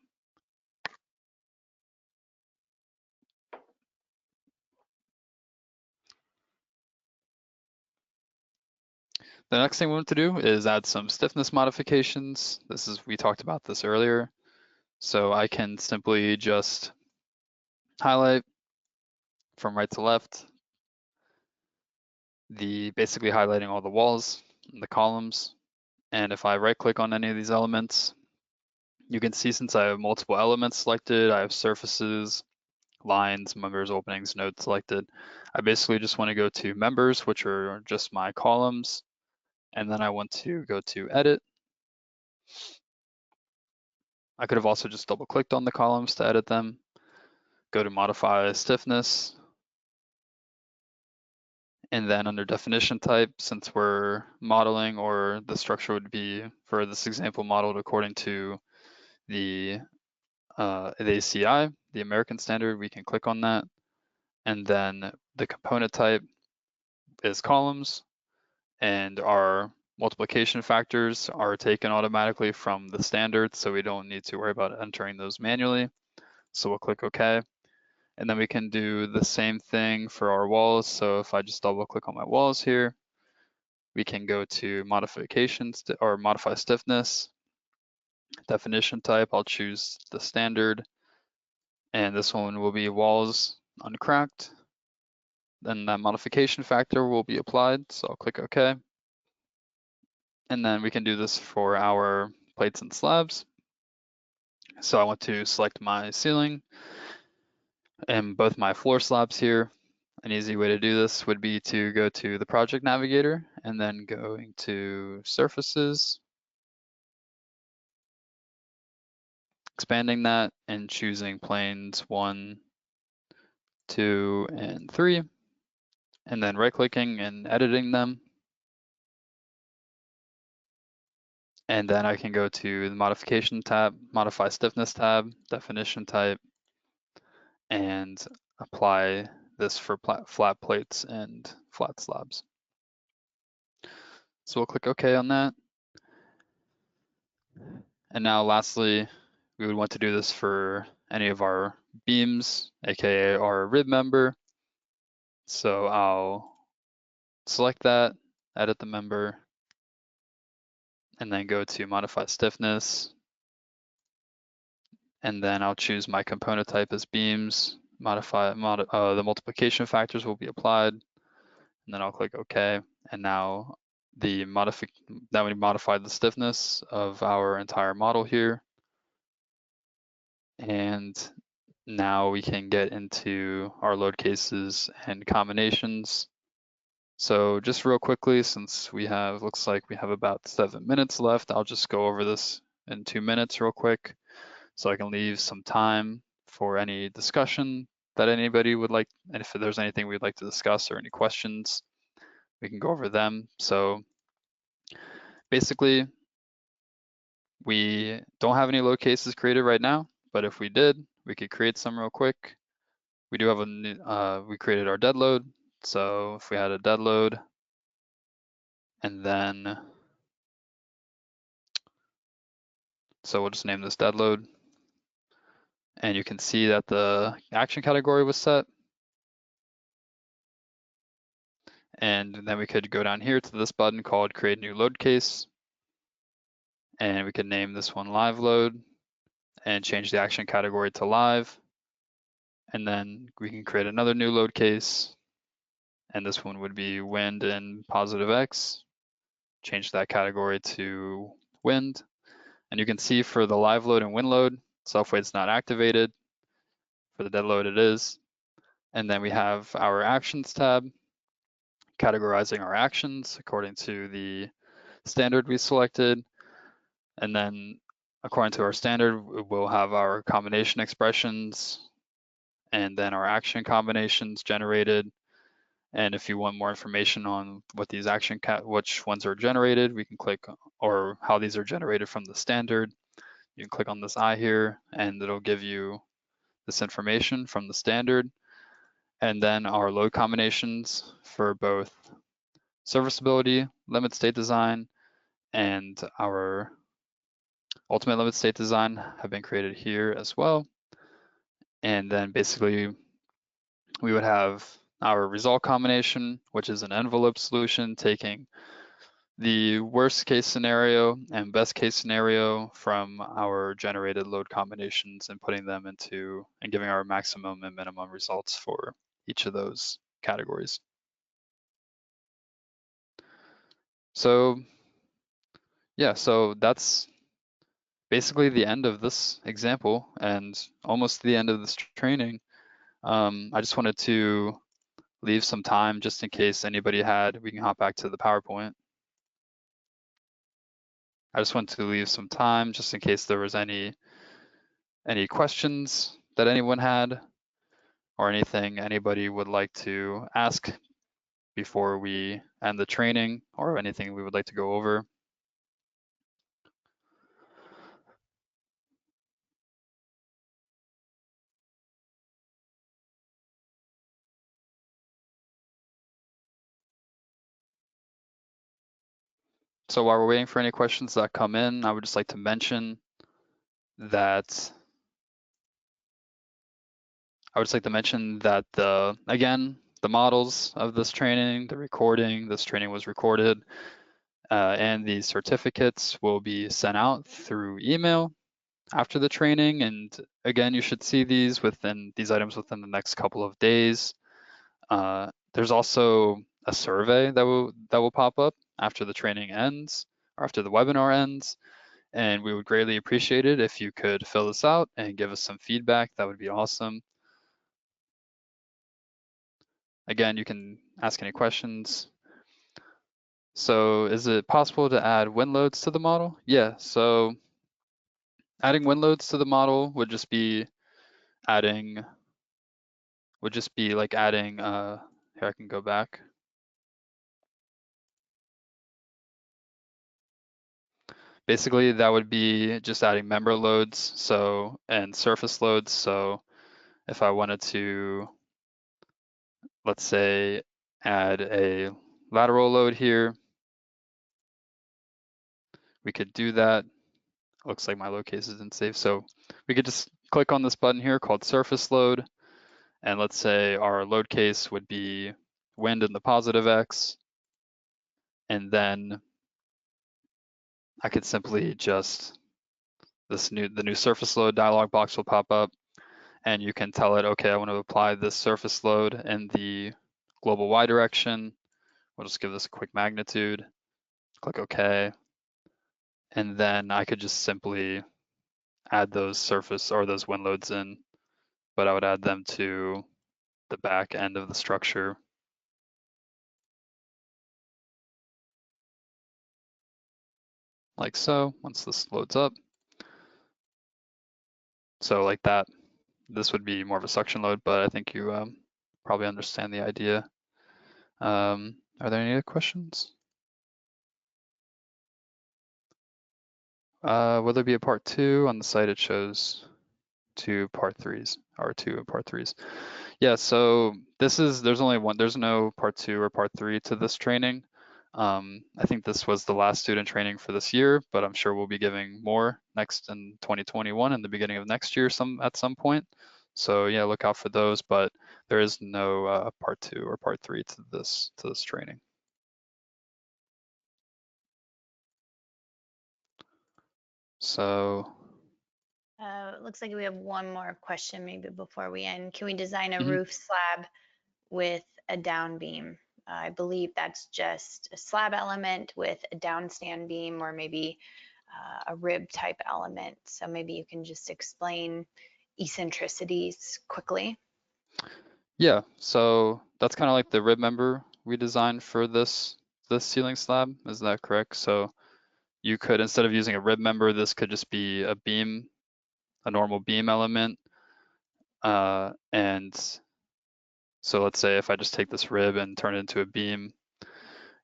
The next thing we want to do is add some stiffness modifications. We talked about this earlier. So I can simply just highlight from right to left, basically highlighting all the walls and the columns. And if I right click on any of these elements, you can see since I have multiple elements selected, I have surfaces, lines, members, openings, nodes selected. I basically just want to go to members, which are just my columns. And then I want to go to edit. I could have also just double clicked on the columns to edit them. Go to modify stiffness. And then under definition type, since we're modeling, or the structure would be for this example modeled according to the ACI, the American standard, we can click on that. And then the component type is columns, and our multiplication factors are taken automatically from the standard, so we don't need to worry about entering those manually. So we'll click OK. And then we can do the same thing for our walls. So if I just double click on my walls here, we can go to modifications or modify stiffness. Definition type, I'll choose the standard. And this one will be walls uncracked. Then that modification factor will be applied. So I'll click OK. And then we can do this for our plates and slabs. So I want to select my ceiling and both my floor slabs here. An easy way to do this would be to go to the project navigator and then going to surfaces, expanding that and choosing planes 1, 2, and 3, and then right clicking and editing them. And then I can go to the modification tab, modify stiffness tab, definition type, and apply this for flat plates and flat slabs. So we'll click OK on that. And now lastly, we would want to do this for any of our beams, aka our rib member. So I'll select that, edit the member, and then go to modify stiffness. And then I'll choose my component type as beams, the multiplication factors will be applied, and then I'll click OK. And now we modified the stiffness of our entire model here. And now we can get into our load cases and combinations. So just real quickly, since looks like we have about 7 minutes left, I'll just go over this in 2 minutes real quick, so I can leave some time for any discussion that anybody would like, and if there's anything we'd like to discuss or any questions, we can go over them. So basically, we don't have any load cases created right now, but if we did, we could create some real quick. We do have a new, we created our dead load. So if we had a dead load, and then, so we'll just name this dead load. And you can see that the action category was set. And then we could go down here to this button called create new load case. And we could name this one live load and change the action category to live. And then we can create another new load case. And this one would be wind and positive X. Change that category to wind. And you can see for the live load and wind load, self-weight's not activated. For the dead load, it is. And then we have our actions tab, categorizing our actions according to the standard we selected. And then according to our standard, we'll have our combination expressions and then our action combinations generated. And if you want more information on what these which ones are generated, we can click, or how these are generated from the standard. You can click on this eye here and it'll give you this information from the standard. And then our load combinations for both serviceability, limit state design, and our ultimate limit state design have been created here as well. And then basically we would have our result combination, which is an envelope solution taking the worst case scenario and best case scenario from our generated load combinations and putting them into and giving our maximum and minimum results for each of those categories. So yeah, so that's basically the end of this example and almost the end of this training. I just wanted to leave some time just in case anybody had, we can hop back to the PowerPoint. I just wanted to leave some time just in case there was any questions that anyone had or anything anybody would like to ask before we end the training or anything we would like to go over. So while we're waiting for any questions that come in, I would just like to mention that again, the models of this training, the recording, this training was recorded, and the certificates will be sent out through email after the training. And again, you should see these items within the next couple of days. There's also a survey that will pop up after the training ends or after the webinar ends. And we would greatly appreciate it if you could fill this out and give us some feedback. That would be awesome. Again, you can ask any questions. So is it possible to add wind loads to the model? Yeah, so adding wind loads to the model would just be like adding, here I can go back. Basically, that would be just adding member loads, and surface loads. So if I wanted to, let's say, add a lateral load here, we could do that. Looks like my load case isn't saved. So we could just click on this button here called surface load. And let's say our load case would be wind in the positive X. And then I could simply just, the new surface load dialog box will pop up and you can tell it, okay, I want to apply this surface load in the global Y direction. We'll just give this a quick magnitude, click OK. And then I could just simply add those surface or those wind loads in, but I would add them to the back end of the structure. Like so, once this loads up. So like that, this would be more of a suction load, but I think you probably understand the idea. Are there any other questions? Will there be a part 2? On the site it shows 2 part 3s, or 2 part 3s. Yeah, so there's only one, there's no part 2 or part 3 to this training. I think this was the last student training for this year, but I'm sure we'll be giving more next in 2021 and the beginning of next year at some point. So yeah, look out for those, but there is no part 2 or part 3 to this training. So It looks like we have one more question maybe before we end. Can we design a roof slab with a down beam? I believe that's just a slab element with a downstand beam or maybe a rib type element. So maybe you can just explain eccentricities quickly. yeah, so that's kind of like the rib member we designed for this ceiling slab. Is that correct? So you could, instead of using a rib member, this could just be a beam, a normal beam element. And so let's say if I just take this rib and turn it into a beam,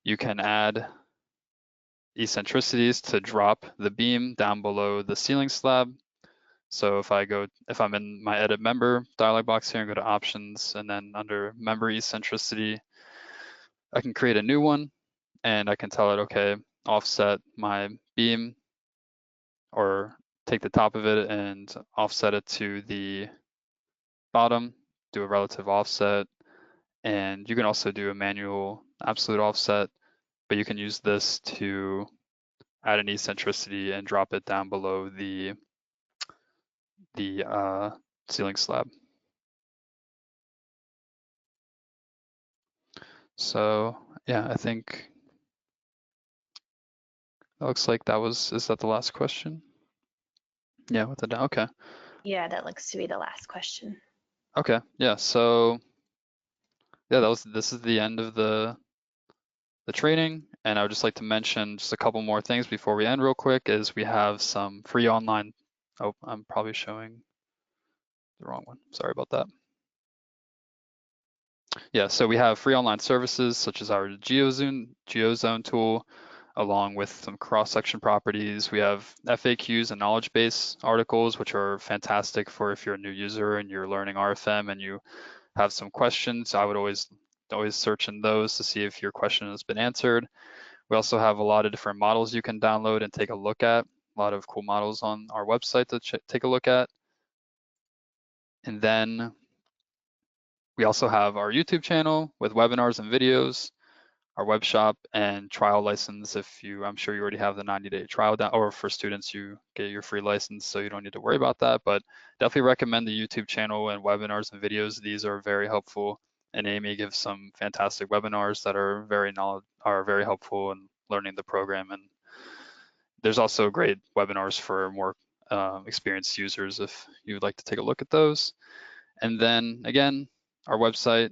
you can add eccentricities to drop the beam down below the ceiling slab. So if I'm in my edit member dialog box here and go to options and then under member eccentricity, I can create a new one and I can tell it, okay, offset my beam, or take the top of it and offset it to the bottom, do a relative offset. And you can also do a manual absolute offset, but you can use this to add an eccentricity and drop it down below the ceiling slab. So yeah, I think that looks like is that the last question? Yeah, with the down, okay. Yeah, that looks to be the last question. Okay, yeah, so yeah, this is the end of the training, and I would just like to mention just a couple more things before we end real quick, is we have some free online, oh, I'm probably showing the wrong one, sorry about that. Yeah, so we have free online services such as our GeoZone tool, along with some cross-section properties. We have FAQs and knowledge base articles, which are fantastic for if you're a new user and you're learning RFEM and you have some questions. I would always search in those to see if your question has been answered. We also have a lot of different models you can download and take a look at. A lot of cool models on our website to take a look at. And then we also have our YouTube channel with webinars and videos, our web shop, and trial license. I'm sure you already have the 90-day trial down, or for students, you get your free license, so you don't need to worry about that. But definitely recommend the YouTube channel and webinars and videos. These are very helpful, and Amy gives some fantastic webinars that are very helpful in learning the program. And there's also great webinars for more experienced users if you would like to take a look at those. And then again, our website,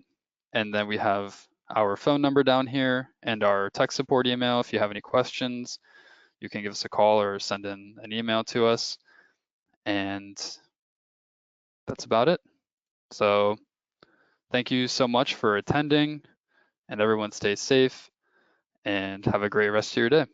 and then we have our phone number down here and our tech support email. If you have any questions, you can give us a call or send in an email to us. And that's about it. So thank you so much for attending, and everyone stay safe and have a great rest of your day.